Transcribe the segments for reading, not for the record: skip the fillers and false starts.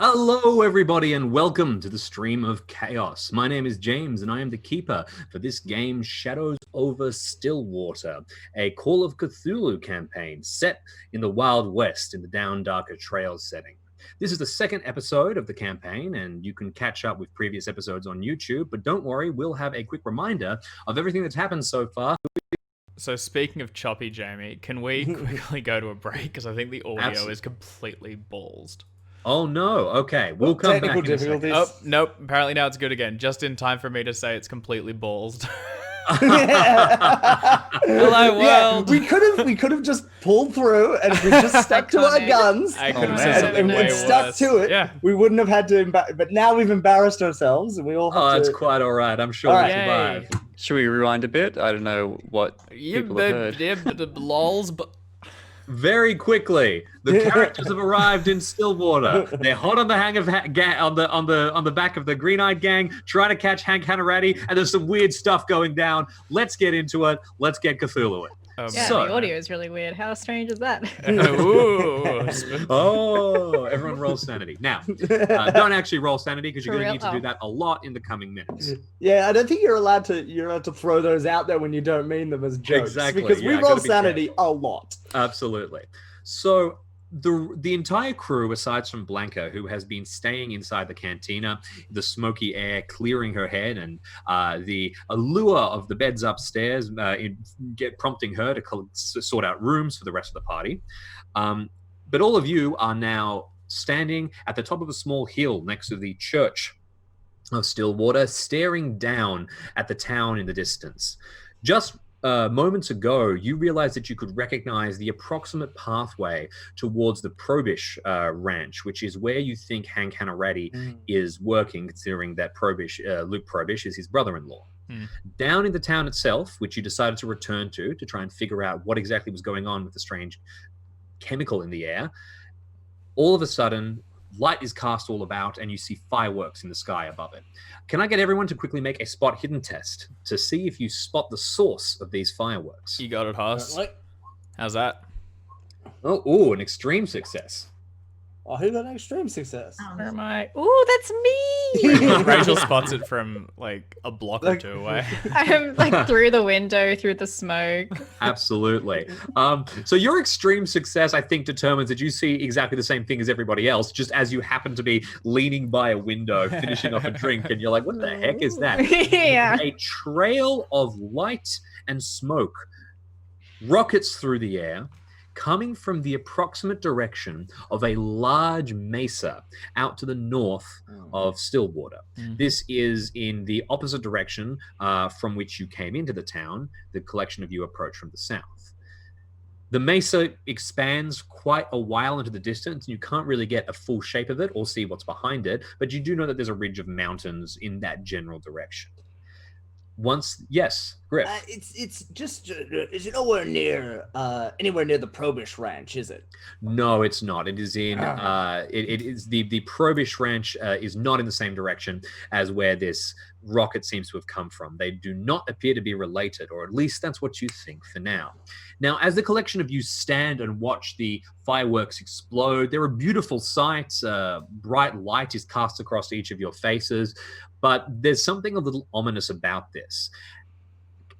Hello, everybody, and welcome to the Stream of Chaos. My name is James, and I am the keeper for this game, Shadows Over Stillwater, a Call of Cthulhu campaign set in the Wild West in the Down Darker Trails setting. This is the second episode of the campaign, and you can catch up with previous episodes on YouTube, but don't worry, we'll have a quick reminder of everything that's happened so far. So speaking of choppy, Jamie, can we quickly go to a break? Because I think the audio is completely ballsed. Oh no, okay. We'll come back in a second. Oh, nope. Apparently now it's good again. Just in time for me to say it's completely ballsed. Hello, world. Yeah, we could have just pulled through, and if we just stuck to our guns and stuck to it, we wouldn't have had to. But now we've embarrassed ourselves, and we all have to. It's quite all right. I'm sure we'll survive. Should we rewind a bit? I don't know what people have heard. The lols, but. Very quickly, the characters have arrived in Stillwater. They're hot on the hang of on the back of the Green-Eyed Gang, trying to catch Hank Hannaratti, and there's some weird stuff going down. Let's get into it. Let's get Cthulhu. The audio is really weird. How strange is that? Everyone roll sanity. Now, don't actually roll sanity because you're going to need to do that a lot in the coming minutes. Yeah, I don't think you're allowed to throw those out there when you don't mean them as jokes. Exactly. Because we roll sanity a lot. Absolutely. So the entire crew, aside from Blanca, who has been staying inside the cantina, the smoky air clearing her head, and the allure of the beds upstairs prompting her to sort out rooms for the rest of the party. But all of you are now standing at the top of a small hill next to the church of Stillwater, staring down at the town in the distance. Just moments ago, you realized that you could recognize the approximate pathway towards the Probish ranch, which is where you think Hank Hannaratti is working, considering that Luke Probish is his brother-in-law. Down in the town itself, which you decided to return to try and figure out what exactly was going on with the strange chemical in the air, all of a sudden, light is cast all about, and you see fireworks in the sky above it. Can I get everyone to quickly make a spot hidden test to see if you spot the source of these fireworks? You got it, Haas. How's that? An extreme success. Oh, who got an extreme success? Where am I? Ooh, that's me! Rachel spots it from like a block or two away. I'm like through the window, through the smoke. Absolutely. So your extreme success, I think, determines that you see exactly the same thing as everybody else, just as you happen to be leaning by a window, finishing off a drink, and you're like, what the heck is that? Yeah. A trail of light and smoke rockets through the air, coming from the approximate direction of a large mesa out to the north of Stillwater. This is in the opposite direction from which you came into the town. The collection of you approach from the south. The mesa expands quite a while into the distance, and you can't really get a full shape of it or see what's behind it, but you do know that there's a ridge of mountains in that general direction. Yes, Griff. It's just is it nowhere near anywhere near the Probish Ranch, is it? No, it's not. It is in it is the Probish Ranch is not in the same direction as where this rocket seems to have come from. They do not appear to be related, or at least that's what you think for now. Now, as the collection of you stand and watch the fireworks explode, there are beautiful sights. Bright light is cast across each of your faces, but there's something a little ominous about this.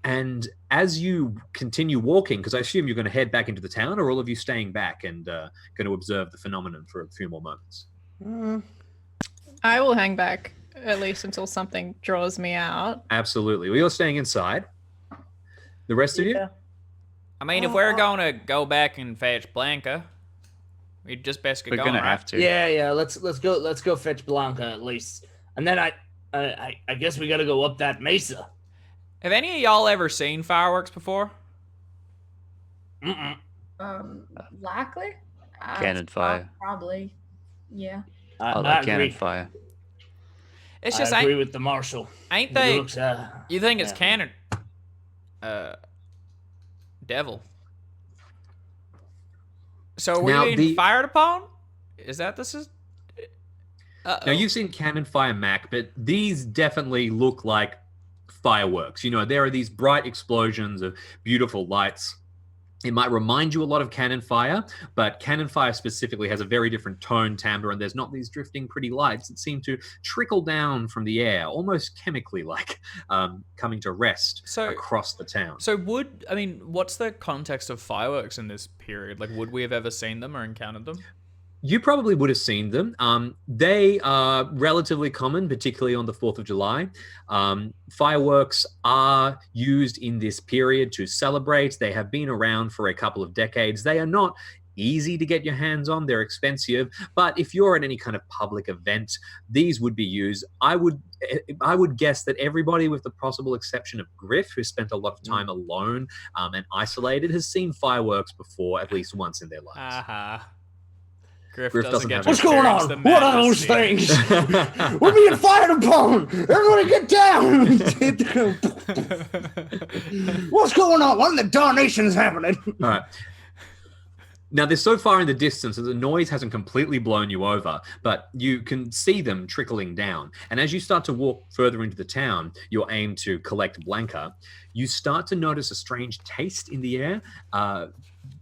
And as you continue walking, because I assume you're going to head back into the town, or all of you staying back and going to observe the phenomenon for a few more moments? I will hang back, at least until something draws me out. Absolutely. Well, you're staying inside. The rest of you? I mean, if we're going to go back and fetch Blanca, we just best get going. We're going to have to. Yeah. Let's go fetch Blanca at least, and then I guess we got to go up that mesa. Have any of y'all ever seen fireworks before? Likely. Cannon fire. Probably. Yeah. I like cannon fire. It's just I agree with the marshal. Ain't they? Looks, you think it's cannon? Devil. So Now, we being fired upon? Is that this is? Now, you've seen cannon fire, Mac, but these definitely look like fireworks. You know, there are these bright explosions of beautiful lights It might remind you a lot of cannon fire, but cannon fire specifically has a very different tone, timbre, and there's not these drifting pretty lights that seem to trickle down from the air, almost chemically like, coming to rest across the town. So what's the context of fireworks in this period? Like, would we have ever seen them or encountered them? You probably would have seen them. They are relatively common, particularly on the 4th of July. Fireworks are used in this period to celebrate. They have been around for a couple of decades. They are not easy to get your hands on. They're expensive. But if you're at any kind of public event, these would be used. I would guess that everybody, with the possible exception of Griff, who spent a lot of time alone and isolated, has seen fireworks before at least once in their lives. Griff doesn't get have What's going on? the What are those things? We're being fired upon. Everybody get down. What's going on? What in the darnation is happening? All right. Now, they're so far in the distance that the noise hasn't completely blown you over, but you can see them trickling down. And as you start to walk further into the town, your aim to collect Blanca, you start to notice a strange taste in the air,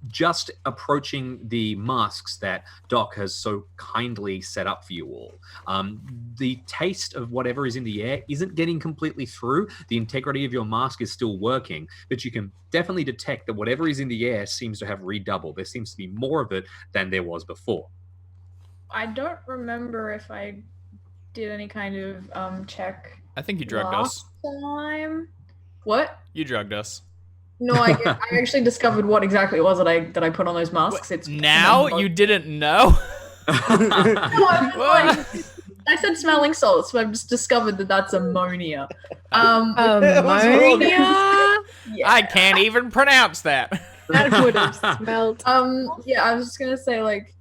just approaching the masks that Doc has so kindly set up for you all. The taste of whatever is in the air isn't getting completely through. The integrity of your mask is still working, but you can definitely detect that whatever is in the air seems to have redoubled. There seems to be more of it than there was before. I don't remember if I did any kind of check. I think you drugged us. Time. What? You drugged us. No, I actually discovered what exactly it was that I put on those masks. It's now you didn't know. I said smelling salts, so I've just discovered that that's ammonia. Ammonia? Yeah. I can't even pronounce that. That would have smelled. Yeah, I was just gonna say, like,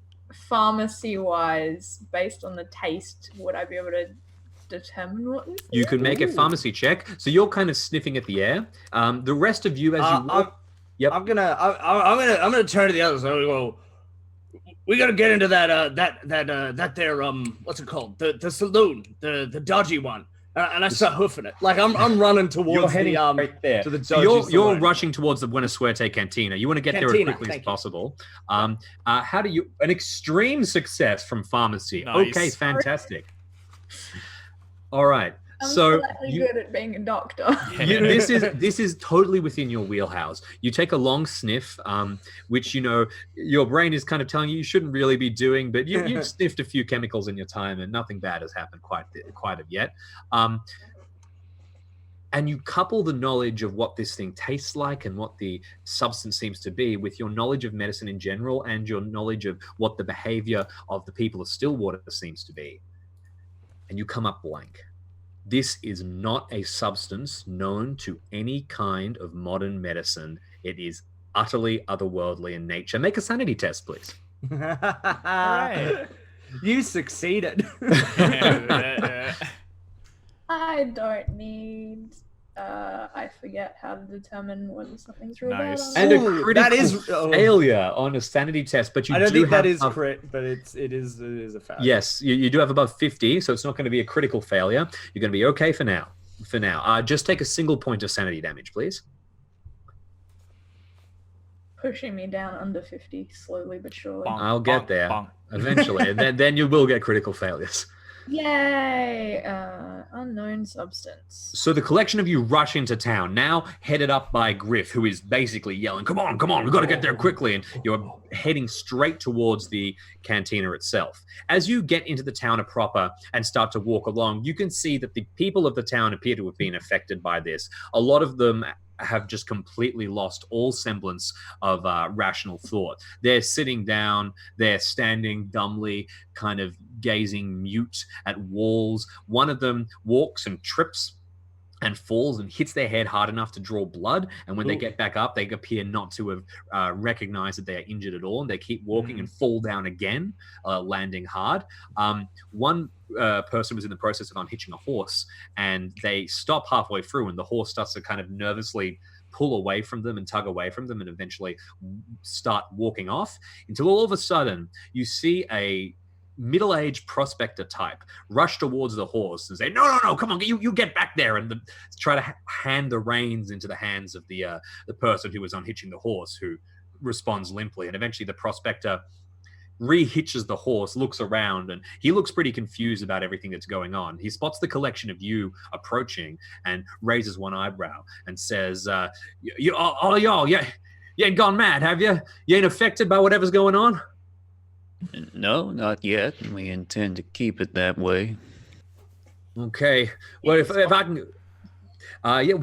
pharmacy-wise, based on the taste, would I be able to determine what this is? You can make a pharmacy check. So you're kind of sniffing at the air. The rest of you, as you walk, I'm gonna turn to the others and go, we gotta get into that there what's it called, the saloon, the dodgy one, and I start hoofing it like I'm running towards heading the right there. to the so dodgy you're saloon. rushing towards the Buena Suerte Cantina. You want to get there as Cantina, quickly as thank you. possible. How do you? An extreme success from pharmacy. Nice. Okay, fantastic. All right. I'm So slightly you, good at being a doctor. this is totally within your wheelhouse. You take a long sniff, which, you know, your brain is kind of telling you shouldn't really be doing, but you've sniffed a few chemicals in your time and nothing bad has happened quite of yet. And you couple the knowledge of what this thing tastes like and what the substance seems to be with your knowledge of medicine in general and your knowledge of what the behavior of the people of Stillwater seems to be. And you come up blank. This is not a substance known to any kind of modern medicine. It is utterly otherworldly in nature. Make a sanity test, please. Right. You succeeded. I don't need. I forget how to determine whether something's real bad. Nice. And a Ooh, critical that is failure on a sanity test, but you I don't do think have that is a- crit, but it is a fact. Yes, you do have above 50, so it's not going to be a critical failure. You're going to be okay for now. Just take a single point of sanity damage, please. Pushing me down under 50 slowly but surely. Bonk, I'll get bonk, there bonk. eventually, and then you will get critical failures. Yay! Unknown substance. So the collection of you rush into town, now headed up by Griff, who is basically yelling, come on, we've got to get there quickly. And you're heading straight towards the cantina itself. As you get into the town proper and start to walk along, you can see that the people of the town appear to have been affected by this. A lot of them have just completely lost all semblance of rational thought. They're sitting down, they're standing dumbly, kind of gazing mute at walls. One of them walks and trips and falls and hits their head hard enough to draw blood. And when they get back up, they appear not to have recognized that they are injured at all. And they keep walking and fall down again, landing hard. One person was in the process of unhitching a horse, and they stop halfway through, and the horse starts to kind of nervously pull away from them and tug away from them and eventually start walking off, until all of a sudden you see a middle-aged prospector type rush towards the horse and say, no, come on, you get back there, and try to hand the reins into the hands of the person who was unhitching the horse, who responds limply, and eventually the prospector rehitches the horse, looks around, and he looks pretty confused about everything that's going on. He spots the collection of you approaching and raises one eyebrow and says, you all of y'all, you ain't gone mad, have you? You ain't affected by whatever's going on? No, not yet. We intend to keep it that way. Okay. Well, if I can...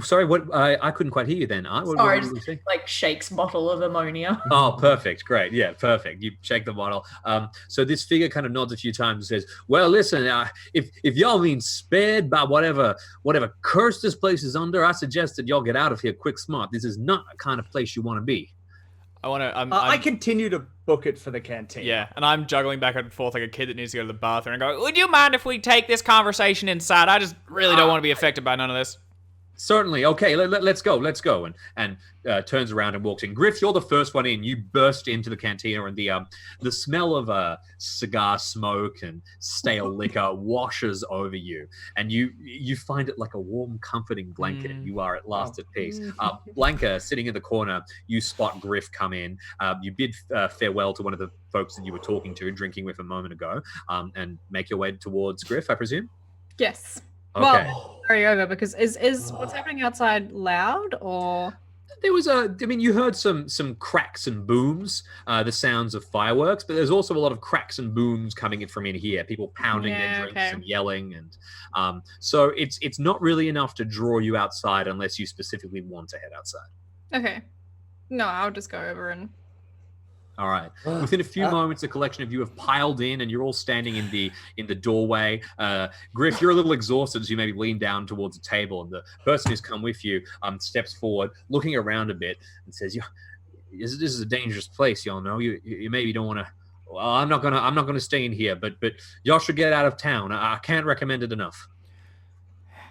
sorry, what? I couldn't quite hear you then. Sorry, just like shakes bottle of ammonia. Oh, perfect. Great. Yeah, perfect. You shake the bottle. So this figure kind of nods a few times and says, well, listen, if y'all mean spared by whatever curse this place is under, I suggest that y'all get out of here quick smart. This is not a kind of place you want to be. I continue to book it for the canteen. Yeah, and I'm juggling back and forth like a kid that needs to go to the bathroom and go, would you mind if we take this conversation inside? I just really don't want to be affected by none of this. Certainly. Okay, let's go. And turns around and walks in. Griff, you're the first one in. You burst into the cantina, and the smell of cigar smoke and stale liquor washes over you. And you find it like a warm, comforting blanket. You are at last at peace. Blanca, sitting in the corner, you spot Griff come in. You bid farewell to one of the folks that you were talking to, drinking with a moment ago, and make your way towards Griff, I presume? Yes. Okay. Well, hurry over, because is what's happening outside loud, or? There was you heard some cracks and booms, the sounds of fireworks, but there's also a lot of cracks and booms coming in from in here, people pounding their drinks and yelling, and so it's not really enough to draw you outside unless you specifically want to head outside. Okay. No, I'll just go over and... All right. Within a few moments, the collection of you have piled in, and you're all standing in the doorway. Griff, you're a little exhausted, so you maybe lean down towards a table, and the person who's come with you steps forward, looking around a bit, and says, "This is a dangerous place, y'all know. You maybe don't want to. Well, I'm not gonna stay in here, but y'all should get out of town. I can't recommend it enough."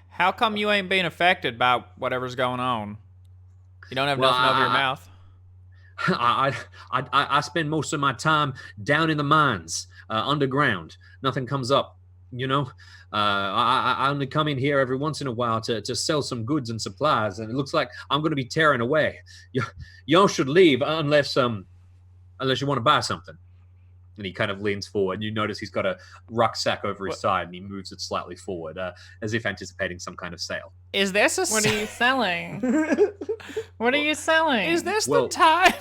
How come you ain't being affected by whatever's going on? You don't have nothing over your mouth. I spend most of my time down in the mines, underground. Nothing comes up, you know. I only come in here every once in a while to sell some goods and supplies, and it looks like I'm going to be tearing away. Y'all should leave unless you want to buy something. And he kind of leans forward. You notice he's got a rucksack over his side, and he moves it slightly forward, as if anticipating some kind of sale. Is this What are you selling? What are you selling? Is this the time?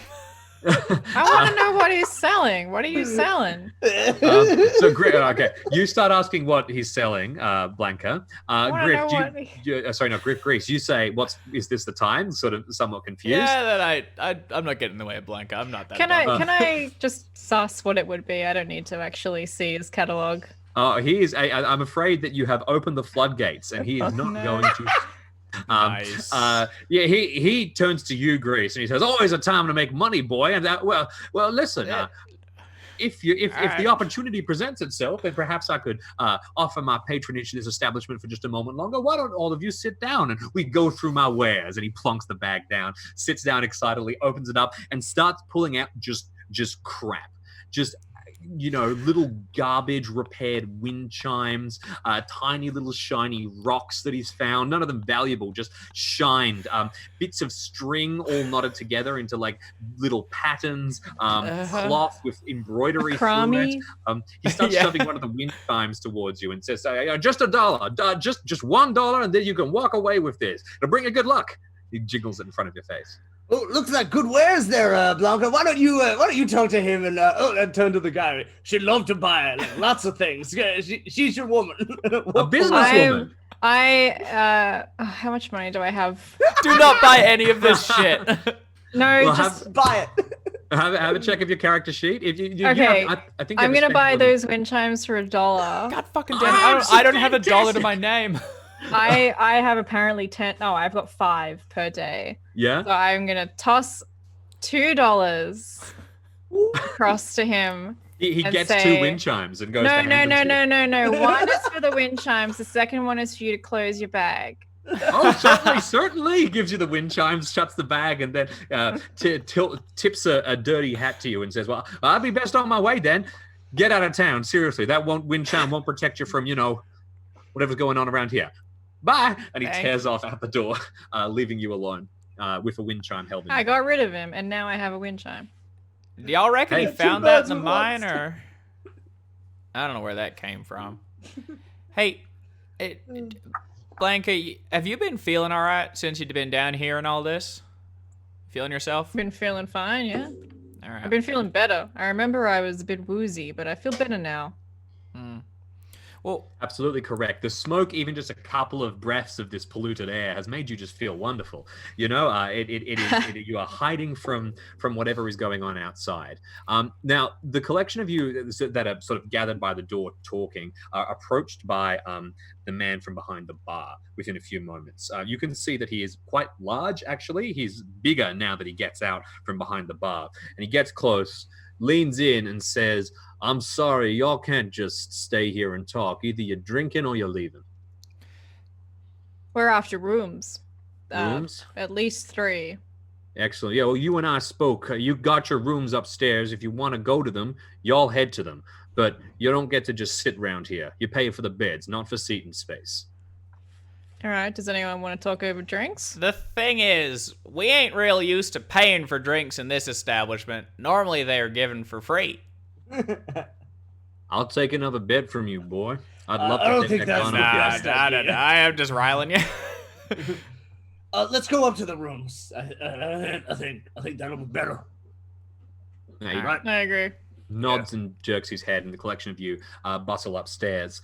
I want to know what he's selling. What are you selling? So, okay, you start asking what he's selling, Blanca. Griff, Grease, you say, is this the time? Sort of somewhat confused. Yeah, I'm not getting in the way of Blanca. I'm not that Can I just suss what it would be? I don't need to actually see his catalog. I'm afraid that you have opened the floodgates, and he is not going to... Nice. He turns to you, Grace, and he says, "Always a time to make money, boy." And well, listen. If the opportunity presents itself, then perhaps I could offer my patronage to this establishment for just a moment longer. Why don't all of you sit down and we go through my wares? And he plunks the bag down, sits down excitedly, opens it up, and starts pulling out just crap, little garbage repaired wind chimes, tiny little shiny rocks that he's found, none of them valuable, just shined, bits of string all knotted together into like little patterns, cloth with embroidery through it. He starts shoving one of the wind chimes towards you and says, just $1, just $1, and then you can walk away with this. It'll bring you good luck. He jiggles it in front of your face. Oh, looks like good wares there, Blanca. Why don't you talk to him and turn to the guy? She'd love to buy lots of things. She's your woman. A businesswoman. How much money do I have? Do not buy any of this shit. No, just buy it. Have a check of your character sheet. If you okay, I think I'm gonna buy those wind chimes for $1. God fucking damn it! I don't have $1 to my name. I have apparently 10. No, I've got 5 per day. Yeah. So I'm gonna toss $2 across to him. He gets say, 2 wind chimes and goes. No. One is for the wind chimes. The second one is for you to close your bag. Oh, certainly. He gives you the wind chimes, shuts the bag, and then tips a dirty hat to you and says, "Well, I'll be best on my way then. Get out of town. Seriously, that wind chime won't protect you from whatever's going on around here. Bye." And he tears off out the door, leaving you alone. with a wind chime held in I hand. got rid of him, and now I have a wind chime. Do y'all reckon he Hey. found Two that birds in the with mine, one or I don't know where that came from. Hey, Blanca, have you been feeling all right since you've been down here and all this? Feeling yourself? Been feeling fine, yeah. All right. I've been feeling better. I remember I was a bit woozy, but I feel better now. Well, Absolutely correct. The smoke, even just a couple of breaths of this polluted air, has made you just feel wonderful. You know, you are hiding from whatever is going on outside. Now, the collection of you that are sort of gathered by the door talking are approached by the man from behind the bar within a few moments. You can see that he is quite large, actually. He's bigger now that he gets out from behind the bar. And he gets close, leans in and says, "I'm sorry, y'all can't just stay here and talk. Either you're drinking or you're leaving." We're after rooms. Rooms? At least 3. Excellent. Yeah, well, you and I spoke. You got your rooms upstairs. If you want to go to them, y'all head to them. But you don't get to just sit around here. You pay for the beds, not for seating space. All right, does anyone want to talk over drinks? the thing is, we ain't real used to paying for drinks in this establishment. Normally, they are given for free. I'll take another bed from you, boy. I'd love I to don't take think that that's gun not off best you. idea. I am just riling you. Let's go up to the rooms. I think that'll be better. Yeah, he Right. I agree. nods and jerks his head, and the collection of you bustle upstairs.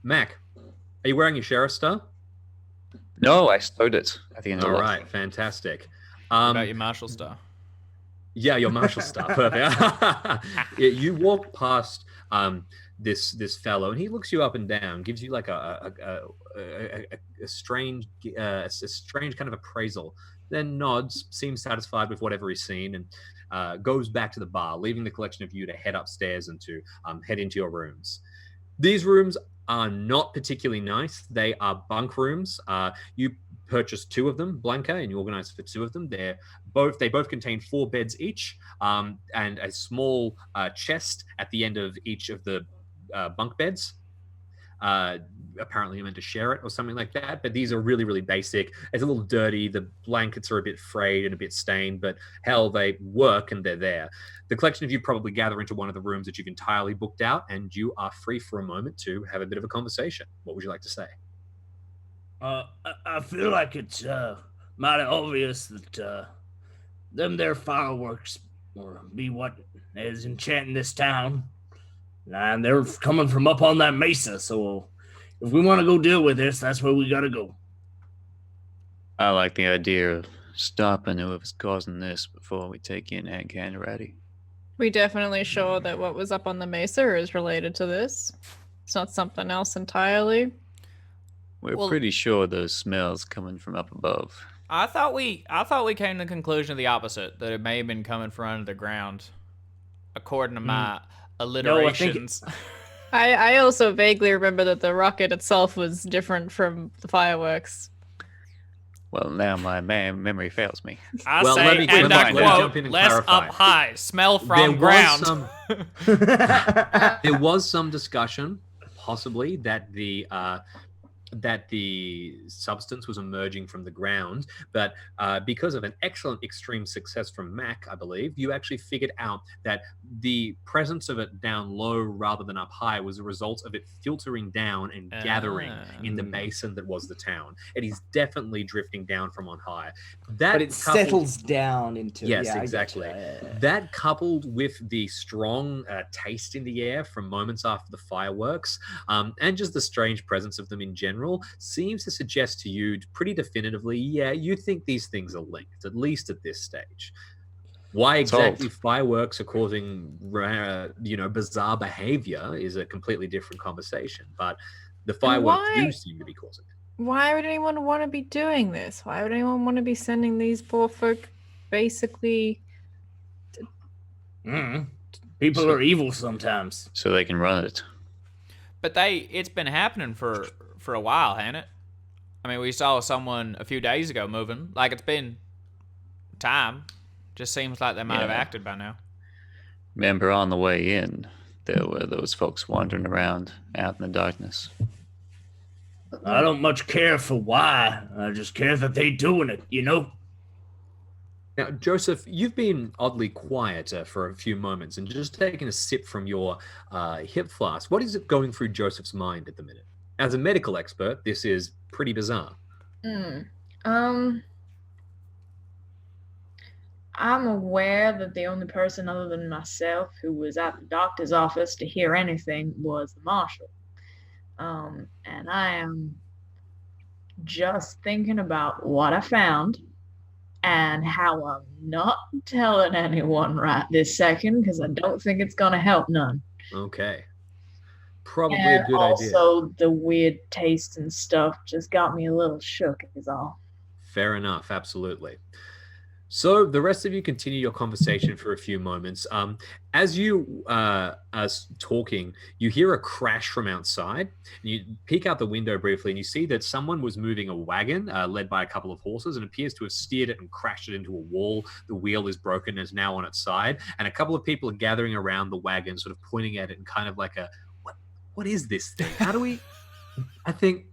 Mac, are you wearing your sheriff star? No, I stowed it at the end of All the right, fantastic. What about your martial star? Yeah, your martial star, perfect. Yeah, you walk past this fellow, and he looks you up and down, gives you like a strange kind of appraisal, then nods, seems satisfied with whatever he's seen, and goes back to the bar, leaving the collection of you to head upstairs and to head into your rooms. These rooms are not particularly nice. They are bunk rooms. You purchased 2 of them, Blanca, and you organized for 2 of them. They both contain 4 beds each, and a small chest at the end of each of the bunk beds. Apparently you're meant to share it or something like that, but these are really, really basic. It's a little dirty. The blankets are a bit frayed and a bit stained, but hell, they work and they're there. The collection of you probably gather into one of the rooms that you've entirely booked out, and you are free for a moment to have a bit of a conversation. What would you like to say? I feel like it's mighty obvious that them there fireworks will be what is enchanting this town, and they're coming from up on that mesa. So if we want to go deal with this, that's where we gotta go. I like the idea of stopping whoever's causing this before we take in Handgun Ratty. We definitely sure that what was up on the mesa is related to this. It's not something else entirely. We're Well- pretty sure those smells coming from up above. I thought we came to the conclusion of the opposite, that it may have been coming from under the ground, according to my alliterations. I also vaguely remember that the rocket itself was different from the fireworks. Well, now my memory fails me. I Well, say, let me and I jump quote, in and less clarify. up high, smell There from was ground. There was some discussion, possibly, that the substance was emerging from the ground, but because of an excellent extreme success from Mac, I believe, you actually figured out that the presence of it down low rather than up high was a result of it filtering down and gathering in the basin that was the town. It is definitely drifting down from on high. That But it coupled- settles down into Yes, yeah, I get exactly. you. Yeah. That coupled with the strong taste in the air from moments after the fireworks, and just the strange presence of them in general, seems to suggest to you pretty definitively, yeah, you think these things are linked, at least at this stage. Why exactly fireworks are causing, bizarre behavior is a completely different conversation, but the fireworks why- do seem to be causing it. Why would anyone want to be doing this? Why would anyone want to be sending these poor folk basically... People are evil sometimes. So they can run it. But it's been happening for a while, hasn't it? I mean, we saw someone a few days ago moving. Like, it's been time. Just seems like they might have Yeah. acted by now. Remember on the way in, there were those folks wandering around out in the darkness. I don't much care for why. I just care that they doing it, you know? Now, Joseph, you've been oddly quiet for a few moments and just taking a sip from your hip flask. What is it going through Joseph's mind at the minute? As a medical expert, this is pretty bizarre. I'm aware that the only person other than myself who was at the doctor's office to hear anything was the marshal. And I am just thinking about what I found and how I'm not telling anyone right this second because I don't think it's going to help none. Okay. Probably And a good idea. also, the weird taste and stuff just got me a little shook is all. Fair enough, absolutely. So the rest of you continue your conversation for a few moments. As you are talking, you hear a crash from outside. You peek out the window briefly, and you see that someone was moving a wagon led by a couple of horses and appears to have steered it and crashed it into a wall. The wheel is broken and is now on its side. And a couple of people are gathering around the wagon, sort of pointing at it and kind of like what is this thing? How do we... I think...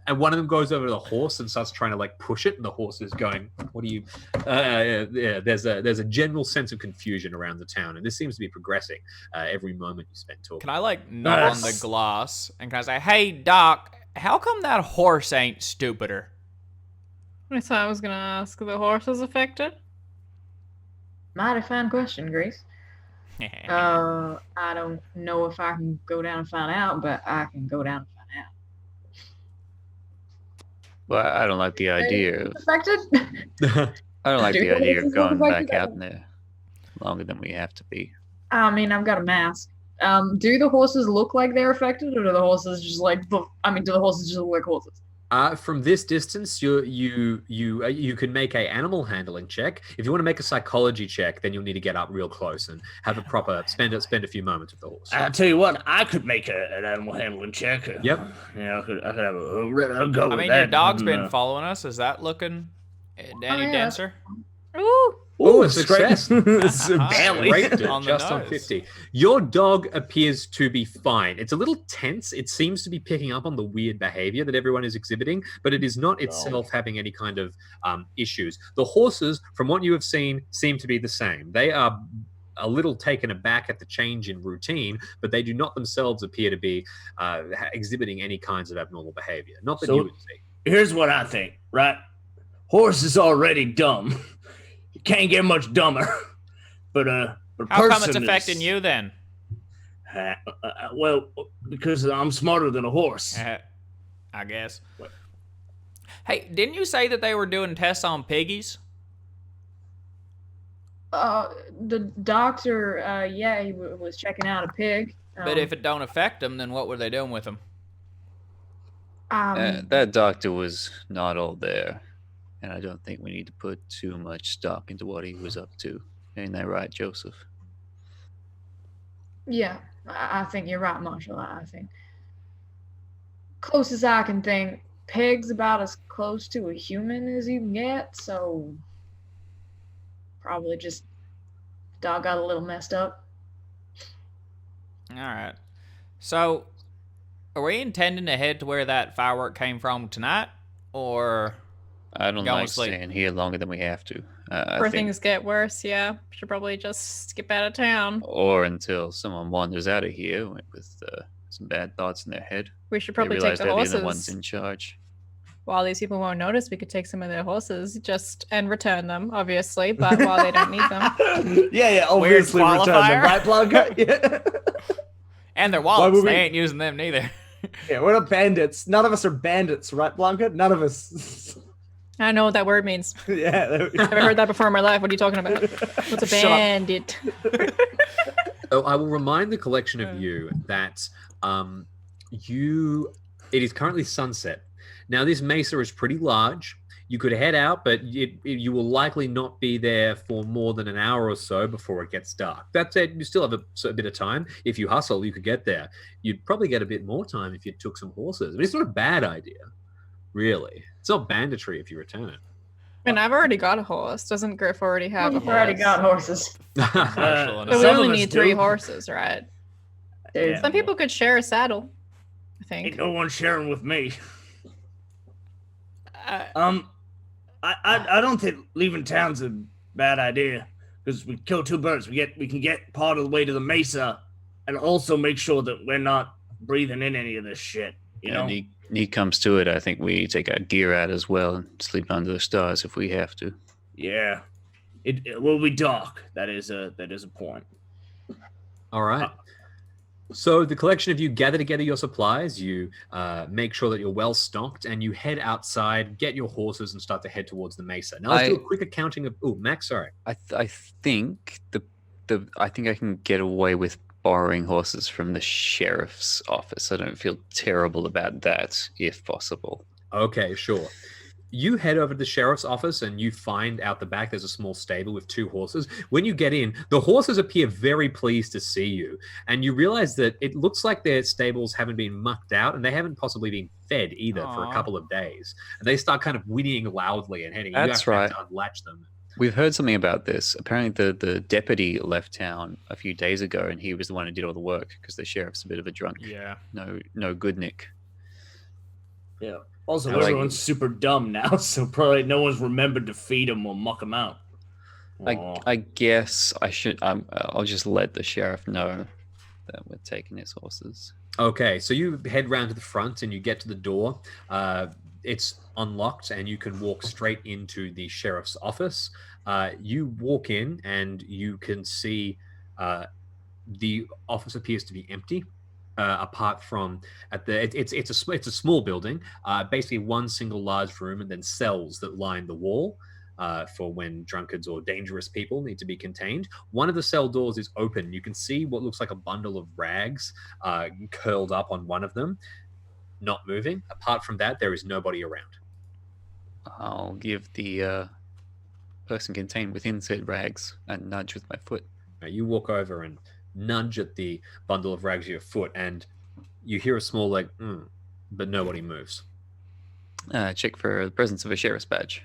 And one of them goes over to the horse and starts trying to like push it, and the horse is going, "What do you?" Yeah, there's a general sense of confusion around the town, and this seems to be progressing every moment you spend talking. Can I like knock on the glass and can I say, "Hey, Doc, how come that horse ain't stupider?" I thought I was gonna ask, the horse is affected? Mighty fine question, Grace. I don't know if I can go down and find out, but I can go down and find out. Well, I don't like the idea of Affected? I don't like Do the idea horses of going look back affected? out in there longer than we have to be. I mean, I've got a mask. Do the horses look like they're affected, or do the horses just like? Do the horses just look like horses? From this distance, you can make a animal handling check. If you want to make a psychology check, then you'll need to get up real close and have a proper spend a few moments with the horse. I'll tell you what, I could make an animal handling check. Yep. Yeah, I could have a go I with mean, that. your dog's been following us. Is that looking any yeah. denser? Ooh! Oh, a success. It's barely. Raped it On the just on nose. 50. Your dog appears to be fine. It's a little tense. It seems to be picking up on the weird behavior that everyone is exhibiting, but it is not itself having any kind of issues. The horses, from what you have seen, seem to be the same. They are a little taken aback at the change in routine, but they do not themselves appear to be exhibiting any kinds of abnormal behavior. Not that So- you would see. Here's what I think, right? Horse is already dumb. You can't get much dumber. But a How come person it's affecting is, you then? Well, because I'm smarter than a horse. I guess. What? Hey, didn't you say that they were doing tests on piggies? The doctor, he was checking out a pig. But if it don't affect them, then what were they doing with them? That doctor was not all there, and I don't think we need to put too much stock into what he was up to. Ain't that right, Joseph? Yeah, I think you're right, Marshall. I think closest I can think, pig's about as close to a human as you can get. So probably just dog got a little messed up. All right. So, are we intending to head to where that firework came from tonight, or I don't Go like sleep. staying here longer than we have to. I Before think, things get worse, yeah. Should probably just skip out of town. or until someone wanders out of here with some bad thoughts in their head. We should They probably take realize the they're horses. the other ones in charge. While these people won't notice, we could take some of their horses and return them, obviously, but while they don't need them. yeah, obviously return them, qualifier. right, Blanca? Yeah. and their wallets? would we- They ain't using them neither. Yeah, we're not bandits. None of us are bandits, right, Blanca? None of us. I know what that word means. Yeah. there we go. Never heard that before in my life. What are you talking about? What's a Shut up. bandit? So I will remind the collection of you that it is currently sunset. Now, this mesa is pretty large. You could head out, but you will likely not be there for more than an hour or so before it gets dark. That said, you still have a bit of time. If you hustle, you could get there. You'd probably get a bit more time if you took some horses. But it's not a bad idea, really. It's not banditry if you return it. And I've already got a horse. Doesn't Griff already have a We've horse? already got horses. Marshall and So we Some only of us need 3 do. horses, right? Dude, Yeah. Some people could share a saddle, I Ain't think. no one sharing with me. I don't think leaving town's a bad idea because we kill two birds. We can get part of the way to the Mesa, and also make sure that we're not breathing in any of this shit. You know. Need comes to it. I think we take our gear out as well and sleep under the stars if we have to. Yeah. It will be dark. That is a point. All right. So the collection of you gather together your supplies, you make sure that you're well stocked, and you head outside, get your horses, and start to head towards the Mesa. Now let's do a quick accounting of. Oh, Max, sorry. I think I think I can get away with borrowing horses from the sheriff's office. I don't feel terrible about that, if possible. Okay, sure. You head over to the sheriff's office and you find out the back there's a small stable with two horses. When you get in, the horses appear very pleased to see you. And you realize that it looks like their stables haven't been mucked out and they haven't possibly been fed either for a couple of days. And they start kind of whinnying loudly and heading. That's right. To unlatch them. We've heard something about this. Apparently the deputy left town a few days ago and he was the one who did all the work because the sheriff's a bit of a drunk. Yeah. No good Nick. Yeah. Also, everyone's super dumb now, so probably no one's remembered to feed them or muck them out. I guess I should. I'll just let the sheriff know that we're taking his horses. Okay, so you head round to the front and you get to the door. It's unlocked and you can walk straight into the sheriff's office. You walk in and you can see the office appears to be empty. Apart from it's a small building, basically one single large room and then cells that line the wall for when drunkards or dangerous people need to be contained. One of the cell doors is open. You can see what looks like a bundle of rags curled up on one of them, not moving. Apart from that, there is nobody around. I'll give the person contained within said rags a nudge with my foot. You walk over and nudge at the bundle of rags with your foot, and you hear a small but nobody moves. Check for the presence of a sheriff's badge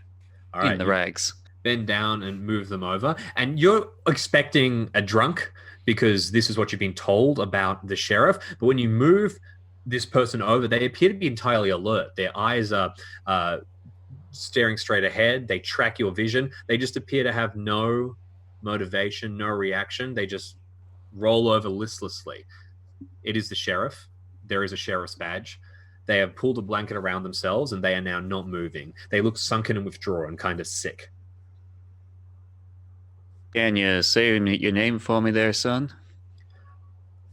in the rags. Bend down and move them over, and you're expecting a drunk because this is what you've been told about the sheriff. But when you move this person over, they appear to be entirely alert. Their eyes are staring straight ahead. They track your vision. They just appear to have no motivation, no reaction. They just roll over listlessly. It is the sheriff. There is a sheriff's badge. They have pulled a blanket around themselves and they are now not moving. They look sunken and withdrawn, kind of sick. Can you say your name for me there, son?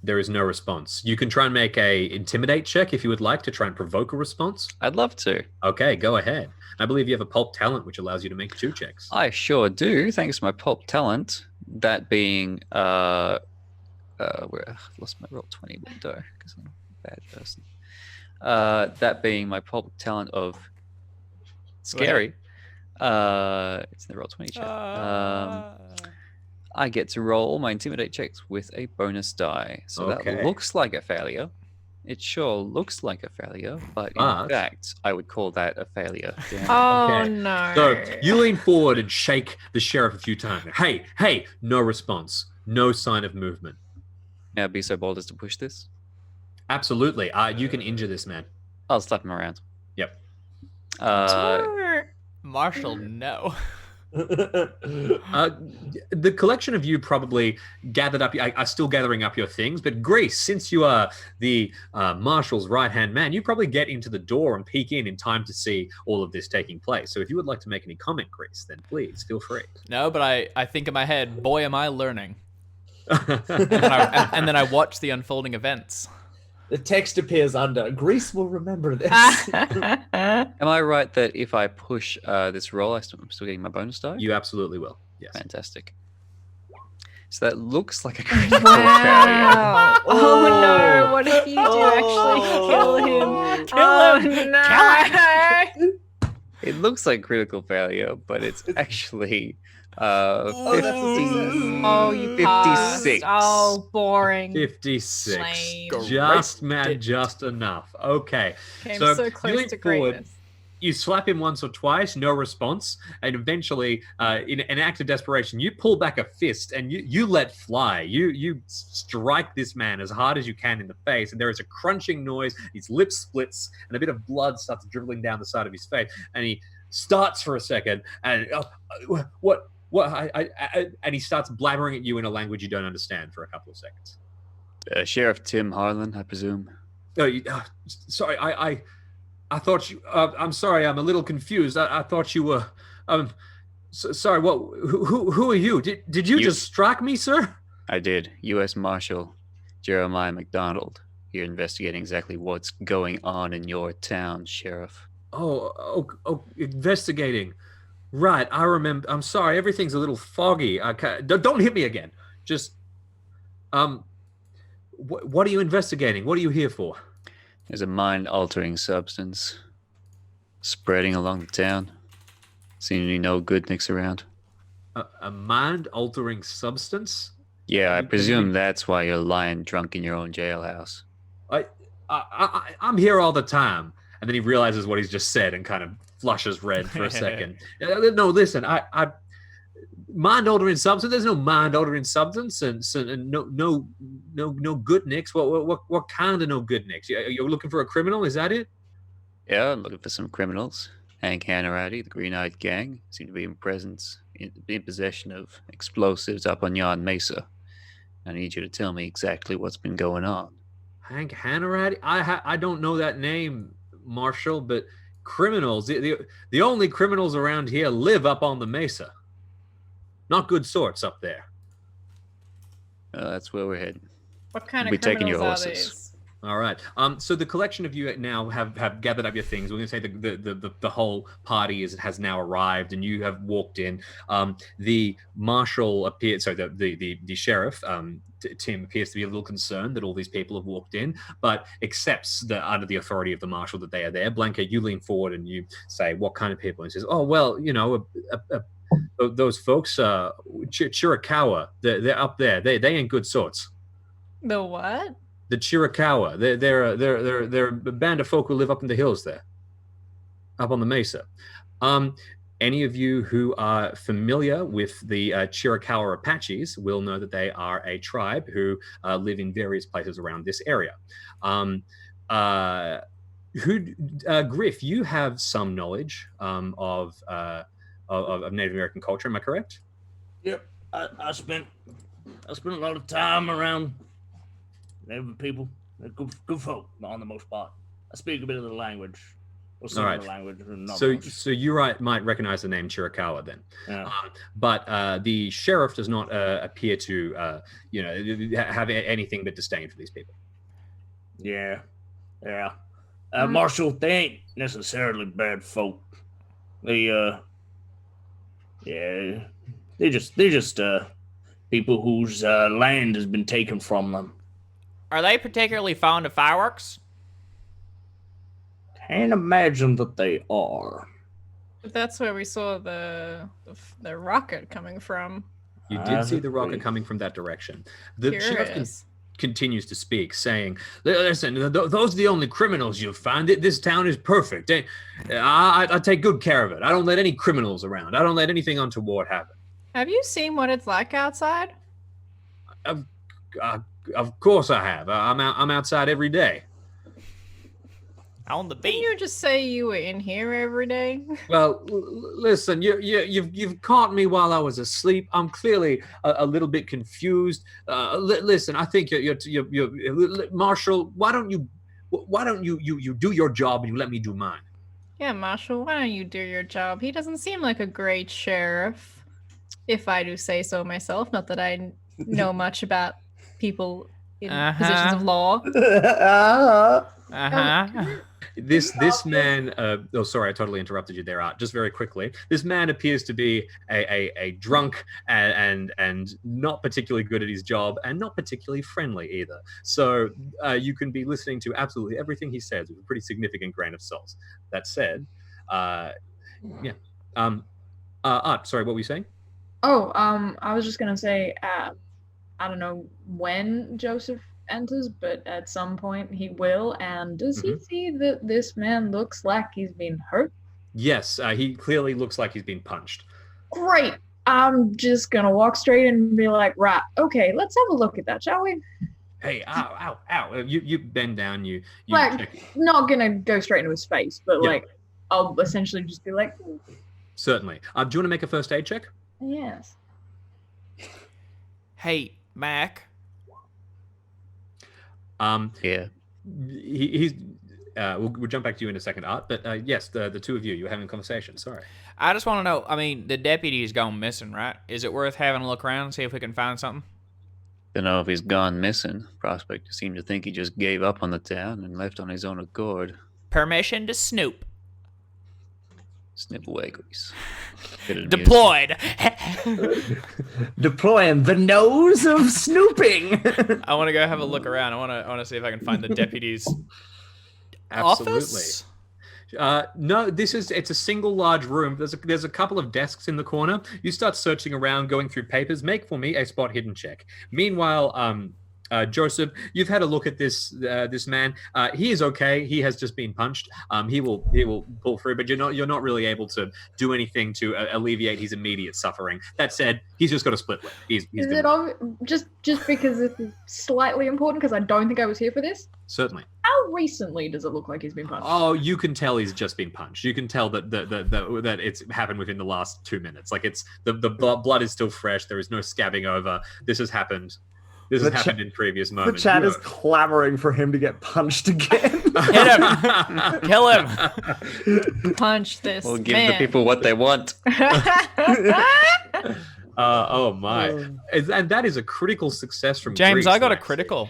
There is no response. You can try and make a intimidate check if you would like to try and provoke a response. I'd love to. Okay, go ahead. I believe you have a pulp talent which allows you to make 2 checks. I sure do, thanks to my pulp talent. That being where I've lost my roll 20 window because I'm a bad person. That being my pulp talent of scary. It's in the roll 20 check. I get to roll my intimidate checks with a bonus die. So that looks like a failure. It sure looks like a failure, but in fact, I would call that a failure. No. So you lean forward and shake the sheriff a few times. Hey, no response. No sign of movement. May I be so bold as to push this? Absolutely. You can injure this man. I'll slap him around. Yep. Marshall, no. The collection of you probably gathered up, are still gathering up your things, but Grease, since you are the marshal's right-hand man, you probably get into the door and peek in time to see all of this taking place. So if you would like to make any comment, Grease, then please feel free. No, but I think in my head, boy, am I learning. and then I watch the unfolding events. The text appears under. Grease will remember this. Am I right that if I push this roll, I'm still getting my bonus die? You absolutely will. Yes. Fantastic. So that looks like a critical failure. Wow. Oh no! What if you do actually kill him? Kill him! No! It looks like critical failure, but it's actually 50, Oh, you passed. 56. Oh, boring. 56. Lame. Just enough. Okay. Came So so you close lean to forward. greatness. You slap him once or twice, no response, and eventually, in an act of desperation, you pull back a fist and you let fly. You strike this man as hard as you can in the face, and there is a crunching noise. His lip splits, and a bit of blood starts dribbling down the side of his face. And he starts for a second, and what? And he starts blabbering at you in a language you don't understand for a couple of seconds. Sheriff Tim Harlan, I presume. Sorry, I thought you. I'm sorry, I'm a little confused. I thought you were. Sorry. What? Who are you? Did you just strike me, sir? I did. U.S. Marshal Jeremiah MacDonald. Here investigating exactly what's going on in your town, Sheriff. Oh, investigating. Right, I remember. I'm sorry, everything's a little foggy. Don't hit me again. Just, what are you investigating? What are you here for? There's a mind-altering substance spreading along the town. Seemingly no good nicks around. A mind-altering substance? Yeah, I presume that's why you're lying drunk in your own jailhouse. I'm here all the time. And then he realizes what he's just said and kind of flushes red for a second. No, listen, I mind-altering substance. There's no mind-altering substance, and no good nicks. What kind of no good nicks? You're looking for a criminal? Is that it? Yeah, I'm looking for some criminals. Hank Hanratty, the Green-Eyed Gang, seem to be in possession of explosives up on yon Mesa. I need you to tell me exactly what's been going on. Hank Hanratty? I don't know that name, Marshal, but criminals. The only criminals around here live up on the Mesa. Not good sorts up there. That's where we're heading. What kind We'll of be taking your criminals are horses. these? All right. So the collection of you now have gathered up your things. We're going to say the whole party has now arrived, and you have walked in. The marshal appeared. So the sheriff, Tim, appears to be a little concerned that all these people have walked in, but accepts that under the authority of the marshal that they are there. Blanca, you lean forward and you say, "What kind of people?" And he says, "Oh well, those folks, Chiricahua. They're up there. They ain't good sorts." The what? The Chiricahua. They're a band of folk who live up in the hills there, up on the Mesa. Any of you who are familiar with the Chiricahua Apaches will know that they are a tribe who live in various places around this area. Griff, you have some knowledge of Native American culture. Am I correct? Yep. I spent a lot of time around Native people. They're good folk on the most part. I speak a bit of the language. Or some of the language. So you might recognize the name Chiricahua then. Yeah. But the sheriff does not appear to have anything but disdain for these people. Yeah. Marshal, they ain't necessarily bad folk. They're just people whose land has been taken from them. Are they particularly fond of fireworks? Can't imagine that they are. But that's where we saw the rocket coming from. You did see the rocket coming from that direction. The sheriff Curious. continues to speak, saying, "Listen, those are the only criminals you'll find. This town is perfect. I take good care of it. I don't let any criminals around. I don't let anything untoward happen." Have you seen what it's like outside? Of course I have. I'm outside every day. On the Didn't beat. you just say you were in here every day? Well, listen, you've caught me while I was asleep. I'm clearly a little bit confused. Listen, I think you're Marshal. Why don't you do your job and you let me do mine? Yeah, Marshal, why don't you do your job? He doesn't seem like a great sheriff, if I do say so myself. Not that I know much about people in positions of law. This man. Sorry, I totally interrupted you there, Art. Just very quickly, this man appears to be a drunk and not particularly good at his job and not particularly friendly either. So you can be listening to absolutely everything he says with a pretty significant grain of salt. That said, Art, sorry, what were you saying? I was just gonna say, I don't know when Joseph enters, but at some point he will. And does he see that this man looks like he's been hurt? Yes, he clearly looks like he's been punched. Great. I'm just gonna walk straight in and be like, right, okay, let's have a look at that, shall we? Hey, ow, ow, ow. You bend down, you Like, check. not gonna go straight into his face, but Yeah. like, I'll essentially just be like, Certainly. Do you want to make a first aid check? yes. Hey, Mac. Yeah. He's. We'll jump back to you in a second, Art. But yes, the two of you were having a conversation. Sorry. I just want to know, I mean, the deputy's gone missing, right? Is it worth having a look around and see if we can find something? Don't know if he's gone missing. Prospector seemed to think he just gave up on the town and left on his own accord. Permission to snoop. Snip away, Grease. Bit of Deployed. Deploying the nose of snooping. I want to go have a look around. I want to see if I can find the deputy's Absolutely. office. No, it's a single large room. There's a couple of desks in the corner. You start searching around, going through papers. Make for me a spot hidden check. Meanwhile, Joseph, you've had a look at this man. He is okay. He has just been punched. He will pull through, but you're not really able to do anything to alleviate his immediate suffering. That said, he's just got a split lip. Is it just because this is slightly important? Because I don't think I was here for this. Certainly. How recently does it look like he's been punched? Oh, you can tell he's just been punched. You can tell that it's happened within the last 2 minutes. Like it's the blood is still fresh. There is no scabbing over. This has happened. This has happened in previous The moments. chat is clamoring for him to get punched again. Hit him. Kill him. Punch this We'll give man. the people what they want. Oh my! And that is a critical success from James, Greece, I got a nice. critical.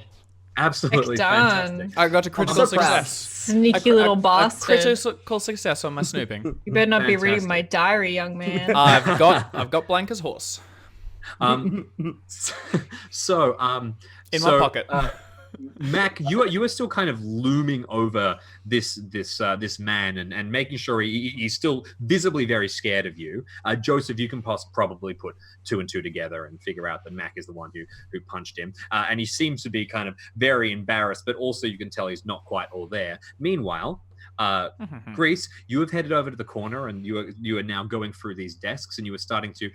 Absolutely Done. fantastic. I got a critical surprised. success. Sneaky little bastard. A critical success on my snooping. You better not be reading Fantastic. my diary, young man. I've got Blanca's horse So, in my pocket. Mac, you are still kind of looming over this man and making sure he's still visibly very scared of you. Joseph, you can probably put 2 and 2 together and figure out that Mac is the one who punched him. And he seems to be kind of very embarrassed, but also you can tell he's not quite all there. Meanwhile, Greece, you have headed over to the corner and you are now going through these desks and you are starting to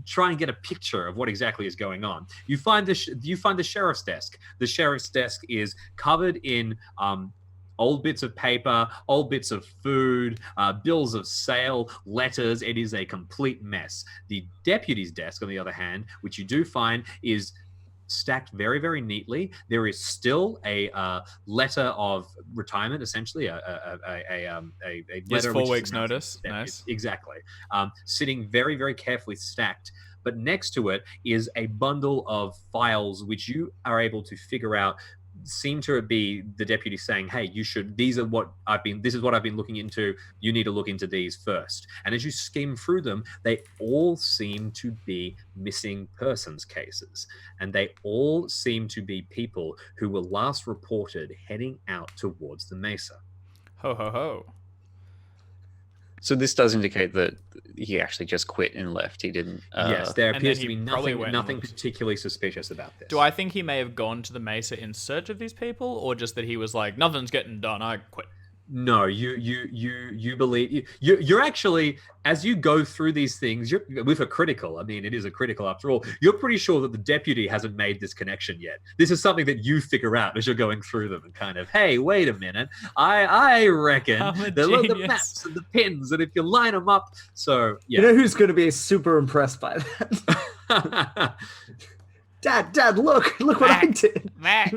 try and get a picture of what exactly is going on. You find the sheriff's desk. The sheriff's desk is covered in old bits of paper, old bits of food, bills of sale, letters. It is a complete mess. The deputy's desk, on the other hand, which you do find, is stacked very, very neatly. There is still a letter of retirement, essentially a Yes, letter 4 which is weeks announcing notice. the deputy. Nice. Exactly. Sitting very, very carefully stacked. But next to it is a bundle of files which you are able to figure out seem to be the deputy saying, hey, this is what I've been looking into. You need to look into these first. And as you skim through them, they all seem to be missing persons cases. And they all seem to be people who were last reported heading out towards the Mesa. Ho ho ho. So this does indicate that he actually just quit and left. He didn't. Yes, there and appears then to he be probably went and nothing looked. particularly suspicious about this. Do I think he may have gone to the Mesa in search of these people, or just that he was like, nothing's getting done, I quit? No, you believe you're actually, as you go through these things, you're with a critical. I mean, it is a critical after all. You're pretty sure that the deputy hasn't made this connection yet. This is something that you figure out as you're going through them and kind of, hey, wait a minute, I reckon I'm a the genius. maps and the pins, and if you line them up, so You know who's going to be super impressed by that? yeah. Dad, look what I did. Mac.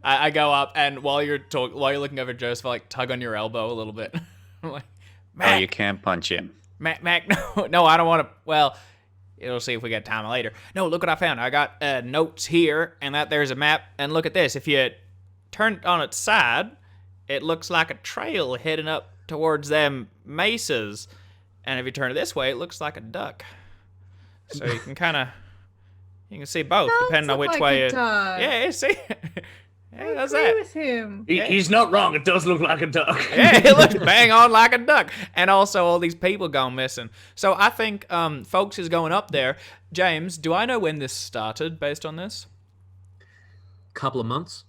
I go up, and while you're looking over Joseph, I like tug on your elbow a little bit. I'm like, Oh, Mac, you can't punch him. Mac, no, I don't want to. Well, we'll see if we get time later. No, look what I found. I got notes here, and that there's a map. And look at this. If you turn it on its side, it looks like a trail heading up towards them mesas. And if you turn it this way, it looks like a duck. So you can see both depending on which way. Yeah, see. Yeah, that's agree that. with him. He's not wrong. It does look like a duck. Yeah, it looks bang on like a duck. And also all these people gone missing. So I think folks is going up there. James, do I know when this started based on this? Couple of months.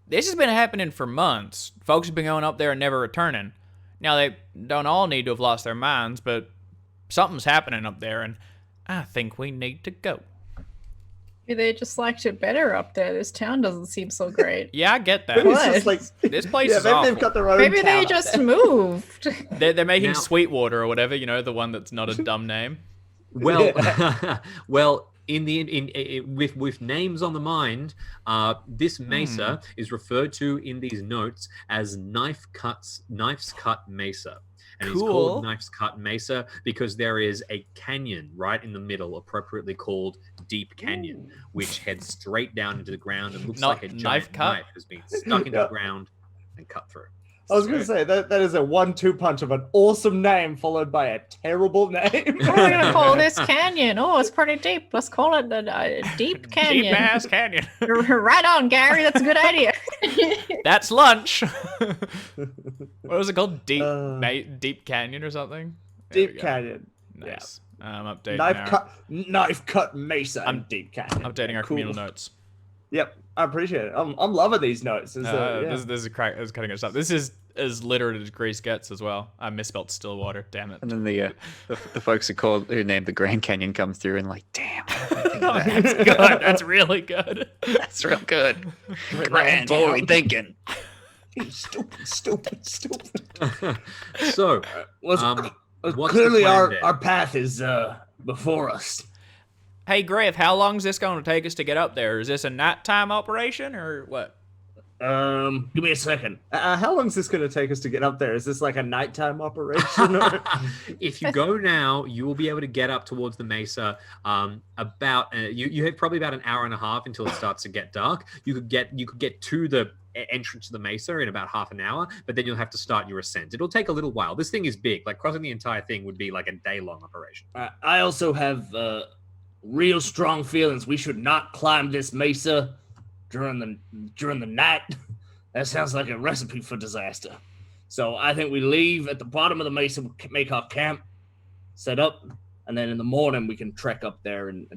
This has been happening for months. Folks have been going up there and never returning. Now, they don't all need to have lost their minds, but something's happening up there, and I think we need to go. Maybe they just liked it better up there. This town doesn't seem so great. Yeah, I get that. Maybe it's What? just like This place yeah, is maybe awful. they've got their own. Maybe town they up just there. moved. They're making Now- Sweetwater or whatever, the one that's not a dumb name. Well, well, with names on the mind, this Mesa is referred to in these notes as Knife's Cut Mesa. And it's Cool. called Knife's Cut Mesa because there is a canyon right in the middle, appropriately called Deep Canyon, which heads straight down into the ground and looks Not like a knife giant cut? knife has been stuck into Yeah. the ground and cut through. I was going to say that is a 1-2 punch of an awesome name followed by a terrible name. What are we gonna call this canyon? Oh, it's pretty deep. Let's call it the Deep Canyon. Deep ass canyon. Right on, Gary. That's a good idea. That's lunch. What was it called? Uh, Deep Canyon or something? There we Deep go. Canyon. Nice. I'm updating Knife cut Mesa. I'm and Deep Canyon. updating our Cool. communal notes. Yep, I appreciate it. I'm loving these notes. It's, yeah. This is cutting us up. This is as literate as Greece gets as well. I misspelled Stillwater. Damn it. And then the folks who named the Grand Canyon come through and like, damn, That's good. That's really good. that's real good. Grand, what were we thinking? Stupid. So, Well, what's the clearly plan then? our path is before us. Hey, Griff, how long is this going to take us to get up there? Is this a nighttime operation or what? Give me a second. How long is this going to take us to get up there? Is this like a nighttime operation? Or... if you go now, you will be able to get up towards the mesa. You have probably about an hour and a half until it starts to get dark. You could get to the entrance to the mesa in about half an hour, but then you'll have to start your ascent. It'll take a little while. This thing is big. Like crossing the entire thing would be like a day-long operation. I also have real strong feelings. We should not climb this mesa during the night. That sounds like a recipe for disaster. So I think we leave at the bottom of the mesa, make our camp, set up, and then in the morning we can trek up there and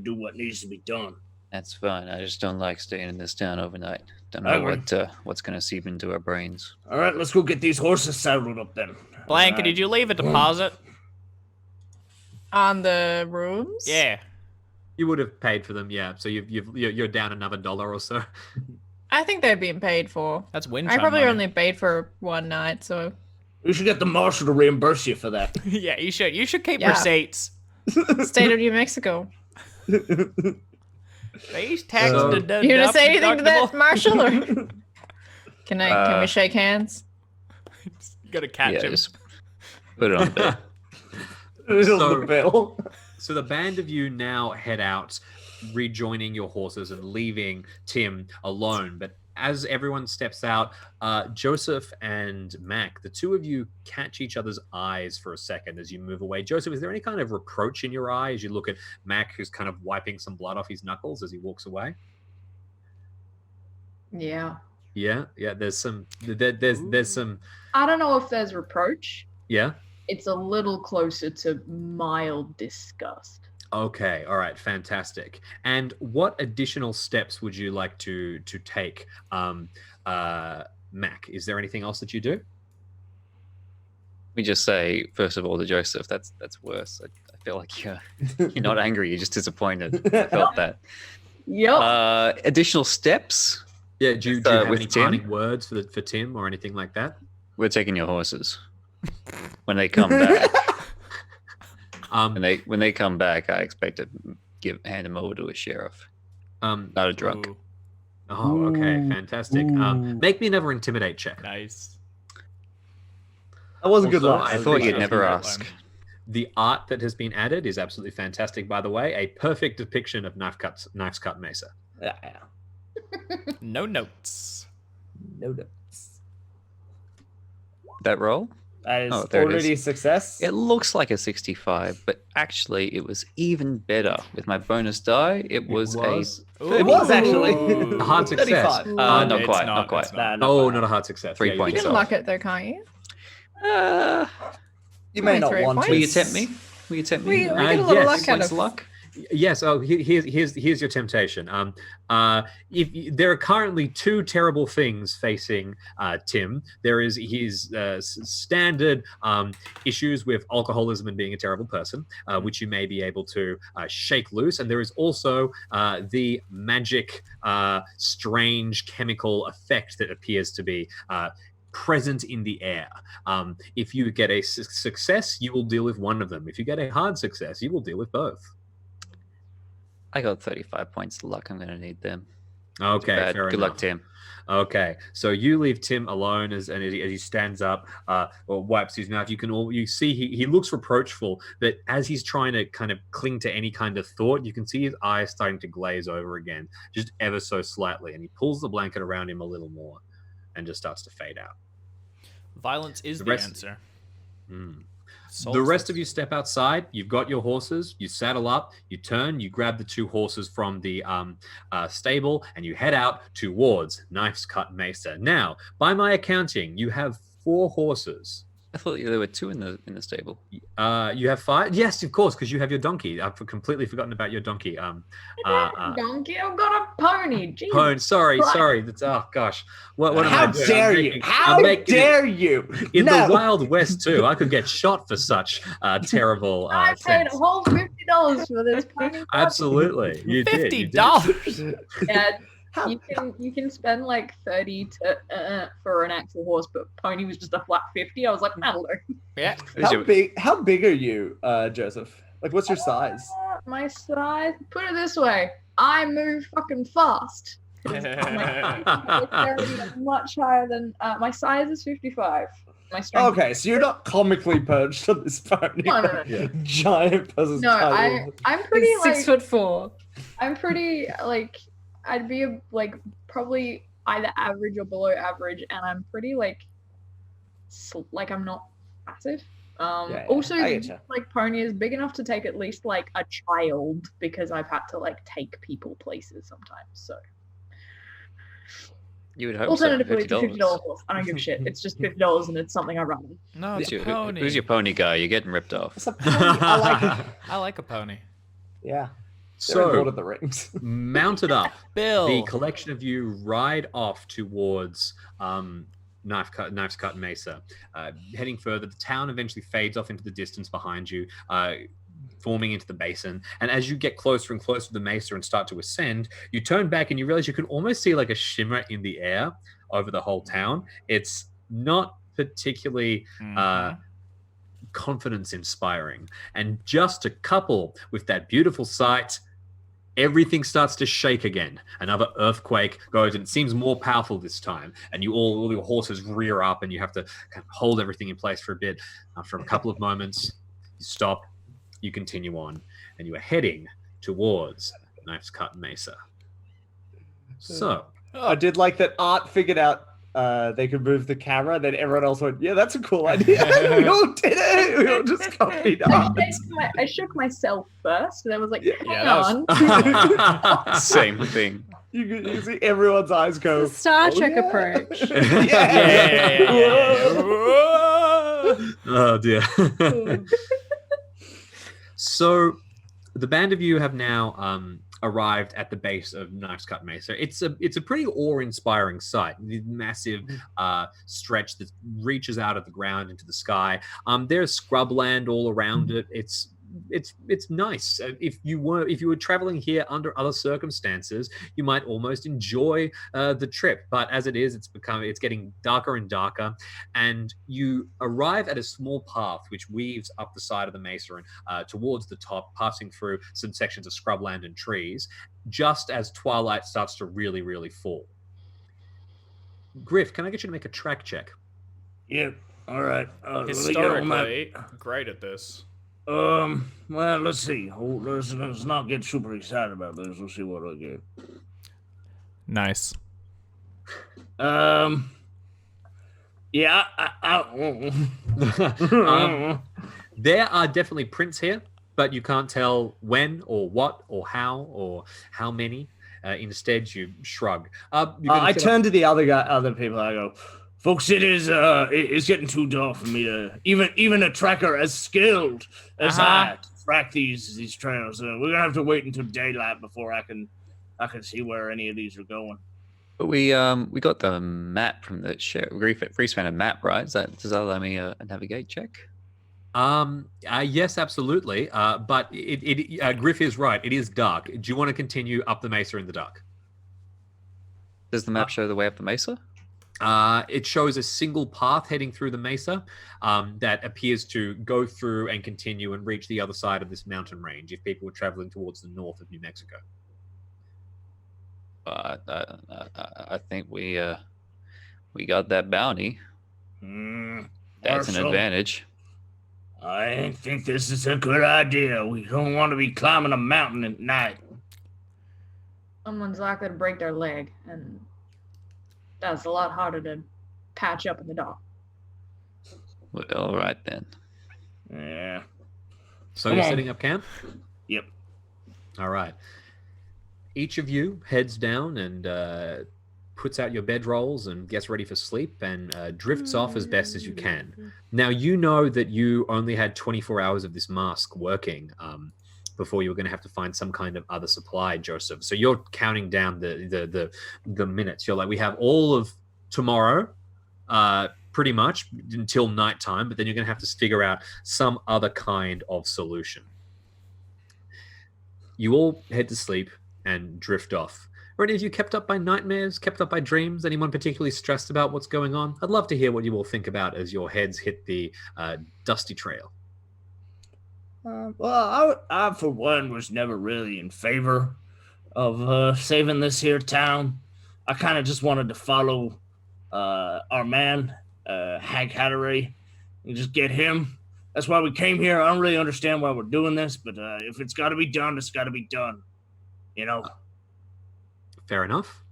do what needs to be done. That's fine. I just don't like staying in this town overnight. Don't I know agree. what's gonna seep into our brains. All right, let's go get these horses saddled up then. Blanca, did you leave a deposit? On the rooms? Yeah. You would have paid for them, yeah. So you're down another $1 or so. I think they're being paid for. That's wind I chime probably money. only paid for one night, so We should get the marshal to reimburse you for that. Yeah, you should. You should keep Yeah. receipts. state of New Mexico. These tax So- deductible. You gonna say anything to that, Marshall? Or can we shake hands? You gotta catch Yeah, him. just put it on the bill. So- the bill. So the band of you now head out, rejoining your horses and leaving Tim alone. But as everyone steps out, Joseph and Mac, the two of you catch each other's eyes for a second as you move away. Joseph, is there any kind of reproach in your eye as you look at Mac, who's kind of wiping some blood off his knuckles as he walks away? Yeah. Yeah. There's some. There's some. I don't know if there's reproach. Yeah. It's a little closer to mild disgust. Okay, all right, fantastic. And what additional steps would you like to take, Mac? Is there anything else that you do? We just say first of all to Joseph, that's worse. I feel like you're not angry, you're just disappointed. I felt that. Yep. Additional steps. Yeah, do you have with any Tim? parting words for Tim or anything like that? We're taking your horses when they come back. When they come back, I expect to hand them over to a sheriff, not a drunk. Ooh, Oh, okay, fantastic. Make me another intimidate check. nice. That was a good Also, laugh. I thought you'd That's never a great ask. line. The art that has been added is absolutely fantastic, by the way. A perfect depiction of Knife's Cut Mesa. Yeah. No notes. No notes. That roll? That is Oh, there it already a success. It looks like a 65, but actually it was even better. With my bonus die, it was It was actually. Ooh. A hard success. 35. not It's quite, not, not quite. it's not. Oh, not a hard success. 3 Yeah, you points You did can off. lock it there, can't you? You may Only not 3 want points. to. Will you tempt me? Will you tempt me? We get a yes. little luck out Points of of luck? Yes. Oh, here's your temptation. If there are currently two terrible things facing Tim. There is his standard issues with alcoholism and being a terrible person, which you may be able to shake loose, and there is also the magic, strange chemical effect that appears to be present in the air. If you get a success, you will deal with one of them. If you get a hard success, you will deal with both. I got 35 points of luck. I'm going to need them. Okay, fair Good enough. luck, Tim. Okay, so you leave Tim alone as he stands up, or wipes his mouth. You see he looks reproachful, but as he's trying to kind of cling to any kind of thought, you can see his eyes starting to glaze over again, just ever so slightly, and he pulls the blanket around him a little more, and just starts to fade out. Violence is the answer. The rest of you step outside. You've got your horses. You saddle up. You turn. You grab the two horses from the stable, and you head out towards Knife's Cut Mesa. Now, by my accounting, you have 4 horses. I thought there were 2 in the stable. You have 5? Yes, of course, because you have your donkey. I've completely forgotten about your donkey. Donkey? I've got a pony. Jeez. Pony. Sorry. That's, oh gosh. What am How I doing? dare you? How dare you? In the Wild West too, I could get shot for such terrible. I paid a whole $50 for this pony. Absolutely, you did. $50. Yeah. You can spend like 30 for an actual horse, but pony was just a flat 50. I was like, that'll do. Yeah. How big are you, Joseph? Like, what's your size? My size. Put it this way: I move fucking fast. Much higher than my size is 55. My strength. Okay, so you're not comically perched on this pony. No. Yeah. Giant person's No, I'm pretty like 6'4". I'm pretty like. I'd be probably either average or below average, and I'm pretty like I'm not massive. Also, like pony is big enough to take at least like a child, because I've had to like take people places sometimes. So you would hope. Alternatively, so, it's a $50 horse. I don't give a shit. It's just $50, and it's something I run. No, it's a pony. Who's your pony guy? You're getting ripped off. It's a pony. I like it. I like a pony. Yeah. So, Lord of the Rings. Mounted up, Bill. the collection of you ride off towards Knife's Cut Mesa. Heading further, the town eventually fades off into the distance behind you, forming into the basin. And as you get closer and closer to the mesa and start to ascend, you turn back and you realize you can almost see like a shimmer in the air over the whole town. It's not particularly confidence inspiring, and just to couple with that beautiful sight, everything starts to shake again. Another earthquake goes, and it seems more powerful this time, and all your horses rear up, and you have to kind of hold everything in place for a bit. After a couple of moments, you stop, you continue on, and you are heading towards Knife's Cut Mesa. So I did like that Art figured out they could move the camera, then everyone else went, yeah, that's a cool idea. We all did it. We all just copied Art. I shook myself first, and then was like, hang on. Same thing. You see everyone's eyes go. It's the Star Trek approach. Yeah. Oh dear. So the band of you have now arrived at the base of Knife's Cut Mesa. It's a pretty awe-inspiring sight. The massive stretch that reaches out of the ground into the sky. There's scrubland all around it. It's nice. If you were traveling here under other circumstances, you might almost enjoy the trip. But as it is, it's getting darker and darker, and you arrive at a small path which weaves up the side of the mesa and towards the top, passing through some sections of scrubland and trees, just as twilight starts to really, really fall. Griff, can I get you to make a track check? Yeah. All right. Historically, great at this. Well, let's see. Let's not get super excited about this. We'll see what I get. Nice. Yeah. There are definitely prints here, but you can't tell when or what or how many. Instead, you shrug. I turn to the other people. I go, folks, it's getting too dark for me to even a tracker as skilled as I track these trails. We're gonna have to wait until daylight before I can see where any of these are going. But we got the map from the sheriff. Griff found a map, right? Does that allow me a navigate check? Yes, absolutely. But Griff is right. It is dark. Do you want to continue up the mesa in the dark? Does the map show the way up the mesa? It shows a single path heading through the mesa that appears to go through and continue and reach the other side of this mountain range if people were traveling towards the north of New Mexico. I think we got that bounty. That's an Marshal, advantage. I think this is a good idea. We don't want to be climbing a mountain at night. Someone's likely to break their leg, and that's a lot harder to patch up in the dark. Well, all right then. Yeah. So Come you're on. setting up camp? Yep. All right. Each of you heads down and puts out your bedrolls and gets ready for sleep and drifts off as best as you can. Now, you know that you only had 24 hours of this mask working before you were going to have to find some kind of other supply, Joseph. So you're counting down the minutes. You're like, we have all of tomorrow, pretty much until nighttime, but then you're going to have to figure out some other kind of solution. You all head to sleep and drift off. Are any of you kept up by nightmares, kept up by dreams? Anyone particularly stressed about what's going on? I'd love to hear what you all think about as your heads hit the dusty trail. Well, I for one was never really in favor of saving this here town. I kind of just wanted to follow our man, Hank Hatteray, and just get him. That's why we came here. I don't really understand why we're doing this, but if it's got to be done, it's got to be done. You know. Fair enough.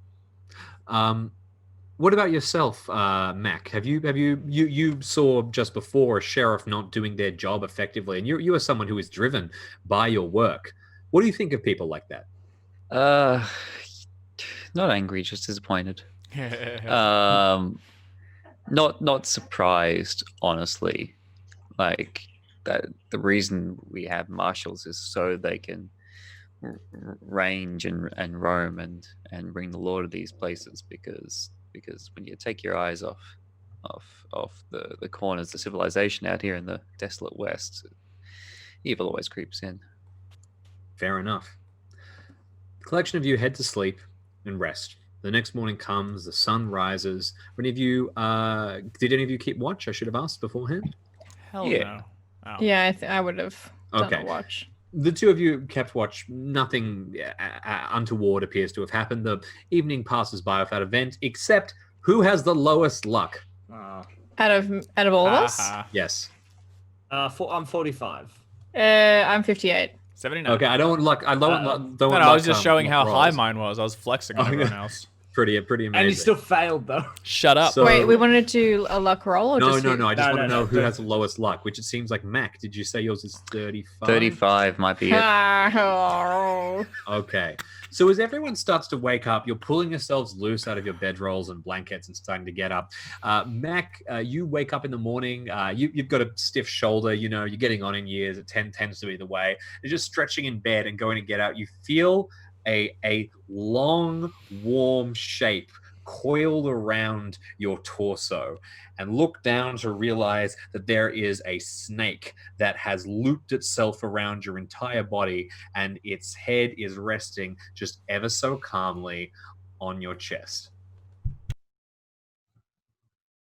What about yourself, Mac? Have you saw just before a sheriff not doing their job effectively, and you are someone who is driven by your work. What do you think of people like that? Not angry, just disappointed. Not surprised, honestly. Like that, the reason we have marshals is so they can range and roam and bring the law to these places, because when you take your eyes off the corners of civilization out here in the desolate west, evil always creeps in. Fair enough. The collection of you head to sleep and rest. The next morning comes, the sun rises. Did any of you keep watch? I should have asked beforehand. Hell Yeah. no. Oh. Yeah, I would have done Okay. a watch. The two of you kept watch. Nothing untoward appears to have happened. The evening passes by without event, except who has the lowest luck? Out of all of us, Haha. Yes. I'm 45. I'm 58. 79. Okay, I don't want luck. I don't want No, luck, I was just showing how rolls. high mine was. I was flexing on Oh, everyone yeah. else. Pretty amazing. And he still failed, though. Shut up. So- Wait, we wanted to do a luck roll or No. just I just No, want to no, know who no. has the lowest luck, which it seems like Mac. Did you say yours is 35? 35 might be it. Okay. So as everyone starts to wake up, you're pulling yourselves loose out of your bedrolls and blankets and starting to get up. Mac, you wake up in the morning. You've got a stiff shoulder. You know, you're getting on in years. It tends to be the way. You're just stretching in bed and going to get out. You feel a long, warm shape coiled around your torso, and look down to realize that there is a snake that has looped itself around your entire body, and its head is resting just ever so calmly on your chest.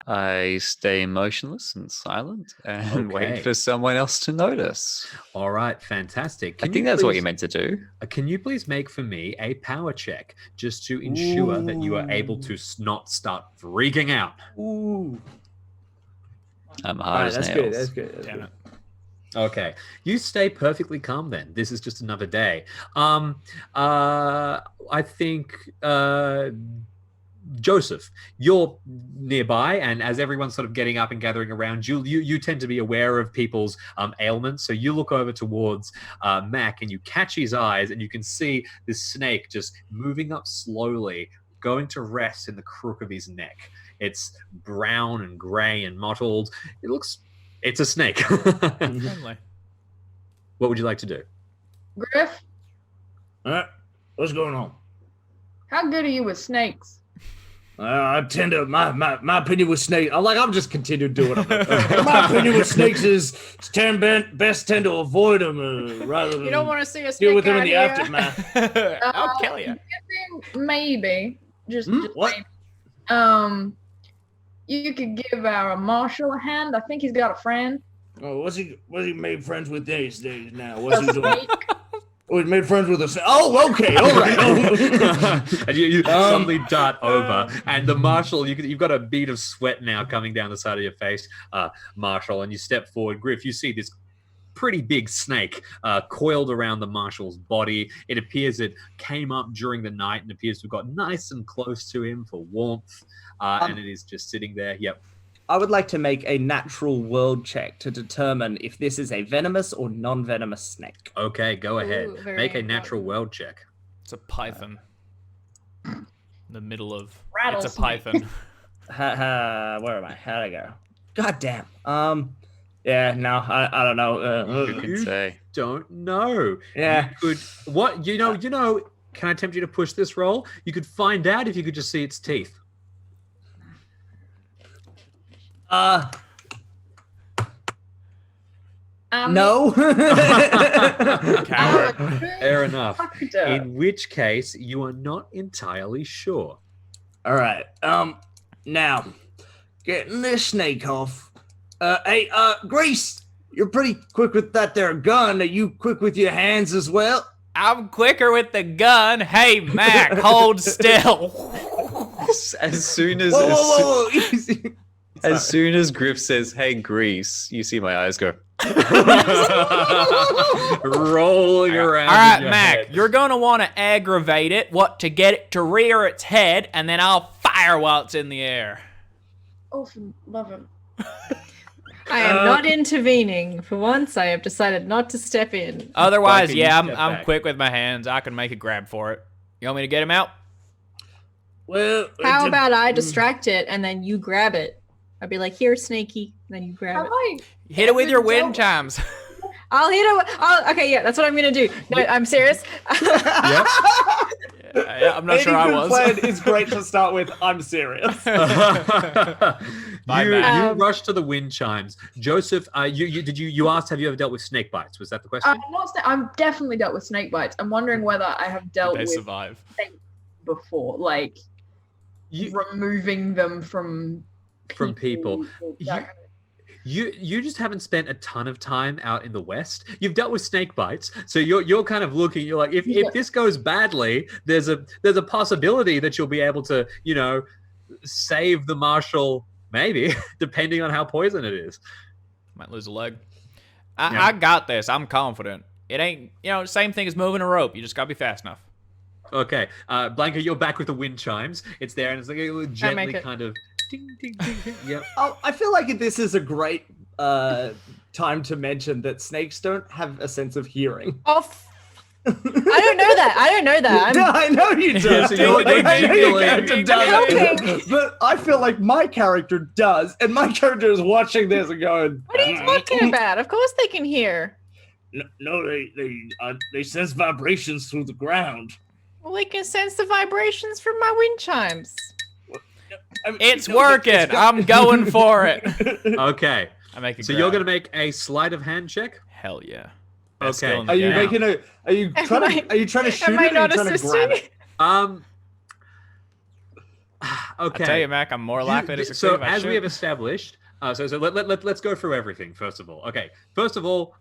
I stay motionless and silent and Okay. wait for someone else to notice. All right, fantastic. I Can think you that's what please- you meant to do. Can you please make for me a power check just to ensure that you are able to not start freaking out? Ooh. I'm All hard right, as that's nails. good. That's good. That's Damn good. it. Okay, you stay perfectly calm then. This is just another day. I think Joseph, you're nearby, and as everyone's sort of getting up and gathering around you, you tend to be aware of people's ailments. So you look over towards Mac, and you catch his eyes, and you can see this snake just moving up slowly, going to rest in the crook of his neck. It's brown and grey and mottled. It's a snake. Friendly. What would you like to do? Griff, What's going on? how good are you with snakes? I tend to my opinion with snakes. I'm just continue doing it. My opinion with snakes is best tend to avoid them rather than You don't want to see a snake deal with them out in the here. aftermath. I'll kill you. Maybe. Just What? maybe. You could give our marshal a hand. I think he's got a friend. Oh, what's he made friends with these days now? What's he doing? Oh, he made friends with us. Oh, okay, all right. And you suddenly dart over, and the marshal, you've got a bead of sweat now coming down the side of your face, Marshal, and you step forward. Griff, you see this pretty big snake coiled around the marshal's body. It appears it came up during the night and appears to have got nice and close to him for warmth, and it is just sitting there. Yep. I would like to make a natural world check to determine if this is a venomous or non-venomous snake. Okay, go ahead. Ooh, very Make a important. natural world check. It's a python. In the middle of. It's a Rattlesnake. python. Where am I? How'd I go? God damn. Yeah, no, I don't know. Who can say? Don't know. Yeah. You could what you know, can I tempt you to push this roll? You could find out if you could just see its teeth. No. Coward. Fair enough. Doctor. In which case, you are not entirely sure. All right. Now, getting this snake off. Hey, Grace, you're pretty quick with that there gun. Are you quick with your hands as well? I'm quicker with the gun. Hey, Mac, hold still. As soon as Whoa, easy. as soon as Griff says, "Hey, Grease," you see my eyes go. Rolling around. All right, in your Mac, head. you're going to want to aggravate it, to get it to rear its head, and then I'll fire while it's in the air. Oh, for love him. I am not intervening. For once, I have decided not to step in. Otherwise, Blanca, you yeah, step I'm back. quick with my hands. I can make a grab for it. You want me to get him out? Well, How about I distract it and then you grab it? I'll be like, "Here, Snakey," and then you grab Have it. I? Hit it with your wind Don't- chimes. I'll hit it. Okay, yeah, that's what I'm gonna do. No, I'm serious. Yep. Yeah, I'm not Any sure I good was. plan is great to start with. I'm serious. Bye, you Mac. rush to the wind chimes. Joseph, you asked, have you ever dealt with snake bites? Was that the question? I've definitely dealt with snake bites. I'm wondering whether I have dealt They with survive. before, like You- removing them from people. or that You- kind of- You just haven't spent a ton of time out in the West. You've dealt with snake bites, so you're kind of looking. You're like, if this goes badly, there's a possibility that you'll be able to, save the marshal, maybe, depending on how poison it is. Might lose a leg. Yeah. I got this. I'm confident. It ain't, same thing as moving a rope. You just gotta be fast enough. Okay, Blanca, you're back with the wind chimes. It's there, and it's like a gently it. kind of ding, ding, ding, ding. Yep. Oh, I feel like this is a great time to mention that snakes don't have a sense of hearing. Oh, I don't know that. I don't know that. No, I know you do. Yeah, so you're I know your jingling. character does helping. it. But I feel like my character does, and my character is watching this and going, What are you talking about? Of course they can hear. No, they sense vibrations through the ground. Well, they can sense the vibrations from my wind chimes. I mean, It's no, working. it's got- I'm going for it. Okay, I make a so grab. you're gonna make a sleight of hand check. Hell yeah. Okay. skill in the Are you game. making a? Are you Am trying I- to? Are you trying to shoot Am I it? Or are not you trying to grab assisting? it? Okay. I tell you, Mac, I'm more likely to succeed So if I as we shoot. have established, so let's go through everything first of all. Okay, first of all,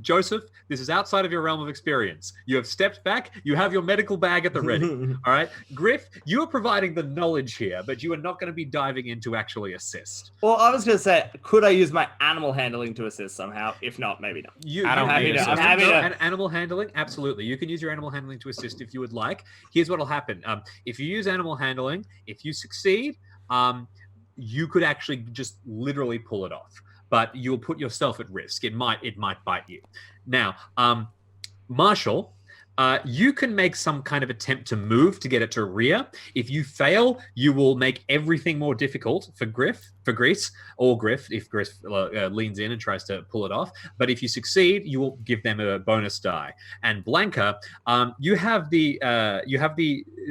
Joseph, this is outside of your realm of experience. You have stepped back. You have your medical bag at the ready. All right, Griff, you are providing the knowledge here, but you are not going to be diving in to actually assist. Well, I was going to say, could I use my animal handling to assist somehow? If not, maybe not. I don't happy need to- I'm assistance. happy to- And animal handling, absolutely. You can use your animal handling to assist if you would like. Here's what'll happen. If you use animal handling, if you succeed, you could actually just literally pull it off. But you'll put yourself at risk. It might bite you. Now, Marshall, you can make some kind of attempt to move to get it to rear. If you fail, you will make everything more difficult for Griff. for Griff or Griff, if Griff leans in and tries to pull it off. But if you succeed, you will give them a bonus die. And Blanca, you have the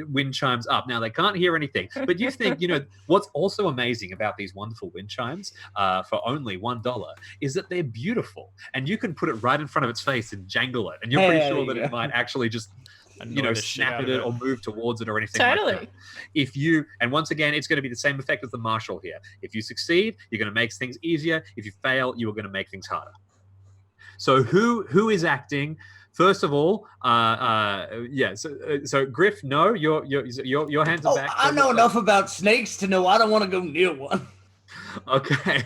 wind chimes up. Now they can't hear anything, but you think, what's also amazing about these wonderful wind chimes for only $1 is that they're beautiful, and you can put it right in front of its face and jangle it, and you're pretty sure that it might actually just snap at it or move towards it or anything like that. And once again, it's going to be the same effect as the marshal here. If you succeed, you're going to make things easier. If you fail, you are going to make things harder. So who is acting? First of all, So Griff, no, your hands are back. I know enough about snakes to know I don't want to go near one. Okay.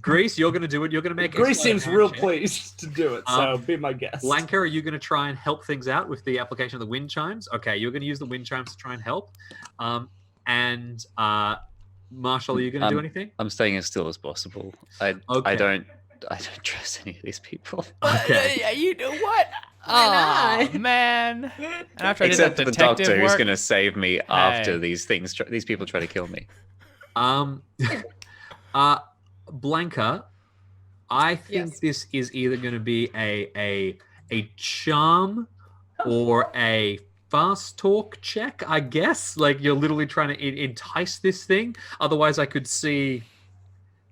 Grease, you're going to do it. You're going to make it. Grease seems real pleased to do it, so be my guest. Blanca, are you going to try and help things out with the application of the wind chimes? Okay, you're going to use the wind chimes to try and help. And Marshall, are you going to do anything? I'm staying as still as possible. I don't trust any of these people. Okay. You know what? Why Oh, man. And after Except I for did the that detective doctor who's work, going to save me after these people try to kill me. Blanca, I think this is either going to be a charm or a fast talk check, I guess. Like you're literally trying to entice this thing. Otherwise, I could see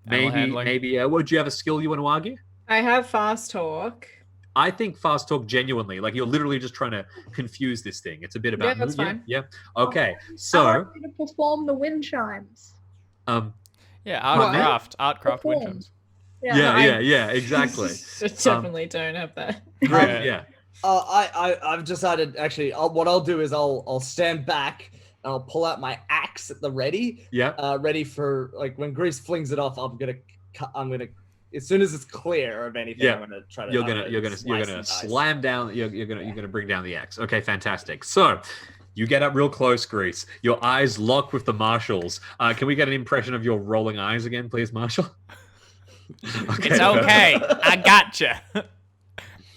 maybe. Would you have a skill you want to argue? I have fast talk. I think fast talk genuinely, like you're literally just trying to confuse this thing. It's a bit about that's fine. Yeah. Okay. How So are we to perform the wind chimes? Outcraft wind chimes. Yeah, exactly. I definitely don't have that. Yeah. I've decided actually. What I'll do is I'll stand back and I'll pull out my axe at the ready. Yeah. Ready for like when Grace flings it off. I'm gonna as soon as it's clear of anything. I'm gonna try to. You're gonna slam down. You're gonna bring down the axe. Okay, fantastic. So. You get up real close, Grease. Your eyes lock with the Marshals. Can we get an impression of your rolling eyes again, please, Marshall? Okay, it's okay. I gotcha.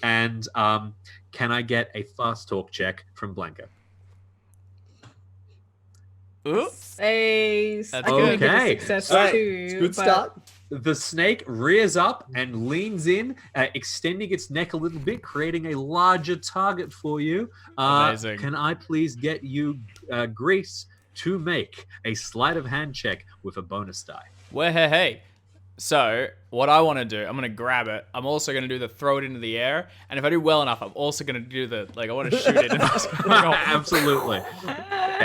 And can I get a fast talk check from Blanca? Oops. That's okay. Success Right. too. It's a good start. The snake rears up and leans in, extending its neck a little bit, creating a larger target for you. Amazing. Can I please get you, Grease, to make a sleight of hand check with a bonus die? Well, hey. So, what I want to do, I'm going to grab it. I'm also going to do the throw it into the air. And if I do well enough, I'm also going to do I want to shoot it. Absolutely.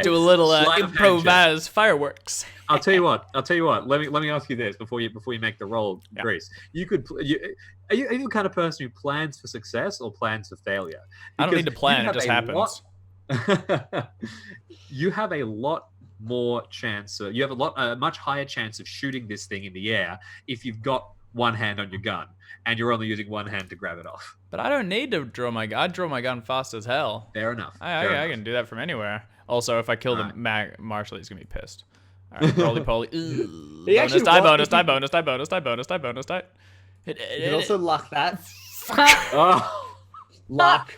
Do a little Sleight of hand check. improvised fireworks. I'll tell you what. Let me ask you this before you make the roll, Grace. You could. Are you the kind of person who plans for success or plans for failure? I don't need to plan. It just happens. You have a lot more chance. You have a much higher chance of shooting this thing in the air if you've got one hand on your gun and you're only using one hand to grab it off. But I don't need to draw my gun. I draw my gun fast as hell. Fair enough. I can do that from anywhere. Also, if I kill the Marshal, he's going to be pissed. All right, roly-poly. Bonus die, bonus die, bonus die, bonus die, bonus die, bonus die. You can also lock that. Oh. Lock.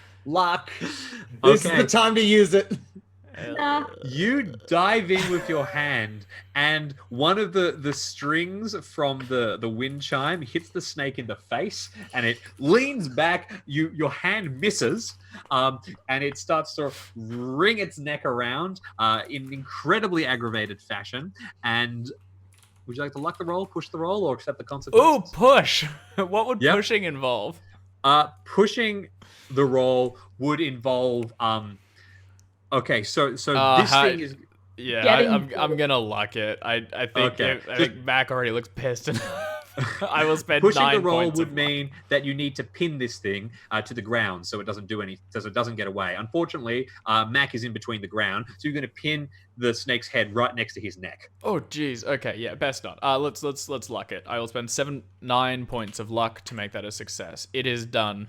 This is the time to use it. You dive in with your hand, and one of the strings from the wind chime hits the snake in the face, and it leans back. Your hand misses, and it starts to wring its neck around in incredibly aggravated fashion. And would you like to luck the roll, push the roll, or accept the consequences? Ooh, push! What would pushing involve? Pushing the roll would involve okay, so this thing is. Yeah, I'm gonna luck it. I think I think Mac already looks pissed. I will spend pushing 9 the roll points would mean that you need to pin this thing to the ground so it doesn't get away. Unfortunately, Mac is in between the ground, so you're going to pin the snake's head right next to his neck. Oh, jeez. Okay, yeah, best not. Let's luck it. I will spend 9 points of luck to make that a success. It is done.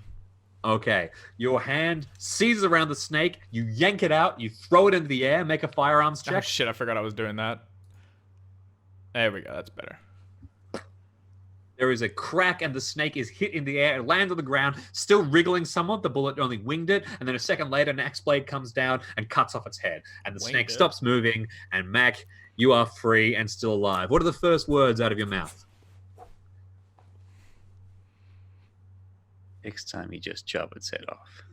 Okay, your hand seizes around the snake, you yank it out, you throw it into the air, make a firearms check. Oh, shit, I forgot I was doing that. There we go, that's better. There is a crack and the snake is hit in the air, it lands on the ground, still wriggling somewhat, the bullet only winged it, and then a second later an axe blade comes down and cuts off its head. And the snake stops moving, and Mac, You are free and still alive. What are the first words out of your mouth? Next time you just chop its head off.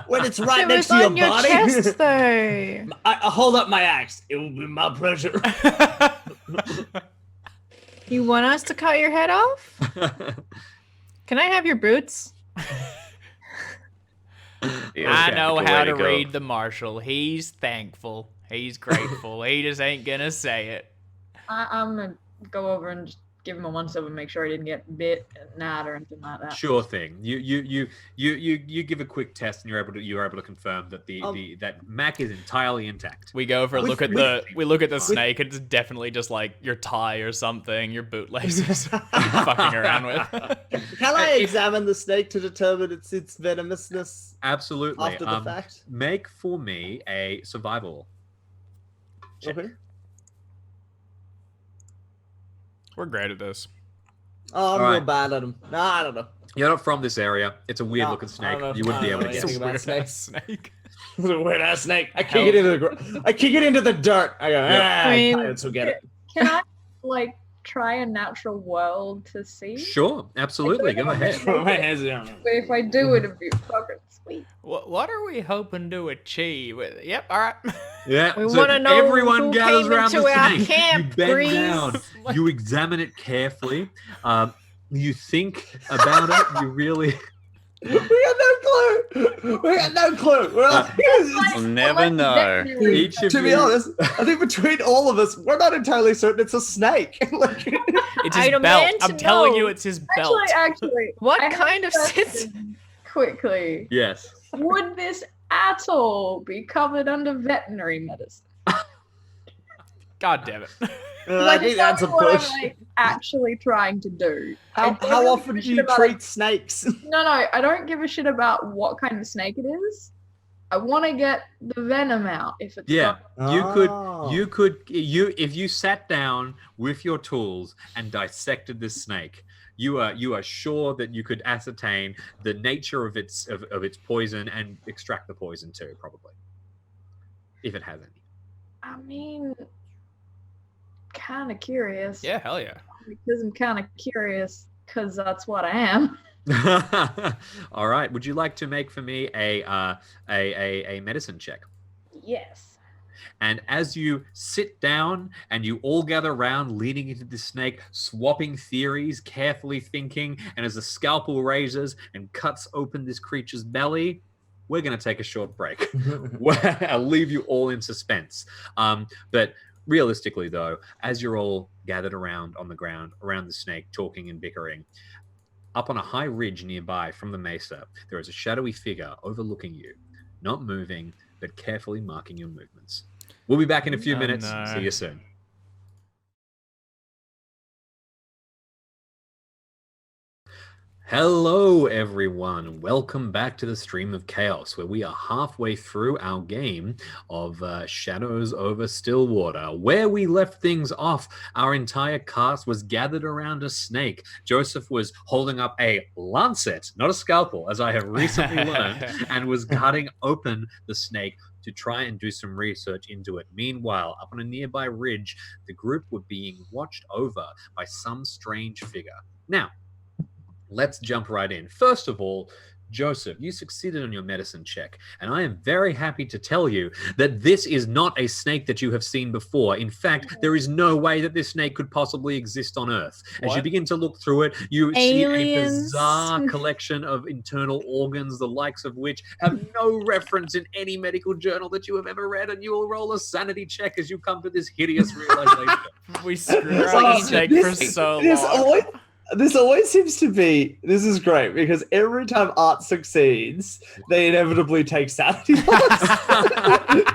When it's right It next was to your on your body. chest, though. I hold up my axe. It will be my pleasure. You want us to cut your head off? Can I have your boots? Yeah, I okay. know Good how way to go. read the marshal. He's thankful. He's grateful. He just ain't gonna say it. I'm gonna go over and just give him a once over, make sure he didn't get bit, gnat, or anything like that. Sure thing. You give a quick test, and you're able to confirm that that Mac is entirely intact. We go over and With- look at with- we look at the snake. It's definitely just like your tie or something, your bootlaces fucking around with. Can I examine the snake to determine its venomousness Absolutely. after the fact? Make for me a survival check. Okay. We're great at this. Oh, I'm All real right. bad at them. Nah, I don't know. You're not from this area. It's a weird No, looking I snake. don't know. You wouldn't be able to I guess. don't know anything about Weird-ass snake. It's a weird ass snake. I kick it into I kick it into the dirt. I go, I mean- coyotes will get it. Can I like try a natural world to see? Sure, absolutely. Go ahead. My hands down. But if I do, it'd be fucking sweet. What are we hoping to achieve? Yep. All right. Yeah. We so want to know everyone who gathers came around into the our snake. camp, You bend Griff. down. You examine it carefully. You think about it. You really. We got no clue. We got no clue. We're like, We'll never know. Each of to be you- honest, I think between all of us, we're not entirely certain it's a snake. Like, It's his I belt. demand I'm to telling know. you, it's his belt. Actually, What I have kind a of question sits? quickly? Yes. Would this atoll be covered under veterinary medicine? God damn it. I Like, think it's that's a not what push. I'm like, actually trying to do. I How, don't how really often give a do shit you about treat snakes? No, I don't give a shit about what kind of snake it is. I want to get the venom out. If it's Yeah. not- You could if you sat down with your tools and dissected this snake, you are sure that you could ascertain the nature of its poison and extract the poison too, probably, if it has any. I mean, kind of curious. Yeah, hell yeah. Because I'm kind of curious, because that's what I am. All right. Would you like to make for me a medicine check? Yes. And as you sit down and you all gather around, leaning into the snake, swapping theories, carefully thinking, and as the scalpel raises and cuts open this creature's belly, we're going to take a short break. I'll leave you all in suspense. But realistically, though, as you're all gathered around on the ground, around the snake, talking and bickering, up on a high ridge nearby from the Mesa, there is a shadowy figure overlooking you, not moving, but carefully marking your movements. We'll be back in a few Oh, minutes. no. See you soon. Hello, everyone. Welcome back to the Stream of Chaos, where we are halfway through our game of Shadows Over Stillwater. Where we left things off, our entire cast was gathered around a snake. Joseph was holding up a lancet, not a scalpel, as I have recently learned, and was cutting open the snake to try and do some research into it. Meanwhile, up on a nearby ridge, the group were being watched over by some strange figure. Now, let's jump right in. First of all, Joseph, you succeeded on your medicine check, and I am very happy to tell you that this is not a snake that you have seen before. In fact, there is no way that this snake could possibly exist on Earth. As you What? begin to look through it, you see a Aliens. bizarre collection of internal organs, the likes of which have no reference in any medical journal that you have ever read, and you will roll a sanity check as you come to this hideous realization. We screwed Oh, around the snake for this- so this long. This always seems to be. This is great because every time art succeeds, they inevitably take sanity loss.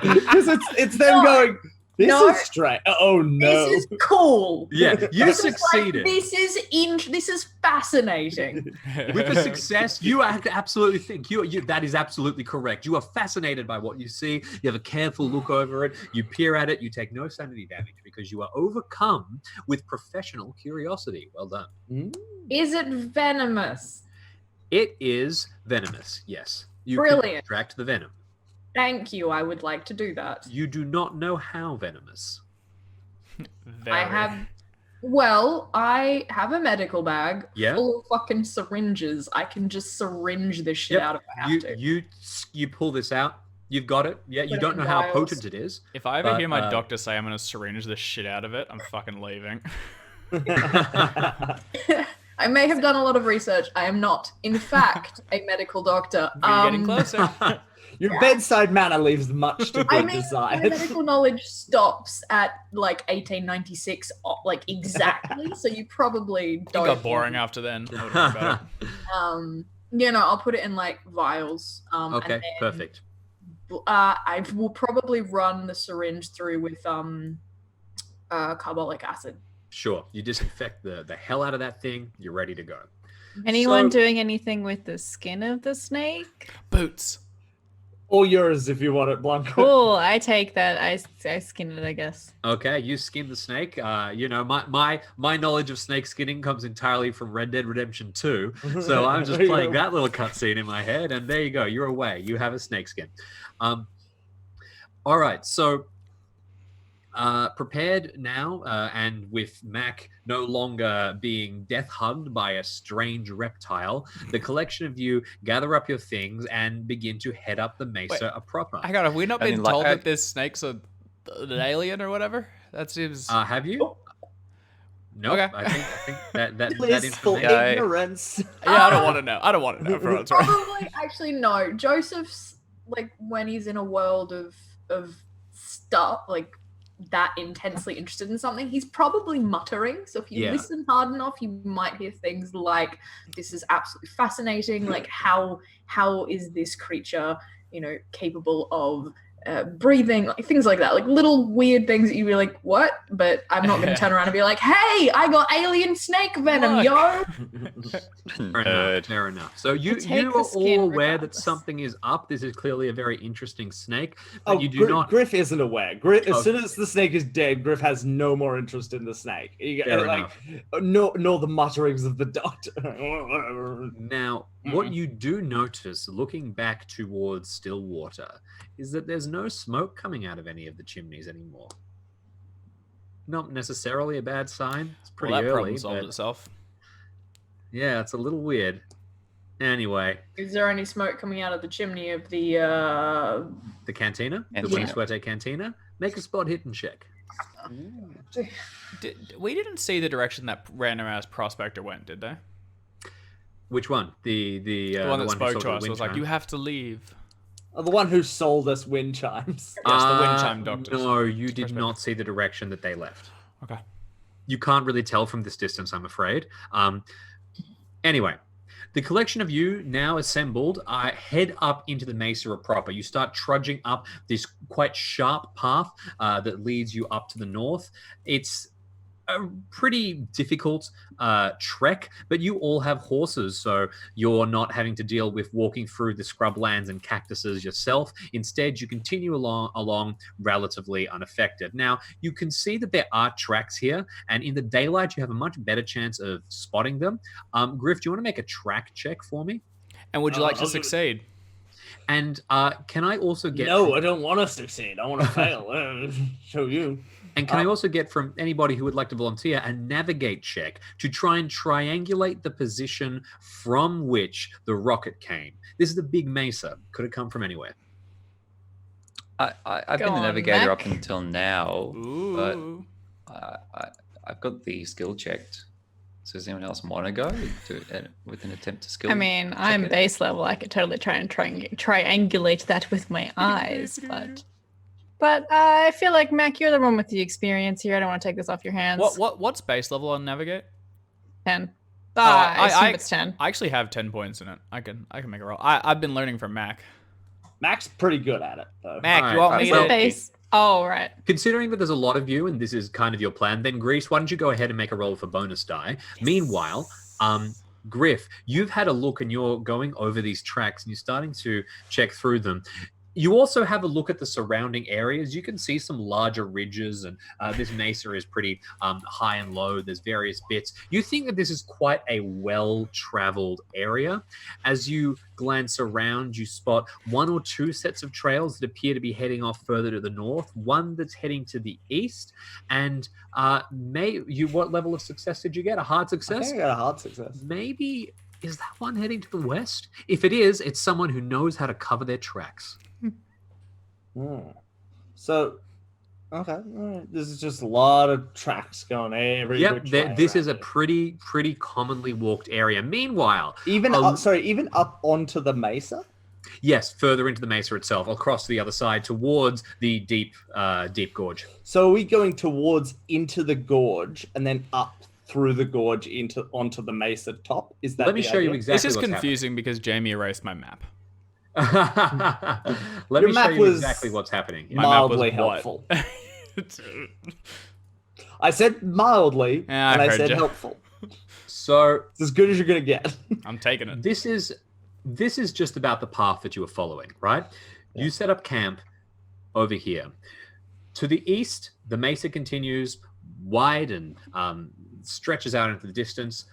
Because it's them No. going. This No. is strange. Oh no! This is cool. Yeah, you This is like, succeeded. this is fascinating. With a success, you absolutely think that is absolutely correct. You are fascinated by what you see. You have a careful look over it. You peer at it. You take no sanity damage because you are overcome with professional curiosity. Well done. Is it venomous? It is venomous. Yes, you can Brilliant. extract the venom. Thank you. I would like to do that. You do not know how venomous. Very. I have a medical bag Yeah. full of fucking syringes. I can just syringe this shit out if I have to. You pull this out. You've got it. Yeah, you Put it don't in know how vials. potent it is. If I ever But, hear my doctor say I'm gonna syringe the shit out of it, I'm fucking leaving. I may have done a lot of research. I am not, in fact, a medical doctor. We're getting closer. Your bedside manner leaves much to I be mean, desired. my medical knowledge stops at like 1896, like exactly. So you probably It don't. got boring after then. I wouldn't worry about it. I'll put it in like vials. Okay, and then, perfect. I will probably run the syringe through with carbolic acid. Sure. You disinfect the hell out of that thing. You're ready to go. Anyone So- doing anything with the skin of the snake? Boots. All yours if you want it, Blanca. Cool, I take that. I skin it, I guess. Okay, you skin the snake. My knowledge of snake skinning comes entirely from Red Dead Redemption 2. So I'm just playing that little cutscene in my head, and there you go. You're away. You have a snake skin. All right, so prepared now, and with Mac no longer being death hugged by a strange reptile, the collection of you gather up your things and begin to head up the Mesa proper. I got. Have we not I been mean, like, told I- that this snake's an alien or whatever? That seems. Have you? No, Okay. I think that Blissful information. Yeah, ignorance. Yeah, I don't want to know. I don't want to know. For what it's worth. Probably, actually, no. Joseph's like when he's in a world of stuff like that intensely interested in something, he's probably muttering. So if you Yeah. listen hard enough, you might hear things like, "This is absolutely fascinating. Like how is this creature, capable of breathing?" Like things like that, like little weird things that you'd be like, "What?" But I'm not going to turn around and be like, "Hey, I got alien snake venom, Look. yo!" Fair enough. So you take are the skin all aware that regardless. something is up. This is clearly a very interesting snake, but Oh, you do not. Griff isn't aware. Griff, as Oh. soon as the snake is dead, Griff has no more interest in the snake. Fair enough. Nor the mutterings of the doctor. Now, what you do notice, looking back towards Stillwater, is that there's no smoke coming out of any of the chimneys anymore. Not necessarily a bad sign. It's pretty Well, that early, problem solved but itself. yeah, it's a little weird. Anyway, Is there any smoke coming out of the chimney of the? the cantina, the Cantina. Windsweater Cantina, make a spot hidden check. We didn't see the direction that random ass prospector went, did they? Which one? The The one that who spoke sold to the us wind was like, chime? "You have to leave." The one who sold us wind chimes. Yes, the wind chime doctors. No, you did Perspective. not see the direction that they left. Okay. You can't really tell from this distance, I'm afraid. Anyway, the collection of you now assembled head up into the Mesa proper. You start trudging up this quite sharp path that leads you up to the north. It's a pretty difficult trek, but you all have horses, so you're not having to deal with walking through the scrublands and cactuses yourself. Instead, you continue along relatively unaffected. Now, you can see that there are tracks here, and in the daylight, you have a much better chance of spotting them. Griff, do you want to make a track check for me? And would you like to I'll do- succeed? And can I also get... No, I don't want to succeed. I want to fail. Show you. And can I also get from anybody who would like to volunteer a navigate check to try and triangulate the position from which the rocket came? This is the big Mesa. Could have come from anywhere. I've Go been the on, navigator Mac. up until now. Ooh. I've got the skill checked. So does anyone else want to go with an attempt to skill? I mean, check I'm it? base level. I could totally try and triangulate that with my eyes, but I feel like Mac, you're the one with the experience here. I don't want to take this off your hands. What's base level on navigate? 10. I- I assume I- it's 10. I actually have 10 points in it. I can make a roll. I've been learning from Mac. Mac's pretty good at it, though. Mac, Alright, you want alright, me Is well- it to? base? Oh, right. Considering that there's a lot of you and this is kind of your plan, then Grease, why don't you go ahead and make a roll for bonus die? Meanwhile, Griff, you've had a look and you're going over these tracks and you're starting to check through them. You also have a look at the surrounding areas. You can see some larger ridges, and this mesa is pretty high and low. There's various bits. You think that this is quite a well-traveled area. As you glance around, you spot one or two sets of trails that appear to be heading off further to the north, one that's heading to the east, and what level of success did you get? A hard I success? think I got a hard success. Maybe, is that one heading to the west? If it is, it's someone who knows how to cover their tracks. So, okay, all right. This is just a lot of tracks going every which way this is a around pretty commonly walked area. Meanwhile, it. Even even up onto the mesa. yes, further into the mesa itself, across the other side towards the deep gorge. So are we going into the gorge and then up through the gorge onto the mesa top? Is that? Let me show you exactly. This is what's confusing because Jamie erased my map. Let Your me map show you was exactly what's happening. My map was Mildly what? helpful. I said mildly, Yeah, I and I heard said ya. helpful. So It's as good as you're gonna get. I'm taking it. this is just about the path that you are following, right? Yeah. You set up camp over here. To the east, the mesa continues wide and stretches out into the distance.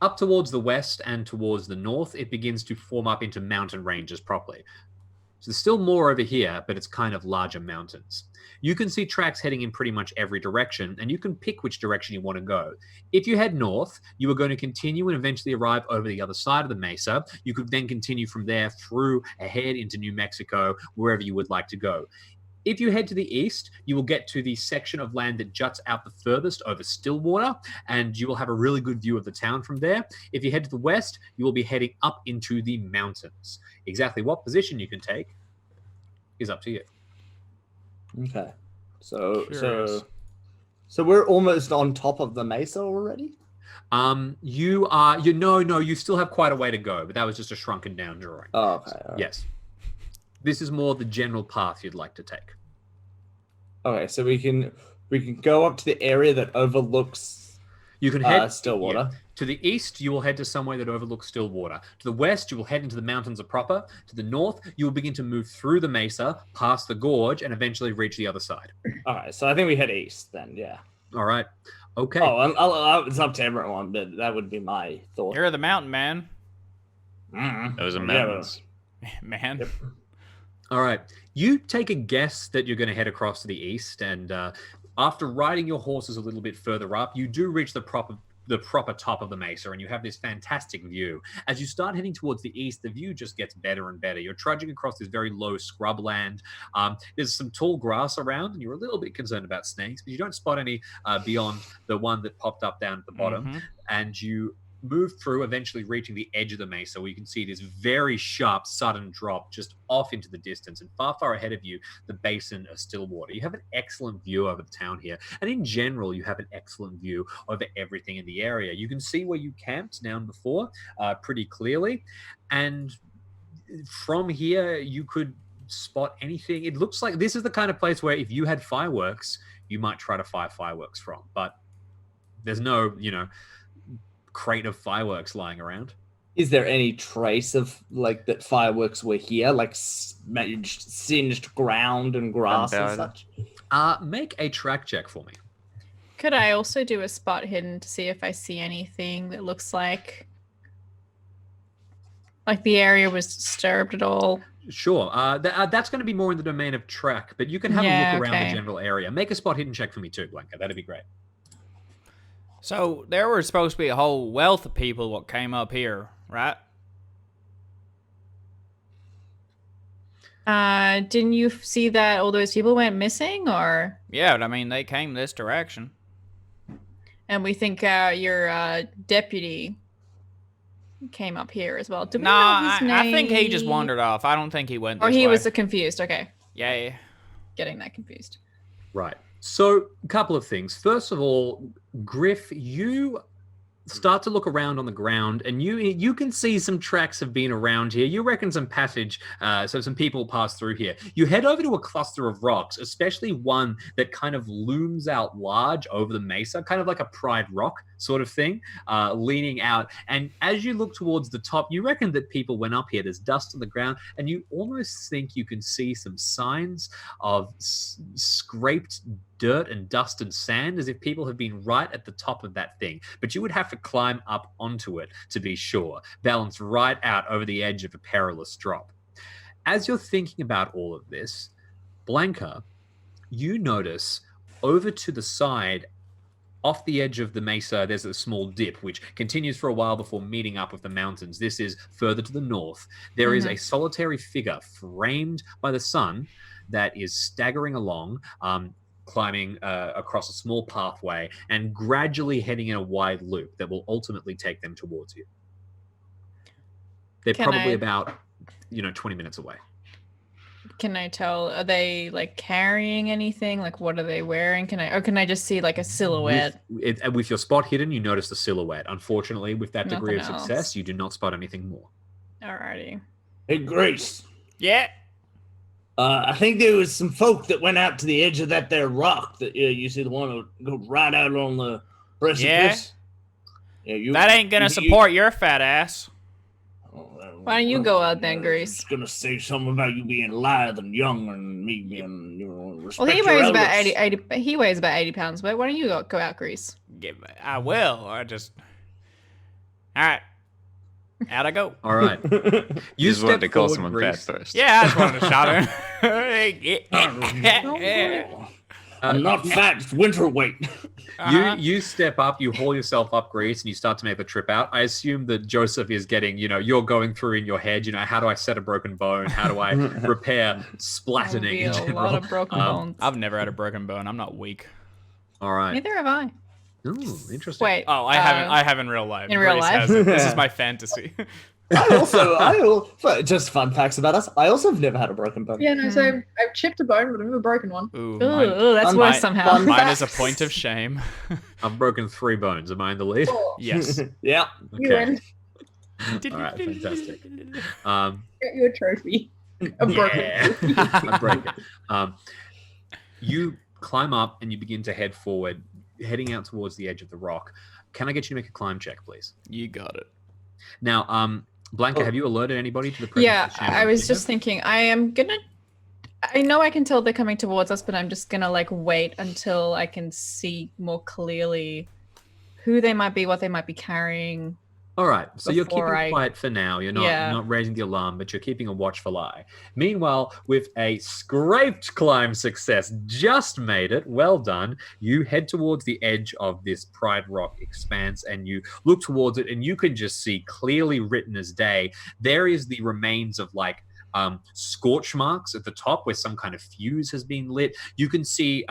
Up towards the west and towards the north, it begins to form up into mountain ranges properly. So there's still more over here, but it's kind of larger mountains. You can see tracks heading in pretty much every direction, and you can pick which direction you want to go. If you head north, you are going to continue and eventually arrive over the other side of the mesa. You could then continue from there through ahead into New Mexico, wherever you would like to go. If you head to the east, you will get to the section of land that juts out the furthest over Stillwater, and you will have a really good view of the town from there. If you head to the west, you will be heading up into the mountains. Exactly what position you can take is up to you. Okay. So Curious. we're almost on top of the mesa already? You still have quite a way to go, but that was just a shrunken down drawing. Oh, okay. all right. Yes. This is more the general path you'd like to take. Okay, so we can go up to the area that overlooks You can head Stillwater. yeah. To the east, you will head to somewhere that overlooks Stillwater. To the west, you will head into the mountains proper. To the north, you will begin to move through the mesa, past the gorge, and eventually reach the other side. All right, so I think we head east then. Yeah. All right. Okay. Oh, it's up to everyone, but that would be my thought. You're the mountain man. Those are Yeah, mountains. Man. Yep. All right. You take a guess that you're going to head across to the east, and after riding your horses a little bit further up, you do reach the proper top of the mesa, and you have this fantastic view. As you start heading towards the east, the view just gets better and better. You're trudging across this very low scrubland. There's some tall grass around, and you're a little bit concerned about snakes, but you don't spot any beyond the one that popped up down at the bottom. Mhm. And you move through, eventually reaching the edge of the mesa, where you can see this very sharp, sudden drop just off into the distance, and far ahead of you, the basin of Stillwater. You have an excellent view over the town here, and in general, you have an excellent view over everything in the area. You can see where you camped now and before pretty clearly, and from here, you could spot anything. It looks like this is the kind of place where if you had fireworks, you might try to fire fireworks from, but there's no, crate of fireworks lying around. Is there any trace of like that fireworks were here, like singed ground and grass and Gunpowder. such? Make a track check for me. Could I also do a spot hidden to see if I see anything that looks like the area was disturbed at all? Sure. That's going to be more in the domain of track, but you can have a Yeah, look around okay. the general area. Make a spot hidden check for me too, Blanca. That'd be great. So there were supposed to be a whole wealth of people what came up here, right? Didn't you see that all those people went missing, or? Yeah, but I mean, they came this direction. And we think your deputy came up here as well. Do we know Nah, his I think he just name? wandered off. I don't think he went Or this he way. was confused. Okay, Yeah. getting that confused. Right. So, a couple of things. First of all, Griff, you start to look around on the ground, and you can see some tracks have been around here. You reckon some passage, so some people pass through here. You head over to a cluster of rocks, especially one that kind of looms out large over the mesa, kind of like a pride rock sort of thing, leaning out. And as you look towards the top, you reckon that people went up here. There's dust on the ground, and you almost think you can see some signs of scraped dirt and dust and sand, as if people have been right at the top of that thing. But you would have to climb up onto it to be sure, balanced right out over the edge of a perilous drop. As you're thinking about all of this, Blanca, you notice over to the side, off the edge of the mesa, there's a small dip which continues for a while before meeting up with the mountains. This is further to the north. There is a solitary figure framed by the sun that is staggering along, climbing across a small pathway and gradually heading in a wide loop that will ultimately take them towards you. They're probably about 20 minutes away. Can I tell? Are they like carrying anything? Like, what are they wearing? Can I just see like a silhouette? With your spot hidden, you notice the silhouette. Unfortunately, with that degree of Nothing success, else. you do not spot anything more. Alrighty. Hey, Grace. Yeah. I think there was some folk that went out to the edge of that there rock that you see the one who go right out on the precipice. Yeah, That ain't gonna support your fat ass. Why don't you go out then, Grace? Just gonna say something about you being lithe and young and me being, respect Well, he your weighs about elders. 80. He weighs about 80 pounds. But why don't you go out, Grace? I will. All right. Out I go. All right. You just wanted step to call forward, someone Grace. fat first. Yeah, I just wanted to shout her. I'm not fat, it's winter weight. You step up, you haul yourself up, Grease, and you start to make the trip out. I assume that Joseph is getting, you're going through in your head, how do I set a broken bone? How do I repair splattening in A general? lot of broken bones. I've never had a broken bone. I'm not weak. All right. Neither have I. Ooh, interesting. Wait. Oh, I have in real life. In real Grace life? has it. This is my fantasy. Just fun facts about us. I also have never had a broken bone. Yeah, no, so I've chipped a bone, but I've never broken one. Ooh, Ooh, that's Fun worse fact- somehow. fun mine is a facts. point of shame. I've broken 3 bones. Am I in the lead? Oh, Yes. Yeah. you win. All right, fantastic. Got you a trophy. A broken Yeah. I break it. You climb up and you begin to head forward, heading out towards the edge of the rock. Can I get you to make a climb check, please? You got it. Now, Blanca, Oh. have you alerted anybody to the presence Yeah, of Shannon? I was just thinking. I know I can tell they're coming towards us, but I'm just gonna wait until I can see more clearly who they might be, what they might be carrying. All right, so you're keeping before I- quiet for now. You're not Yeah. not raising the alarm, but you're keeping a watchful eye. Meanwhile, with a scraped climb success, just made it. Well done. You head towards the edge of this Pride Rock expanse, and you look towards it, and you can just see clearly written as day. There is the remains of scorch marks at the top where some kind of fuse has been lit. You can see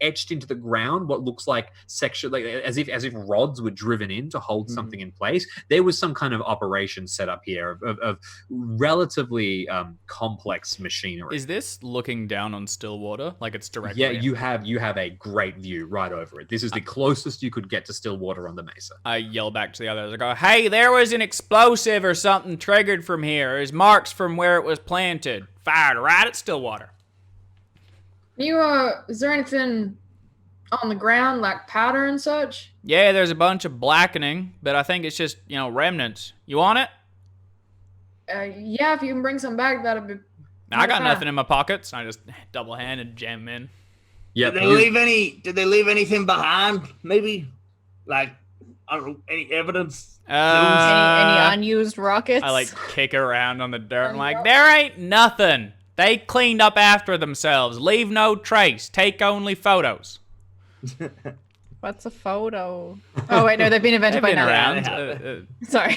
etched into the ground what looks like section, as if rods were driven in to hold something in place. There was some kind of operation set up here of relatively complex machinery. Is this looking down on Stillwater? Like it's directly? Yeah, you have a great view right over it. This is the closest you could get to Stillwater on the Mesa. I yell back to the others. I go, hey, there was an explosive or something triggered from here. There's marks from where it was planted. Fired right at Stillwater. Is there anything on the ground, like powder and such? Yeah, there's a bunch of blackening, but I think it's just, remnants. You want it? Yeah, if you can bring some back, that'd be... I got Okay. nothing in my pockets. I just double-handed jam 'em in. Yeah, Did they leave anything behind? Maybe, I don't know, any evidence? Any unused rockets? I kick around on the dirt and there ain't nothing. They cleaned up after themselves. Leave no trace. Take only photos. What's a photo? Oh wait, no, they've been invented They've by been now. around. Sorry.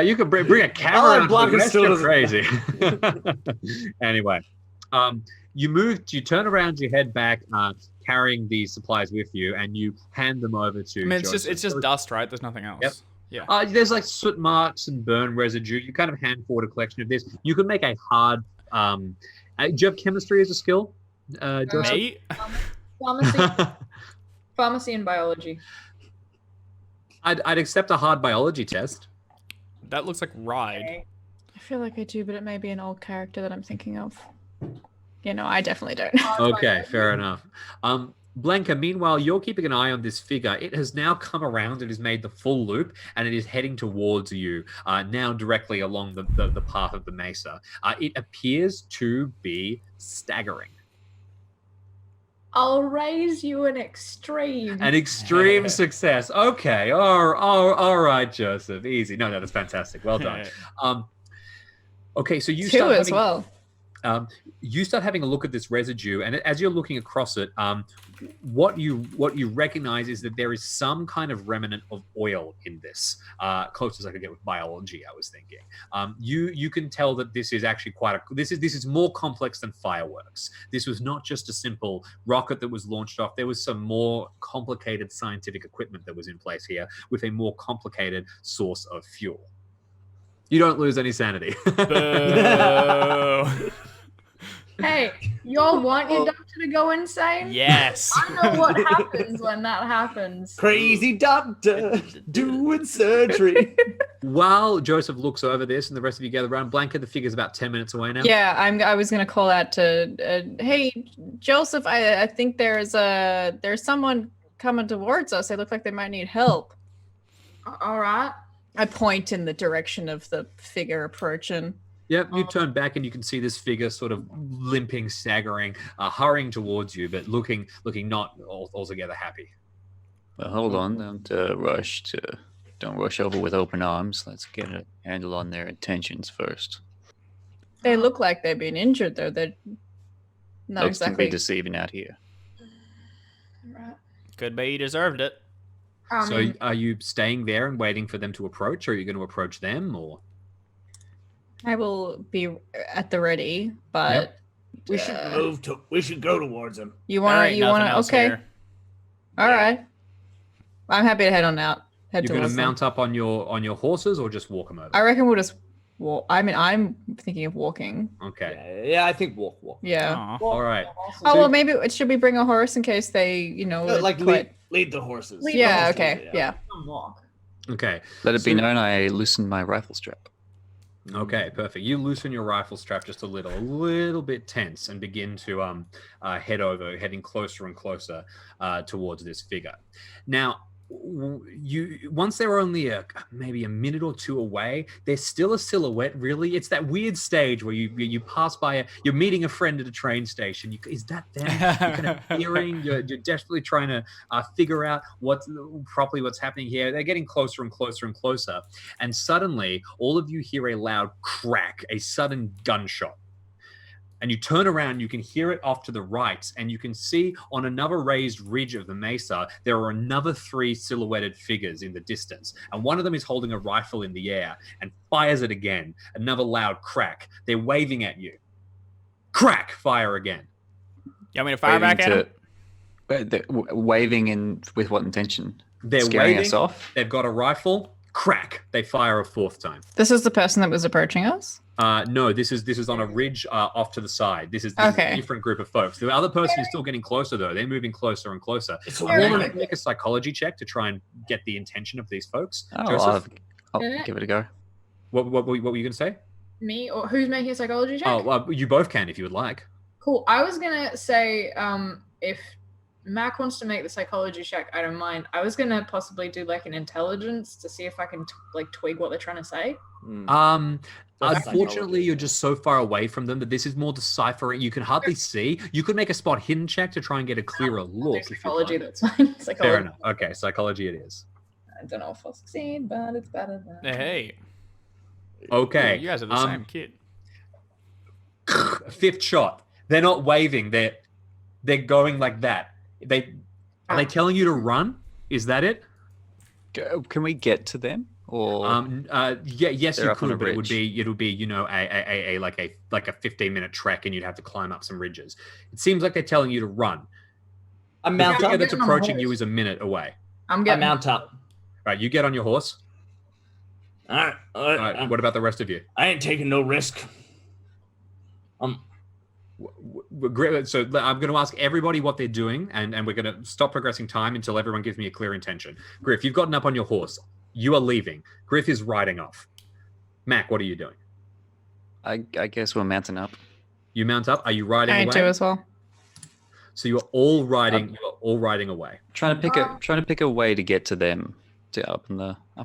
You could bring a camera. Oh, Blanca that's still just doesn't- crazy. Anyway, you turn around, you head back, carrying these supplies with you, and you hand them over to. I mean, it's Joseph. just dust, right? There's nothing else. Yep. Yeah. There's soot marks and burn residue. You kind of hand forward a collection of this. You could make a hard. Do you have chemistry as a skill, Joseph? Me? Pharmacy and biology. I'd accept a hard biology test. That looks like Ride. I feel like I do, but it may be an old character that I'm thinking of. I definitely don't. Okay, fair enough. Blanca, meanwhile, you're keeping an eye on this figure. It has now come around. It has made the full loop, and it is heading towards you, now directly along the path of the Mesa. It appears to be staggering. I'll raise you an extreme. An extreme success. Okay. All right, Joseph. Easy. No, that's fantastic. Well done. Okay, so you 2 start as having, well. You start having a look at this residue, and as you're looking across it, what you recognize is that there is some kind of remnant of oil in this. Close as I could get with biology, I was thinking. You can tell that this is actually this is more complex than fireworks. This was not just a simple rocket that was launched off. There was some more complicated scientific equipment that was in place here with a more complicated source of fuel. You don't lose any sanity. Hey, y'all want your doctor to go insane? Yes. I know what happens when that happens. Crazy doctor doing surgery. While Joseph looks over this and the rest of you gather around, Blanca, the figure's about 10 minutes away now. Yeah, I was gonna call out to. Hey, Joseph, I think there's someone coming towards us. They look like they might need help. All right. I point in the direction of the figure approaching. Yep, you turn back and you can see this figure sort of limping, staggering, hurrying towards you, but looking not altogether happy. Well, hold on. Don't rush over with open arms. Let's get a handle on their intentions first. They look like they've been injured, though. They're not Looks can exactly be deceiving out here. Right. Could be he deserved it. So are you staying there and waiting for them to approach, or are you going to approach them, or? I will be at the ready, but We should go towards him. you There want ain't to? You nothing want to? else Okay, here. all right. I'm happy to head on out. Head You're going to towards them. mount up on your horses, or just walk them over? I reckon we'll just walk. I mean, I'm thinking of walking. Okay. Yeah, I think walk. Yeah. Aw. All right. Oh well, maybe should we bring a horse in case they, Like lead the horses. Lead Yeah. the horses, Okay. Yeah. Walk. Okay. Let it be So- known I loosened my rifle strap. Okay, perfect. You loosen your rifle strap just a little bit tense, and begin to heading closer and closer towards this figure. Now, once they're only maybe a minute or two away, there's still a silhouette. Really, it's that weird stage where you pass by you're meeting a friend at a train station. Is that them? You're kind of hearing. You're desperately trying to figure out what's happening here. They're getting closer and closer and closer, and suddenly all of you hear a loud crack, a sudden gunshot. And you turn around, you can hear it off to the right, and you can see on another raised ridge of the Mesa, there are another 3 silhouetted figures in the distance. And one of them is holding a rifle in the air and fires it again. Another loud crack. They're waving at you. Crack! Fire again. You want me to fire back at him? Waving in with what intention? They're Scaring waving. us off? They've got a rifle. Crack! They fire a 4th time. This is the person that was approaching us. No, this is on a ridge off to the side. This is Okay. a different group of folks. The other person is still getting closer, though. They're moving closer and closer. It's a I want woman. to make a psychology check to try and get the intention of these folks. Oh, Joseph, I'll give it a go. what were you going to say? Me or who's making a psychology check? Oh, well, you both can if you would like. Cool. I was gonna say, if Mac wants to make the psychology check, I don't mind. I was gonna possibly do like an intelligence to see if I can twig what they're trying to say. That's Unfortunately, psychology. you're just so far away from them that this is more deciphering. You can hardly see. You could make a spot hidden check to try and get a clearer I'll do look. if you'd psychology, like. that's fine. Psychology. Fair enough. Okay, psychology it is. I don't know if I'll succeed, but it's better than. Hey, Okay. you guys are the same kid. 5th shot. They're not waving. They're going like that. Are they telling you to run? Is that it? Can we get to them? Or Yes, They're you up on a could, but it would ridge. be a 15-minute trek, and you'd have to climb up some ridges. It seems like they're telling you to run. I The mount figure up. that's getting on the approaching you horse. is a minute away. I'm I getting. mount up. Right, you get on your horse. All right. All right, what about the rest of you? I ain't taking no risk. So I'm going to ask everybody what they're doing, and we're going to stop progressing time until everyone gives me a clear intention. Griff, you've gotten up on your horse. You are leaving. Griff is riding off. Mac, what are you doing? I guess we're mounting up. You mount up. Are you riding I away? do as well. So you are all riding. You are all riding away. Trying to pick a way to get to them, to up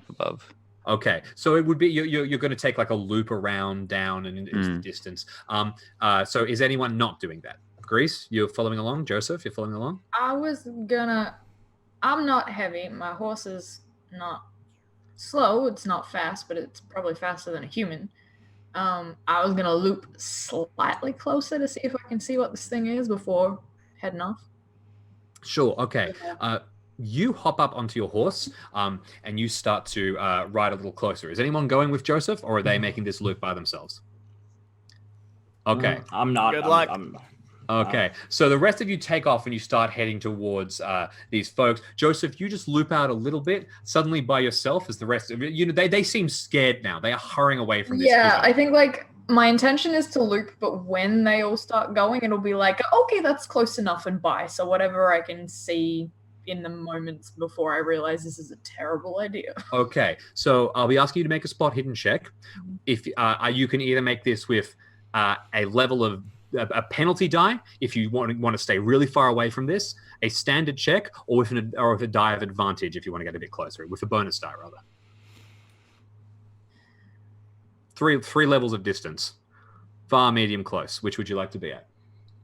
above. Okay, so it would be you're going to take like a loop around, down, and into the distance. So is anyone not doing that? Grease, you're following along. Joseph, you're following along. I'm not heavy. My horse is not slow. It's not fast, but it's probably faster than a human. I was gonna loop slightly closer to see if I can see what this thing is before heading off. Sure. Okay. You hop up onto your horse, and you start to ride a little closer. Is anyone going with Joseph, or are they making this loop by themselves? Okay. I'm not. Good luck. Okay, so the rest of you take off and you start heading towards these folks. Joseph, you just loop out a little bit, suddenly by yourself as the rest of you. They seem scared now. They are hurrying away from this. Yeah, I think like my intention is to loop, but when they all start going, it'll be like, okay, that's close enough and bye. So whatever I can see in the moments before I realize this is a terrible idea. Okay, so I'll be asking you to make a spot hidden check. If you can either make this with a level of a penalty die if you want to stay really far away from this, a standard check, or with a die of advantage if you want to get a bit closer, with a bonus die rather. Three levels of distance: far, medium, close. Which would you like to be at?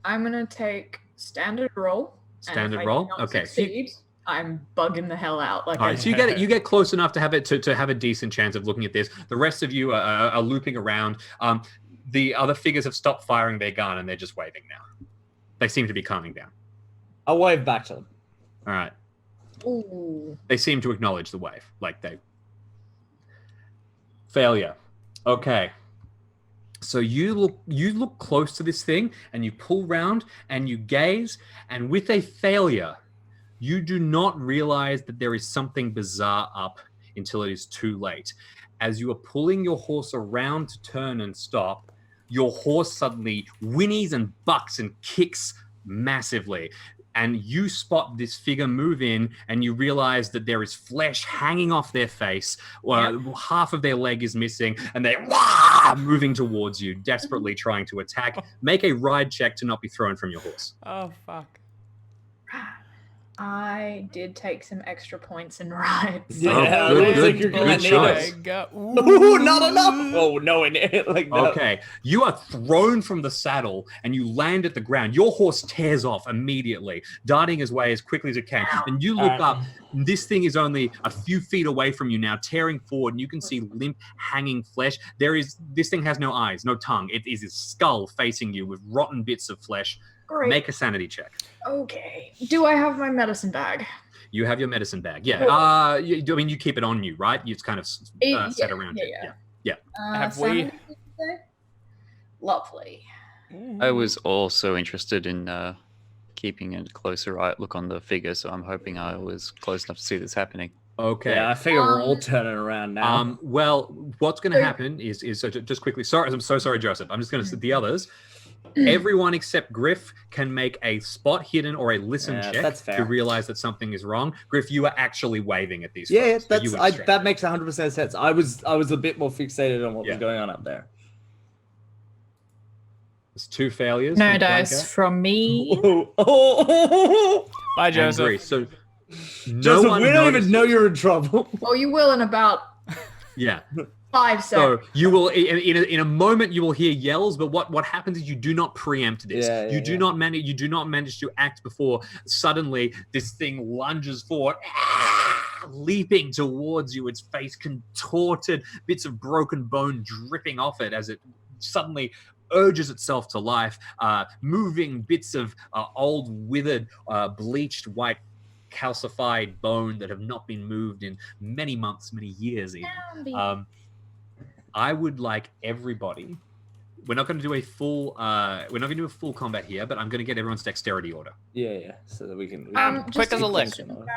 I'm gonna take standard roll. Standard roll. Okay. Succeed, I'm bugging the hell out. Like, all right, so you get close enough to have to have a decent chance of looking at this. The rest of you are looping around. The other figures have stopped firing their gun and they're just waving now. They seem to be calming down. I'll wave back to them. All right. ooh. They seem to acknowledge the wave. Like they... Failure. Okay. So you look close to this thing and you pull round and you gaze, and with a failure, you do not realize that there is something bizarre up until it is too late. As you are pulling your horse around to turn and stop, your horse suddenly whinnies and bucks and kicks massively. And you spot this figure move in, and you realize that there is flesh hanging off their face. Half of their leg is missing, and they're moving towards you, desperately trying to attack. Make a ride check to not be thrown from your horse. Oh, fuck. I did take some extra points in rides. Yeah, good, looks good, like you're good gonna need choice. it. Ooh, not enough. Oh no, like no. Okay, you are thrown from the saddle and you land at the ground. Your horse tears off immediately, darting his way as quickly as it can. And you look up. This thing is only a few feet away from you now, tearing forward, and you can see limp, hanging flesh. This thing has no eyes, no tongue. It is a skull facing you with rotten bits of flesh. Great. Make a sanity check. Okay. Do I have my medicine bag? You have your medicine bag. Yeah. You keep it on you, right? It's kind of set around you. Yeah. Have we- sanity, did you say? Lovely. I was also interested in keeping a closer look on the figure, so I'm hoping I was close enough to see this happening. Okay. Yeah, I figure we're all turning around now. Well, what's going to happen is so just quickly. Sorry, I'm so sorry, Joseph. I'm just going to the others. Everyone except Griff can make a spot hidden or a listen check that's fair. to realize that something is wrong. Griff, you are actually waving at these. Yeah, folks, so you went straight. that makes 100% sense. I was a bit more fixated on what was going on up there. There's 2 failures. No from dice Blanca. from me. Bye, And Joseph. Grease. So no Joseph, one we don't even notices- know you're in trouble. Oh, you will in about Yeah. 5 So seconds. you will in a moment you will hear yells, but what happens is you do not preempt this. You do not manage to act before suddenly this thing lunges forward, leaping towards you, its face contorted, bits of broken bone dripping off it as it suddenly urges itself to life, moving bits of old withered bleached white calcified bone that have not been moved in many months, many years even. I would like everybody. We're not going to do a full. We're not going to do a full combat here, but I'm going to get everyone's dexterity order. Yeah, so that we can. Just quick as a lick. question about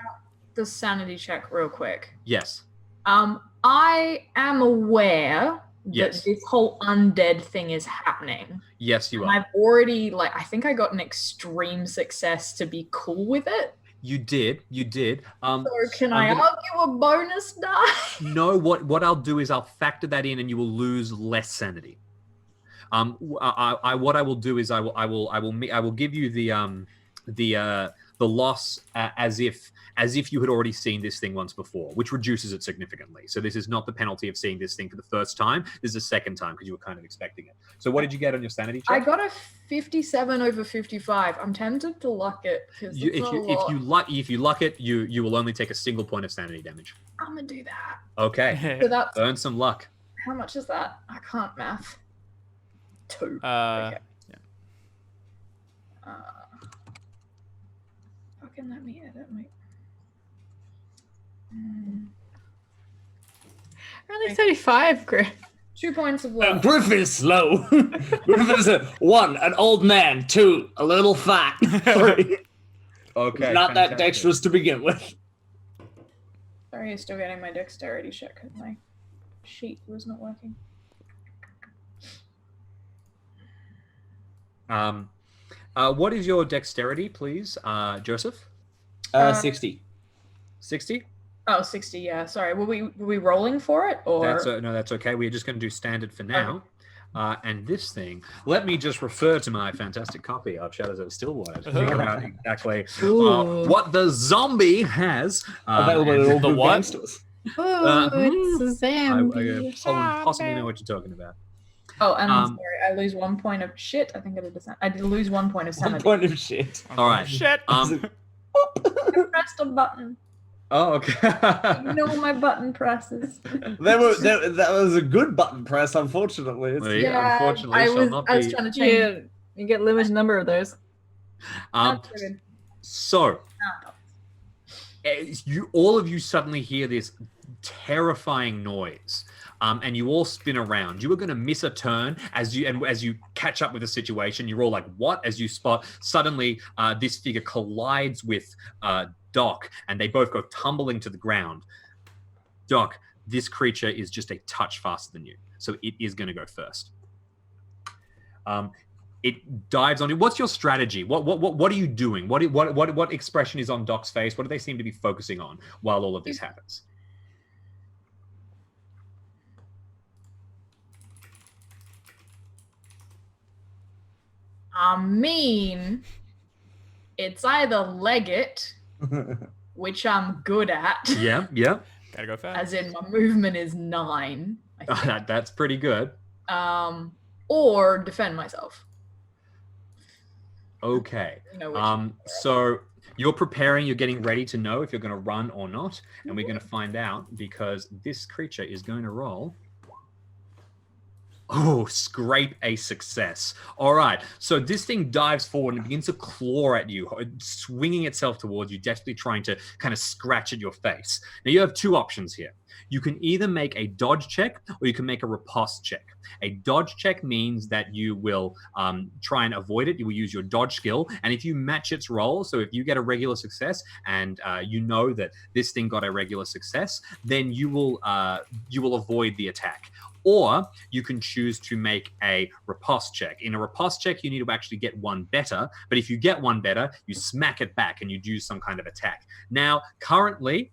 the sanity check real quick. Yes. I am aware Yes. this whole undead thing is happening. Yes, you And are. I've already, I think I got an extreme success to be cool with it. You did. So can I'm I gonna- argue a bonus die? No, what I'll do is I'll factor that in, and you will lose less sanity. What I will do is I will give you the loss as if you had already seen this thing once before, which reduces it significantly. So this is not the penalty of seeing this thing for the first time. This is the second time because you were kind of expecting it. So what did you get on your sanity check? I got a 57 over 55. I'm tempted to luck it because If you luck it, you will only take a single point of sanity damage. I'm gonna do that. Okay, So that's earn some luck. how much is that? I can't math. 2. Yeah. Fucking let me edit my. Only 35, Griff. 2 points of luck. Griff is slow. Griff is 1, an old man. 2, a little fat. 3, Okay, not that fantastic. dexterous to begin with. Sorry, still getting my dexterity check because my sheet was not working. What is your dexterity, please, Joseph? 60. 60? Oh, 60, yeah. Sorry. Were we rolling for it or That's okay. We're just going to do standard for now. And this thing, let me just refer to my fantastic copy of Shadows Over Stillwater to figure out exactly Ooh. what the zombie has. Available and at all the good what? game stores. Oh, it's a I zombie. possibly know what you're talking about. Oh, and Um, sorry, I lose 1 point of shit. I think I did lose 1 point of 1 sanity. point of shit. All right. Shit. I pressed a button. Oh, okay. Ignore my button presses. That was a good button press, unfortunately. Well, yeah, unfortunately, I shall was not trying be. to change. You get limited number of those. Um, That's good. so, No. all of you suddenly hear this terrifying noise. And you all spin around. You are going to miss a turn as you catch up with the situation. You're all like, "What?" As you spot suddenly, this figure collides with Doc, and they both go tumbling to the ground. Doc, this creature is just a touch faster than you, so it is going to go first. It dives on you. What's your strategy? What are you doing? What expression is on Doc's face? What do they seem to be focusing on while all of this happens? I mean, it's either leg it, which I'm good at, Yeah. Gotta go fast. as in my movement is 9, I think. That's pretty good. Or defend myself. Okay. You know, which So you're preparing, you're getting ready to know if you're going to run or not, and we're going to find out because this creature is going to roll. Oh, scrape a success. All right. So this thing dives forward and begins to claw at you, swinging itself towards you, desperately trying to kind of scratch at your face. Now, you have 2 options here. You can either make a dodge check or you can make a riposte check. A dodge check means that you will try and avoid it. You will use your dodge skill. And if you match its roll, so if you get a regular success and you know that this thing got a regular success, then you will avoid the attack. Or you can choose to make a riposte check. In a riposte check, you need to actually get 1 better. But if you get 1 better, you smack it back and you do some kind of attack. Now, currently,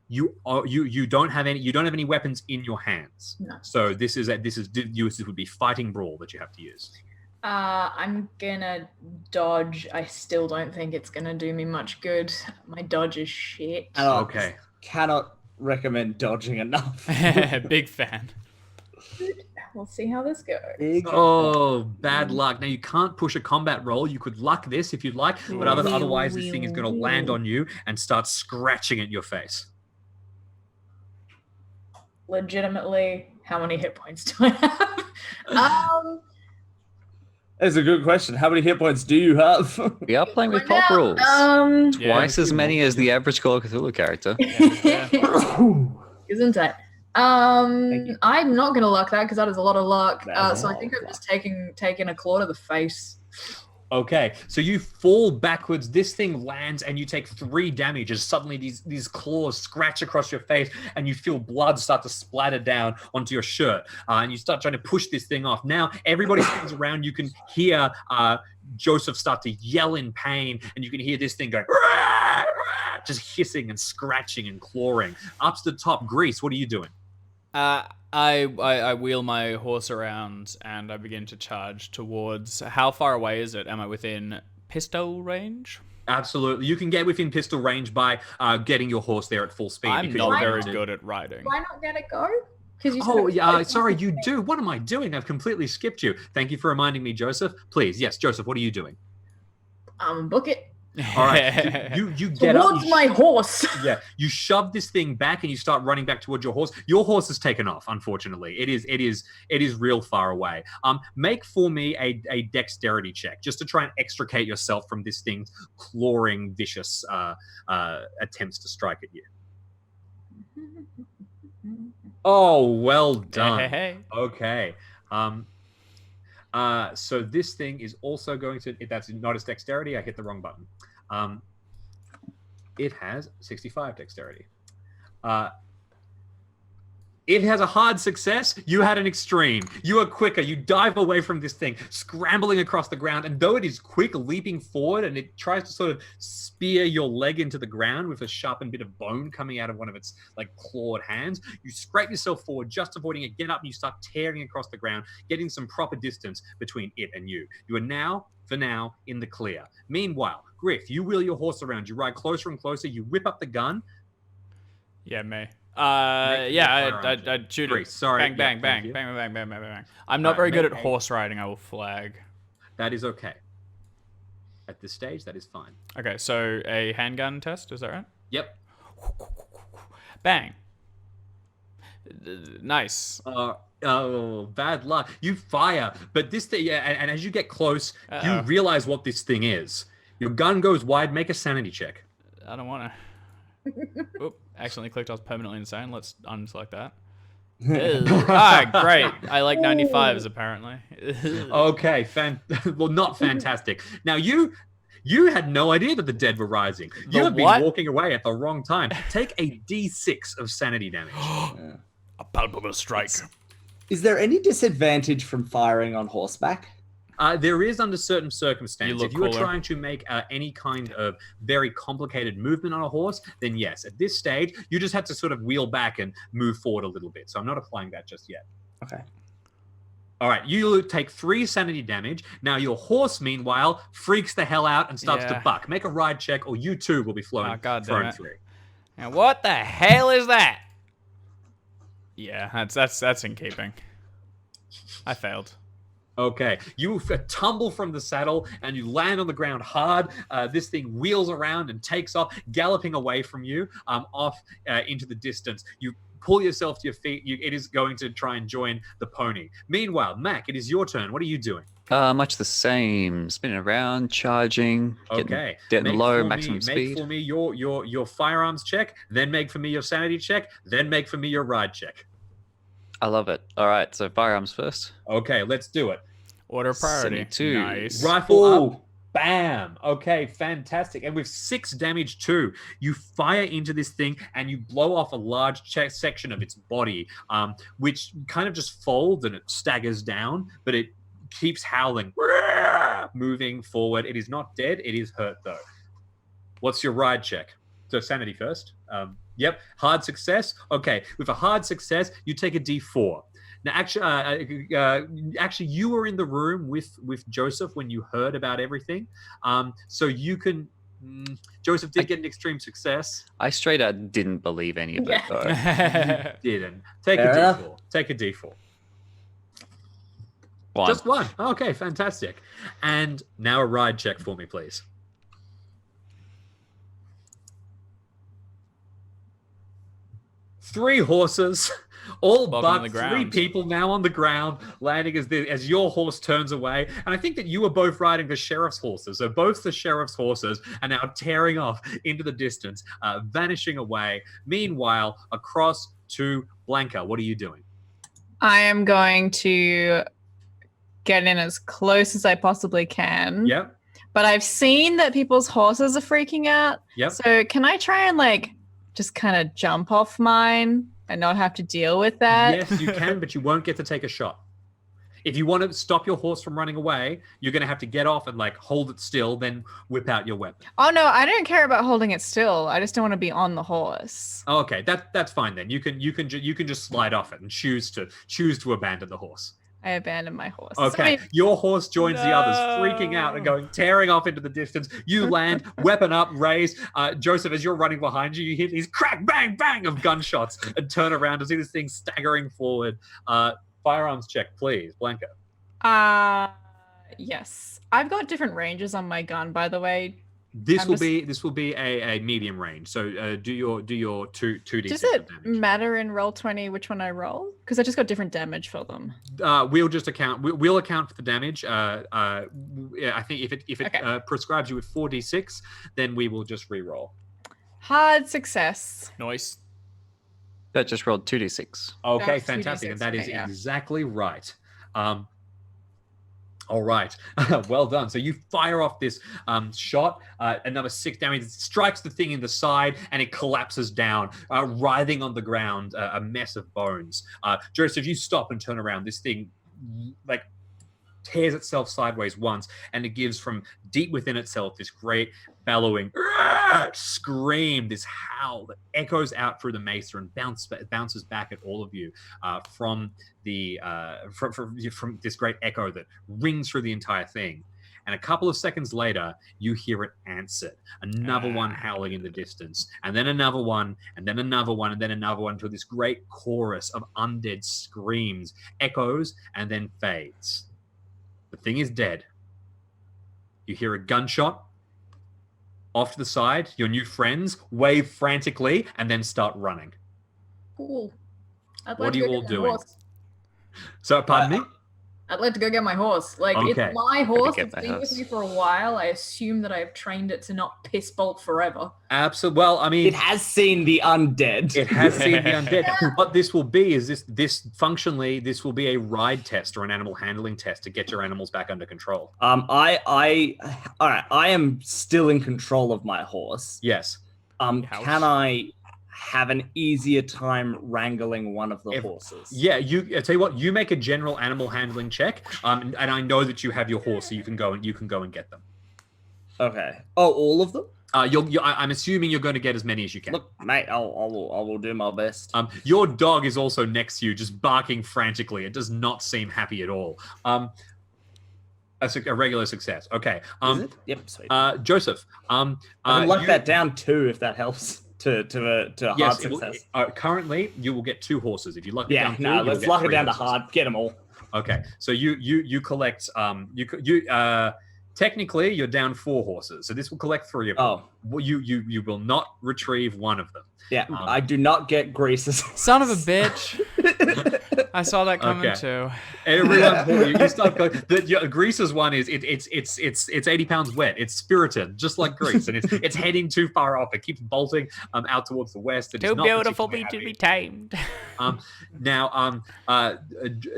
you don't have any weapons in your hands. No. So this would be fighting brawl that you have to use. I'm gonna dodge. I still don't think it's gonna do me much good. My dodge is shit. Okay. Cannot recommend dodging enough. Big fan. We'll see how this goes. Oh, bad luck. Now, you can't push a combat roll. You could luck this if you'd like, but otherwise this thing is going to land on you and start scratching at your face. Legitimately, how many hit points do I have? That's a good question. How many hit points do you have? We are playing with pop rules. Yeah, Twice as many as the average Call of Cthulhu character. Isn't it? I'm not gonna luck that because that is a lot of luck. That's So a I lot think of I'm just taking a claw to the face. Okay, so you fall backwards. This thing lands, and you take 3 damage as suddenly these claws scratch across your face, and you feel blood start to splatter down onto your shirt. And you start trying to push this thing off. Now everybody stands around. You can hear Joseph start to yell in pain, and you can hear this thing going, "Rah, rah," just hissing and scratching and clawing. Up to the top, Grease. What are you doing? I wheel my horse around and I begin to charge towards. How far away is it? Am I within pistol range? Absolutely, you can get within pistol range by getting your horse there at full speed. I'm because not you're very going to- good at riding. Why not get it go? Because Oh, yeah. Sorry, you do. What am I doing? I've completely skipped you. Thank you for reminding me, Joseph. Please, yes, Joseph. What are you doing? Book it All right, you get up. towards my horse. Yeah, you shove this thing back and you start running back towards your horse. Your horse has taken off. Unfortunately, it is real far away. Make for me a dexterity check just to try and extricate yourself from this thing's clawing, vicious attempts to strike at you. Oh, well done. Hey. Okay. So this thing is also going to. That's not its dexterity. I hit the wrong button. It has 65 dexterity. It has a hard success. You had an extreme. You are quicker. You dive away from this thing, scrambling across the ground. And though it is quick, leaping forward, and it tries to sort of spear your leg into the ground with a sharpened bit of bone coming out of one of its clawed hands, you scrape yourself forward, just avoiding it. Get up, and you start tearing across the ground, getting some proper distance between it and you. You are now, for now, in the clear. Meanwhile, Griff, you wheel your horse around. You ride closer and closer. You whip up the gun. Yeah, me. Yeah, I'd shoot Grease, it. sorry. Bang, Yeah, bang, thank bang, you. bang, bang, bang, bang, bang. I'm not very good at horse riding. I will flag. That is okay. At this stage, that is fine. Okay, so a handgun test. Is that right? Yep. Bang. Nice. Oh, bad luck. You fire, but this thing, yeah, and as you get close, you Uh-oh. realize what this thing is. Your gun goes wide. Make a sanity check. I don't want to. Oop, accidentally clicked. I was permanently insane. Let's unselect that. Great. I like 95s apparently. Okay, well, not fantastic. Now you had no idea that the dead were rising. You have been what? walking away at the wrong time. Take a D6 of sanity damage. A palpable strike. Is there any disadvantage from firing on horseback? There is under certain circumstances. look If you are cooler. trying to make any kind of very complicated movement on a horse, then yes. At this stage, you just have to sort of wheel back and move forward a little bit. So I'm not applying that just yet. Okay. All right, you take 3 sanity damage. Now your horse, meanwhile, freaks the hell out and starts to Yeah. buck. Make a ride check, or you too will be God damn thrown it. through. And what the hell is that? Yeah, that's in keeping. I failed. Okay, you tumble from the saddle and you land on the ground hard. This thing wheels around and takes off, galloping away from you, off into the distance. You pull yourself to your feet. It is going to try and join the pony. Meanwhile, Mac, it is your turn. What are you doing? Much the same. Spinning around, charging, Okay, getting low, for me- maximum Make speed. for me your firearms check, then make for me your sanity check, then make for me your ride check. I love it. All right, so firearms first. Okay, let's do it. Order priority. 72. Nice. Rifle Ooh. up. Bam. Okay, fantastic. And with 6 damage too, you fire into this thing and you blow off a large section of its body, which kind of just folds and it staggers down, but it keeps howling, moving forward. It is not dead. It is hurt though. What's your ride check? So sanity first. Yep, hard success. Okay, with a hard success, you take a D4. Now, actually, you were in the room with Joseph when you heard about everything, so you can. Joseph did get an extreme success. I straight out didn't believe any of it, though. Didn't take Fair a enough. D4. Take a D4. One. Just one. Okay, fantastic. And now a ride check for me, please. Three horses, all Welcome to but the 3 ground. people now on the ground, landing as your horse turns away. And I think that you were both riding the sheriff's horses. So both the sheriff's horses are now tearing off into the distance, vanishing away. Meanwhile, across to Blanca, what are you doing? I am going to get in as close as I possibly can. Yep. but I've seen that people's horses are freaking out. Yep. So can I try and like just kind of jump off mine and not have to deal with that? Yes, you can, but you won't get to take a shot. If you want to stop your horse from running away, you're going to have to get off and like hold it still, then whip out your weapon. Oh no, I don't care about holding it still. I just don't want to be on the horse. Oh, okay, that's fine then. You can just slide off it and choose to abandon the horse. I abandoned my horse. Okay, Sorry. your horse joins the others, freaking out and going tearing off into the distance. You land, weapon up, raise. Joseph, as you're running behind you, you hear these crack, bang, bang of gunshots and turn around to see this thing staggering forward. Firearms check, please, Blanca. Yes. I've got different ranges on my gun, by the way. This will be a medium range. So do your 2d6 Does it damage. matter in Roll20 which one I roll? Because I just got different damage for them. We'll account for the damage. I think if it Okay. prescribes you with 4d6, then we will just re-roll. Hard success. Nice. That just rolled 2d6. Okay, That's fantastic, 2d6, and that is okay, yeah. exactly right. All right, well done. So you fire off this shot, another 6 damage. It strikes the thing in the side, and it collapses down, writhing on the ground, a mess of bones. Joseph, you stop and turn around. This thing, like, tears itself sideways once, and it gives from deep within itself this great bellowing scream, this howl that echoes out through the mesa and bounces back at all of you from this great echo that rings through the entire thing. And a couple of seconds later, you hear it answered. Another one howling in the distance, and then another one, and then another one, and then another one, until this great chorus of undead screams echoes and then fades. The thing is dead. You hear a gunshot. Off to the side, your new friends wave frantically and then start running. Cool. I'd What like are to you go all get my doing? horse. So, pardon me? I'd like to go get my horse. Like, Okay. it's my horse. get It's my been with horse. me for a while. I assume that I've trained it to not piss bolt forever. Absolutely. Well, I mean, It has seen the undead. it has seen the undead. What this will be is this functionally, this will be a ride test or an animal handling test to get your animals back under control. All right. I am still in control of my horse. Yes. Ouch. Can I have an easier time wrangling one of the If- horses? Yeah, I tell you what, you make a general animal handling check, and I know that you have your horse, so you can go and get them. Okay. Oh, all of them? I'm assuming you're going to get as many as you can. Look, mate, I will do my best. Your dog is also next to you, just barking frantically. It does not seem happy at all. A regular success. Okay. Is it? Yep. Sweet. Joseph. I can lock you- that down too, if that helps. To hard Yes. It will, success. currently, you will get 2 horses. If you luck it Yeah. down 2, No, you will let's get lock it 3 down to horses. hard. Get them all. Okay. So you collect. Technically, you're down 4 horses. So this will collect 3 of them. Oh, Well, you will not retrieve one of them. yeah. I do not get Grease's. Son of a bitch. I saw that coming Okay. too. Everyone's you start going. Grease's one is it's 80 pounds wet. It's spirited, just like Grease, and it's heading too far off. It keeps bolting out towards the west. And Too it's not beautiful particularly to be tamed. Now,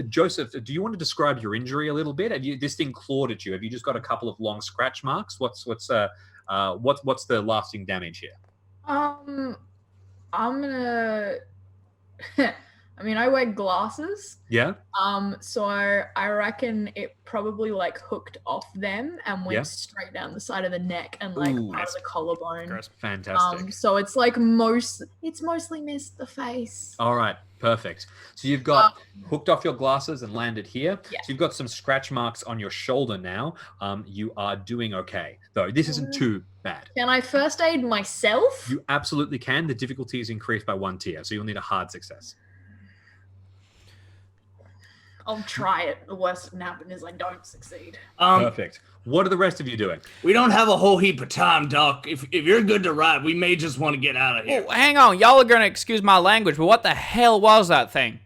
Joseph, do you want to describe your injury a little bit? This thing clawed at you? Have you just got a couple of long scratch marks? What's the lasting damage here? I'm gonna. I mean, I wear glasses. Yeah. So I reckon it probably like hooked off them and went Yeah. straight down the side of the neck and like Ooh. part of the collarbone. Gross. Fantastic. So it's like it's mostly missed the face. All right, perfect. So you've got hooked off your glasses and landed here. Yeah. So you've got some scratch marks on your shoulder now. You are doing okay, though. This isn't too bad. Can I first aid myself? You absolutely can. The difficulty is increased by 1 tier, so you'll need a hard success. I'll try it. The worst that can happen is I don't succeed. Perfect. What are the rest of you doing? We don't have a whole heap of time, Doc. If you're good to ride, we may just want to get out of here. Oh, hang on. Y'all are going to excuse my language, but what the hell was that thing?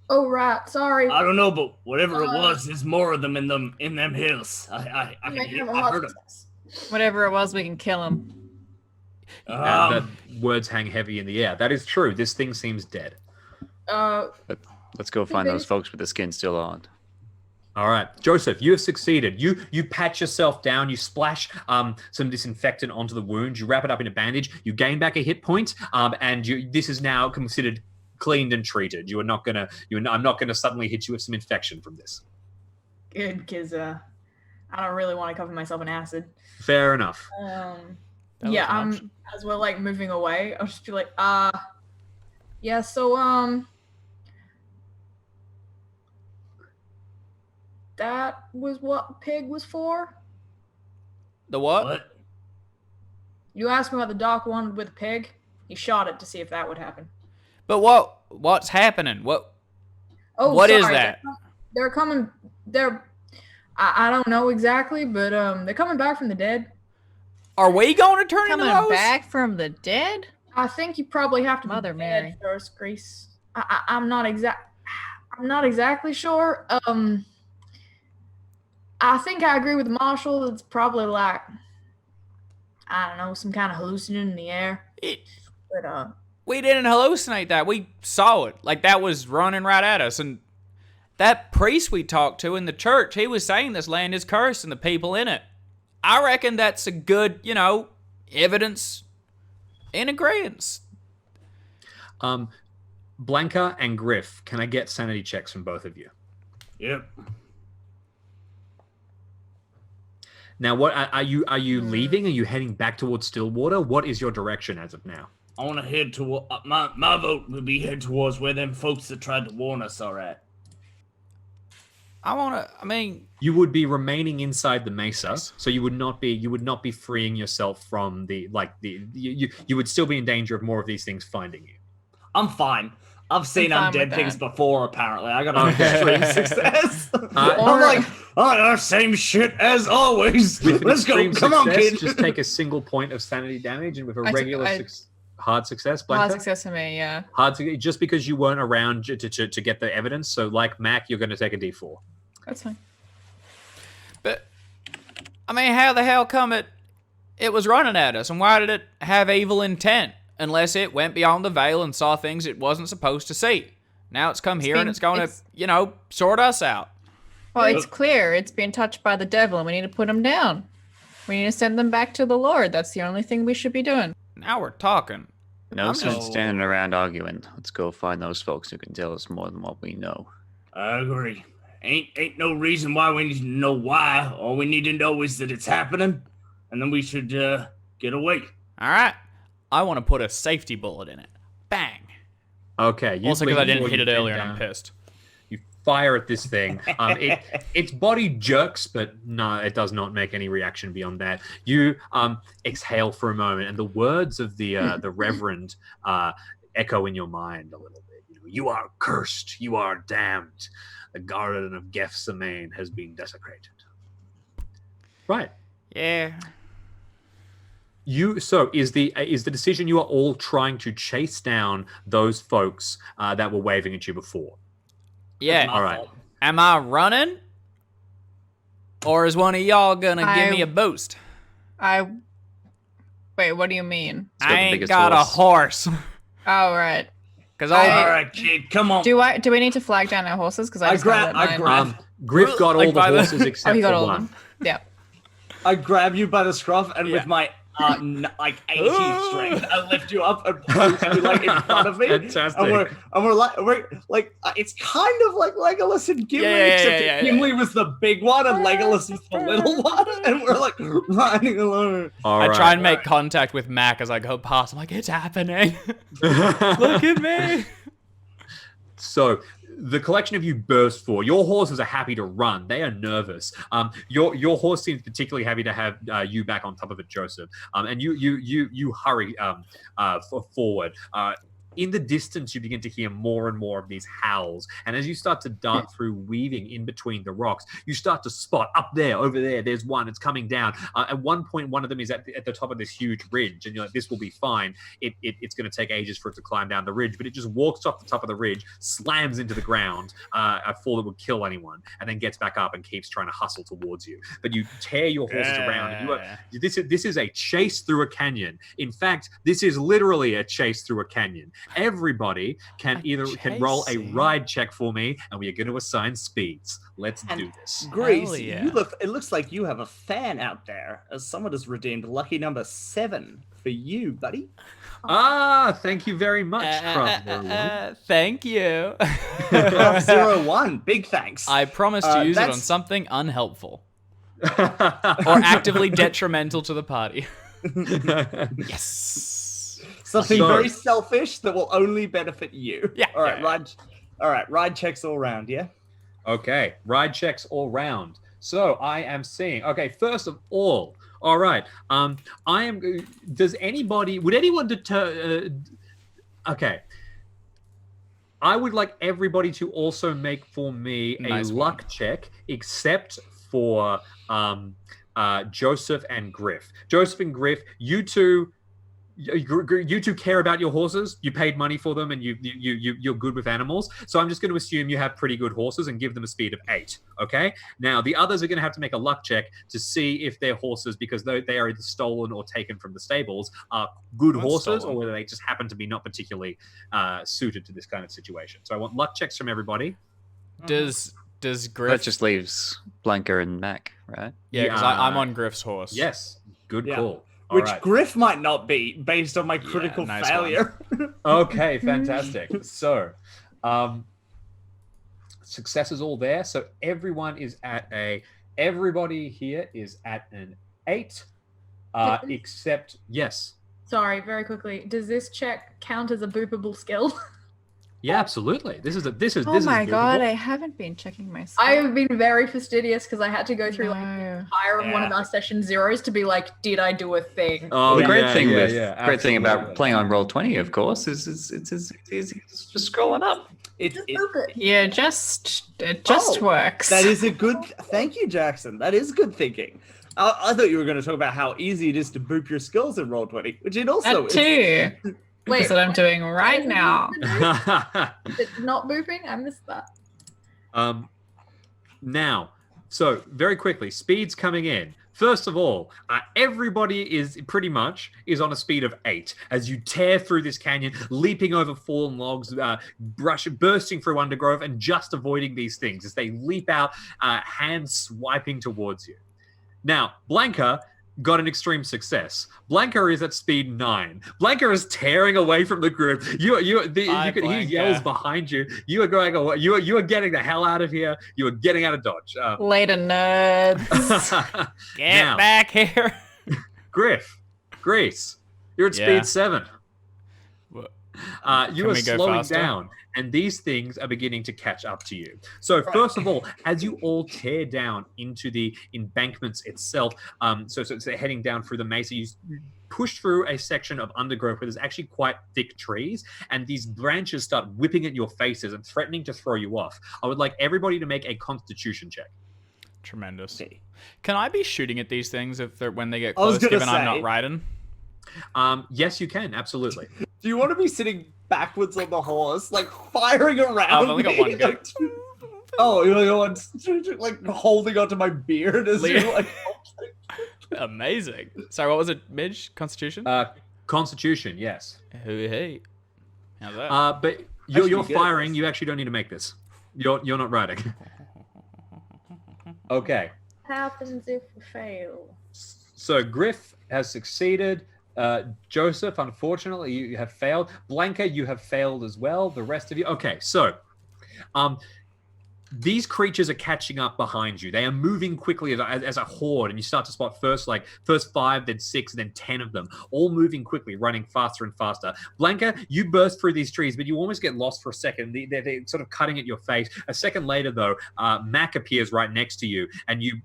Oh right, sorry. I don't know, but whatever it was, there's more of them in them hills. I might have a I hard heard them. success. Whatever it was, we can kill him. The words hang heavy in the air. That is true. This thing seems dead. Let's go find those folks with the skin still on. All right, Joseph, you have succeeded. You patch yourself down. You splash some disinfectant onto the wound. You wrap it up in a bandage. You gain back a hit point, and this is now considered cleaned and treated. I'm not gonna suddenly hit you with some infection from this. Good, because I don't really want to cover myself in acid. Fair enough. As we're like moving away, I'll just be like, yeah. So that was what pig was for? The what? What? You asked me what the doc wanted with a pig. He shot it to see if that would happen. But what's happening? What What is that? They're coming. I don't know exactly, but they're coming back from the dead. Are we going to turn into Coming those? back from the dead? I think you probably have to Mother be Mary. dead first, Grease. I'm not exactly sure. I think I agree with Marshall. It's probably like, I don't know, some kind of hallucinogen in the air. But We didn't hallucinate that. We saw it. Like, that was running right at us. And that priest we talked to in the church, he was saying this land is cursed and the people in it. I reckon that's a good, evidence in agreement. Blanca and Griff, can I get sanity checks from both of you? Yep. Now, what are you leaving? Are you heading back towards Stillwater? What is your direction as of now? I want to head toward my vote would be head towards where them folks that tried to warn us are at. You would be remaining inside the Mesa, so you would not be freeing yourself from you would still be in danger of more of these things finding you. I'm fine. I've seen I'm fine undead with things that. before, apparently. I got a extreme success. I'm Or- like, same shit as always. With an Let's go. extreme Come on, success, kid. Just take a single point of sanity damage, and with a regular hard success, A lot of Blanca? success for me, yeah. Just because you weren't around to get the evidence. So, like Mac, you're going to take a D4. That's fine. But, how the hell come it was running at us? And why did it have evil intent? Unless it went beyond the veil and saw things it wasn't supposed to see. Now it's come here and it's going to, sort us out. Well, it's clear. It's being touched by the devil, and we need to put him down. We need to send them back to the Lord. That's the only thing we should be doing. Now we're talking. No sense standing around arguing. Let's go find those folks who can tell us more than what we know. I agree. Ain't no reason why we need to know why. All we need to know is that it's happening, and then we should get away. All right. I want to put a safety bullet in it. Bang. Okay. Also because I didn't hit it earlier and I'm pissed. You fire at this thing. Its body jerks, but no, it does not make any reaction beyond that. You exhale for a moment, and the words of the Reverend echo in your mind a little bit. You are cursed. You are damned. The garden of Gethsemane has been desecrated. Right. Yeah. So is the decision you are all trying to chase down those folks that were waving at you before? Yeah. All right. Am I running? Or is one of y'all gonna give me a boost? Wait, what do you mean? got I the ain't biggest got a horse. horse. Oh, right. Because All right, kid, come on. Do we need to flag down our horses? Because I grab. Griff got all Like the by the- horses except he got for all of one. them. Yeah. I grab you by the scruff and Yeah. with my 80 strength, I lift you up and push you in front of me. Fantastic. And we're like it's kind of like Legolas and Gimli, except Gimli was the big one and Legolas was the little one, and we're like riding along. All I right. try and make contact with Mac as I go past. I'm like, it's happening. Look at me. So the collection of you burst forward. Your horses are happy to run. They are nervous. Your horse seems particularly happy to have you back on top of it, Joseph. And you hurry forward. In the distance, you begin to hear more and more of these howls. And as you start to dart through, weaving in between the rocks, you start to spot up there, over there, there's one, it's coming down. At one point, one of them is at the top of this huge ridge. And you're like, this will be fine. It's going to take ages for it to climb down the ridge. But it just walks off the top of the ridge, slams into the ground, a fall that would kill anyone, and then gets back up and keeps trying to hustle towards you. But you tear your horses around. And this is a chase through a canyon. In fact, this is literally a chase through a canyon. Everybody can roll a chasing. ride check for me, and we are going to assign speeds. Let's do this. Grace, Hell yeah. it looks like you have a fan out there, as someone has redeemed lucky number 7 for you, buddy. Thank you very much, Thank you. 01, big thanks. I promise to use it on that's- something unhelpful or actively detrimental to the party. Yes. Something So- very selfish that will only benefit you. Yeah. All right, Yeah. ride checks all round, yeah? Okay, ride checks all round. So I am seeing. Okay, first of all, all right. Would anyone deter? Okay. I would like everybody to also make for me a Nice one. luck check, except for Joseph and Griff. Joseph and Griff, you two care about your horses. You paid money for them, and you're good with animals. So I'm just going to assume you have pretty good horses and give them a speed of 8. Okay. Now the others are going to have to make a luck check to see if their horses, because they are either stolen or taken from the stables, are good Not horses, stolen. or whether they just happen to be not particularly suited to this kind of situation. So I want luck checks from everybody. Does Griff? That just leaves Blanca and Mac, right? Yeah, because Yeah. I'm on Griff's horse. Yes. Good Yeah. call. All Which right. Griff might not be, based on my critical nice failure. Okay, fantastic. So, success is all there. So everyone is everybody here is at an 8, except yes. Sorry, very quickly. Does this check count as a boopable skill? Yeah, absolutely. This is Oh this my is god, doable. I haven't been checking my I stuff. have been very fastidious because I had to go through like the No. entire of one of Yeah. our session zeros to be like, did I do a thing? Oh, the great yeah, thing yeah, with yeah, great thing absolutely. about playing on Roll20, of course, is it's just scrolling up. It, Just it, boop it. Yeah, it just Oh, works. that is a good. Thank you, Jackson. That is good thinking. I thought you were going to talk about how easy it is to boop your skills in Roll20, which it also that is. too. Wait, That's what I'm doing right now. Is it not booping? I missed that. Now, so very quickly, speeds coming in. First of all, everybody is pretty much on a speed of 8 as you tear through this canyon, leaping over fallen logs, bursting through undergrowth, and just avoiding these things as they leap out, hands swiping towards you. Now, Blanca got an extreme success. Blanca is at speed 9. Blanca is tearing away from the group. Bye, He Blanca. yells behind you. You are going away. You are getting the hell out of here. You are getting out of Dodge. Later, nerds. Get Now, back here. Griff, Grease, you're at Yeah. speed 7. What? You Can are we go slowing faster? down, and these things are beginning to catch up to you. So first of all, as you all tear down into the embankments itself, so heading down through the mesa, you push through a section of undergrowth where there's actually quite thick trees, and these branches start whipping at your faces and threatening to throw you off. I would like everybody to make a Constitution check. Tremendous. Okay. Can I be shooting at these things when they get I was close, gonna given I'm not say- riding? Yes, you can, absolutely. Do you want to be sitting backwards on the horse, like firing around? I've only got me? one gun. Oh, you're the one like holding onto my beard as Leah. you're like. Amazing. Sorry, what was it? Midge? Constitution? Constitution, yes. Hey. How's that? But should you're be good at firing. this. You actually don't need to make this. You're not riding. Okay. Happens if we fail. So Griff has succeeded. Joseph, unfortunately, you have failed. Blanca, you have failed as well. The rest of you. Okay, so these creatures are catching up behind you. They are moving quickly as a horde, and you start to spot first 5, then 6, then 10 of them, all moving quickly, running faster and faster. Blanca, you burst through these trees, but you almost get lost for a second. They're sort of cutting at your face. A second later, though, Mac appears right next to you, and you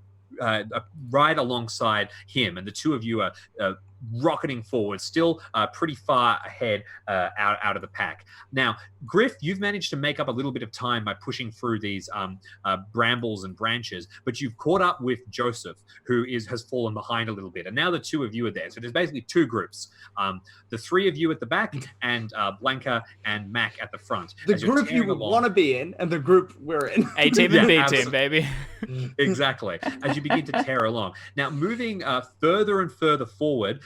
ride alongside him, and the two of you are rocketing forward, still pretty far ahead out of the pack. Now, Griff, you've managed to make up a little bit of time by pushing through these brambles and branches, but you've caught up with Joseph, who has fallen behind a little bit, and now the two of you are there. So there's basically two groups: the three of you at the back, and Blanca and Mac at the front. The As you're group you tearing would along. want to be in, and the group we're in. A team Yeah, and B absolutely. team, baby. Exactly. As you begin to tear along. Now, moving further and further forward,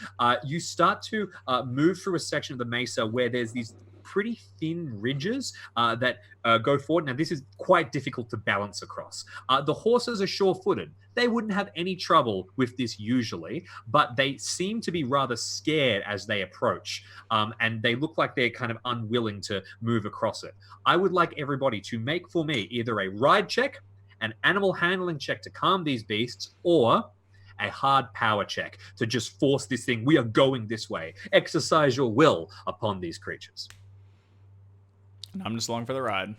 you start to move through a section of the mesa where there's these pretty thin ridges that go forward. Now, this is quite difficult to balance across. The horses are sure-footed. They wouldn't have any trouble with this usually, but they seem to be rather scared as they approach, and they look like they're kind of unwilling to move across it. I would like everybody to make for me either a ride check, an animal handling check to calm these beasts, or a hard power check to just force this thing. We are going this way. Exercise your will upon these creatures. I'm just along for the ride.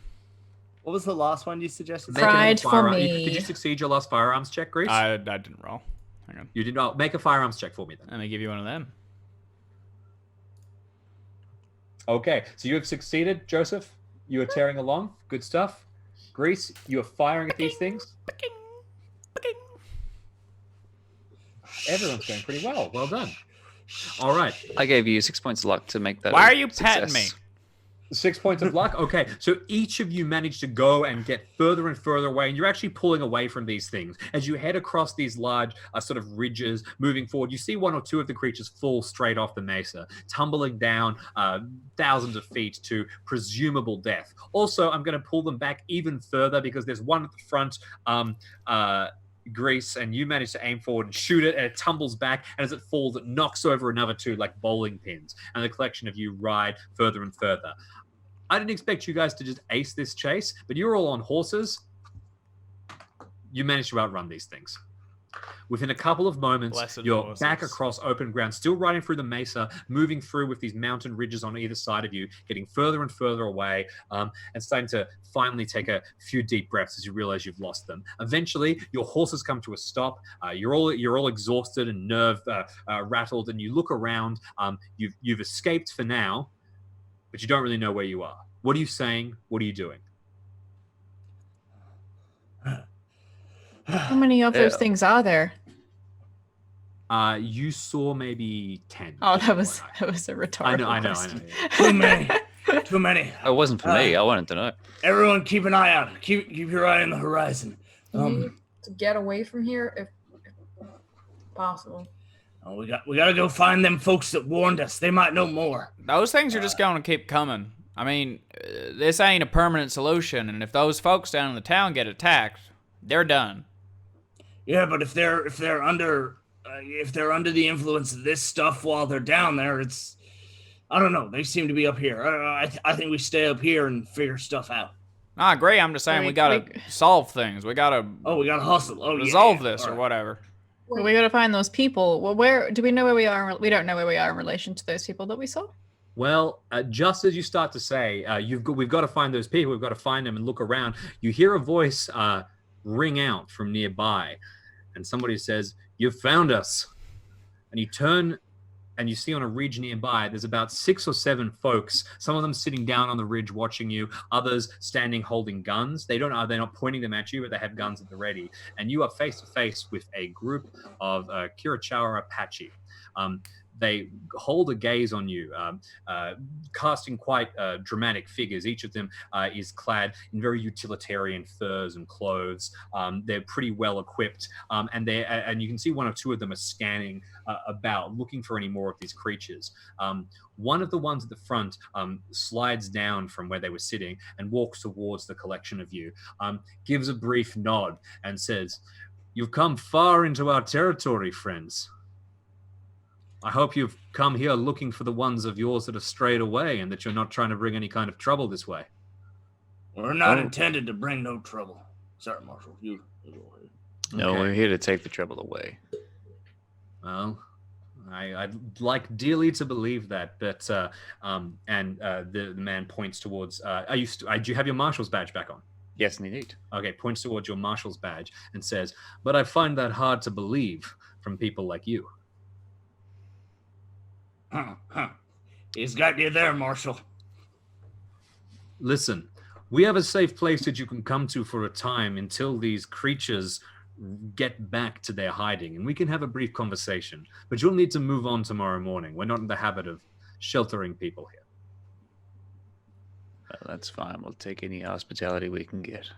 What was the last one you suggested? Make an Ride for firearm- me. Did you succeed your last firearms check, Grace? I didn't roll. Hang on. You did not. Make a firearms check for me then. Let me give you one of them. Okay, so you have succeeded, Joseph. You are tearing along. Good stuff. Grease, you are firing at these things. Everyone's going pretty well. Well done. All right. I gave you 6 points of luck to make that. Why a are you patting me? success. 6 points of luck. Okay, so each of you managed to go and get further and further away, and you're actually pulling away from these things. As you head across these large sort of ridges, moving forward, you see one or two of the creatures fall straight off the mesa, tumbling down thousands of feet to presumable death. Also, I'm going to pull them back even further because there's one at the front, Grease, and you manage to aim forward and shoot it, and it tumbles back, and as it falls, it knocks over another two like bowling pins, and the collection of you ride further and further. I didn't expect you guys to just ace this chase, but you're all on horses. You managed to outrun these things. Within a couple of moments, Blessed you're horses. back across open ground, still riding through the mesa, moving through with these mountain ridges on either side of you, getting further and further away, and starting to finally take a few deep breaths as you realize you've lost them. Eventually, your horses come to a stop. You're all exhausted and nerve rattled, and you look around. You've escaped for now, but you don't really know where you are. What are you saying? What are you doing? How many of those Yeah. things are there? You saw maybe 10. Oh, that was a rhetorical I know. question. Too many. Too many. It wasn't for me. I wanted to know. Everyone, keep an eye out. Keep your eye on the horizon. To get away from here, if possible. We gotta go find them folks that warned us. They might know more. Those things are just going to keep coming. I mean, this ain't a permanent solution, and if those folks down in the town get attacked, they're done. Yeah, but if they're under the influence of this stuff while they're down there, it's, I don't know. They seem to be up here. I think we stay up here and figure stuff out. I agree. I'm just saying we gotta solve things. We gotta We gotta hustle. resolve this All or right. whatever. Well, we gotta find those people. Well, where do we know where we are? We don't know where we are in relation to those people that we saw. Well, just as you start to say, we've got to find those people. We've got to find them and look around. You hear a voice ring out from nearby, and somebody says, "You've found us." And you turn, and you see on a ridge nearby, there's about 6 or 7 folks. Some of them sitting down on the ridge watching you. Others standing holding guns. They're not pointing them at you, but they have guns at the ready. And you are face to face with a group of Kirichawa Apache. They hold a gaze on you, casting quite dramatic figures. Each of them is clad in very utilitarian furs and clothes. They're pretty well equipped, and you can see one or two of them are scanning about, looking for any more of these creatures. One of the ones at the front slides down from where they were sitting and walks towards the collection of you, gives a brief nod, and says, "You've come far into our territory, friends. I hope you've come here looking for the ones of yours that have strayed away and that you're not trying to bring any kind of trouble this way." We're not intended to bring no trouble. Sorry, Marshall. You go ahead. No, Okay. we're here to take the trouble away. Well, I'd like dearly to believe that, but the man points towards. Do you have your marshal's badge back on? Yes, indeed. Okay, points towards your marshal's badge and says, "But I find that hard to believe from people like you." He's got you there, Marshall. Listen, we have a safe place that you can come to for a time until these creatures get back to their hiding, and we can have a brief conversation. But you'll need to move on tomorrow morning. We're not in the habit of sheltering people here. Well, that's fine. We'll take any hospitality we can get.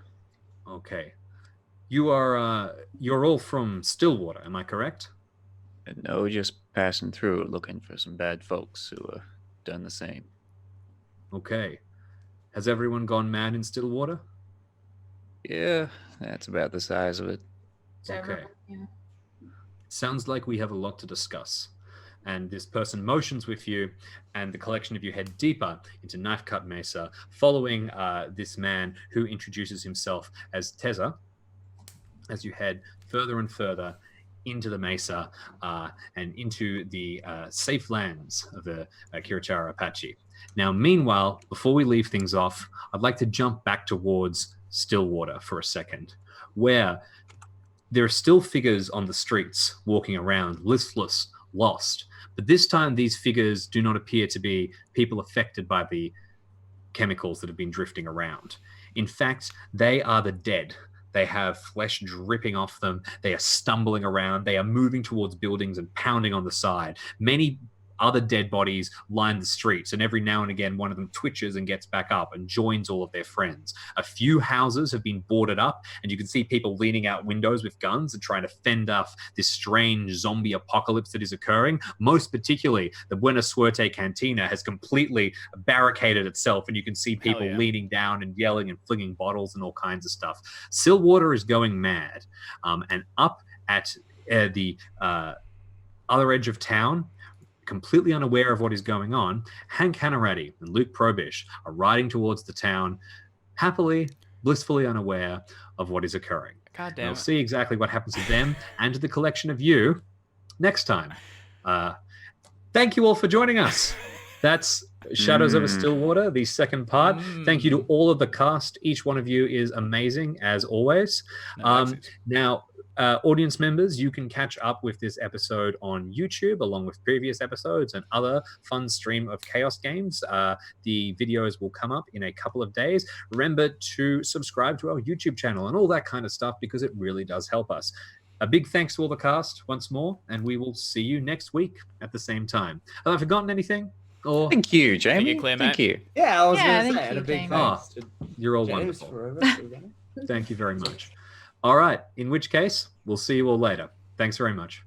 Okay. You're all from Stillwater, am I correct? And no, just passing through looking for some bad folks who have done the same. Okay. Has everyone gone mad in Stillwater? Yeah, that's about the size of it. Okay. Yeah. Sounds like we have a lot to discuss. And this person motions with you, and the collection of you head deeper into Knife Cut Mesa, following this man who introduces himself as Teza, as you head further and further into the Mesa and into the safe lands of the Kirachara Apache. Now, meanwhile, before we leave things off, I'd like to jump back towards Stillwater for a second, where there are still figures on the streets walking around, listless, lost. But this time, these figures do not appear to be people affected by the chemicals that have been drifting around. In fact, they are the dead. They have flesh dripping off them. They are stumbling around. They are moving towards buildings and pounding on the side. Many other dead bodies line the streets, and every now and again one of them twitches and gets back up and joins all of their friends. A few houses have been boarded up, and you can see people leaning out windows with guns and trying to fend off this strange zombie apocalypse that is occurring. Most particularly, the Buena Suerte Cantina has completely barricaded itself, and you can see people leaning down and yelling and flinging bottles and all kinds of stuff. Stillwater is going mad. And up at the other edge of town, completely unaware of what is going on, Hank Hanarati and Luke Probish are riding towards the town, happily, blissfully unaware of what is occurring. God damn We'll it. see exactly what happens to them and to the collection of you next time. Thank you all for joining us. That's Shadows Over Stillwater, the second part. Thank you to all of the cast. Each one of you is amazing, as always. Now, audience members, you can catch up with this episode on YouTube along with previous episodes and other fun stream of Chaos games. The videos will come up in a couple of days. Remember to subscribe to our YouTube channel and all that kind of stuff, because it really does help us. A big thanks to all the cast once more, and we will see you next week at the same time. Have I forgotten anything? Or Thank you, Jamie. you're clear, Thank mate. you. Yeah, I was Yeah, going to thank say, and a you, big Jamie. thanks to you're all James wonderful. forever. Thank you very much. All right. In which case, we'll see you all later. Thanks very much.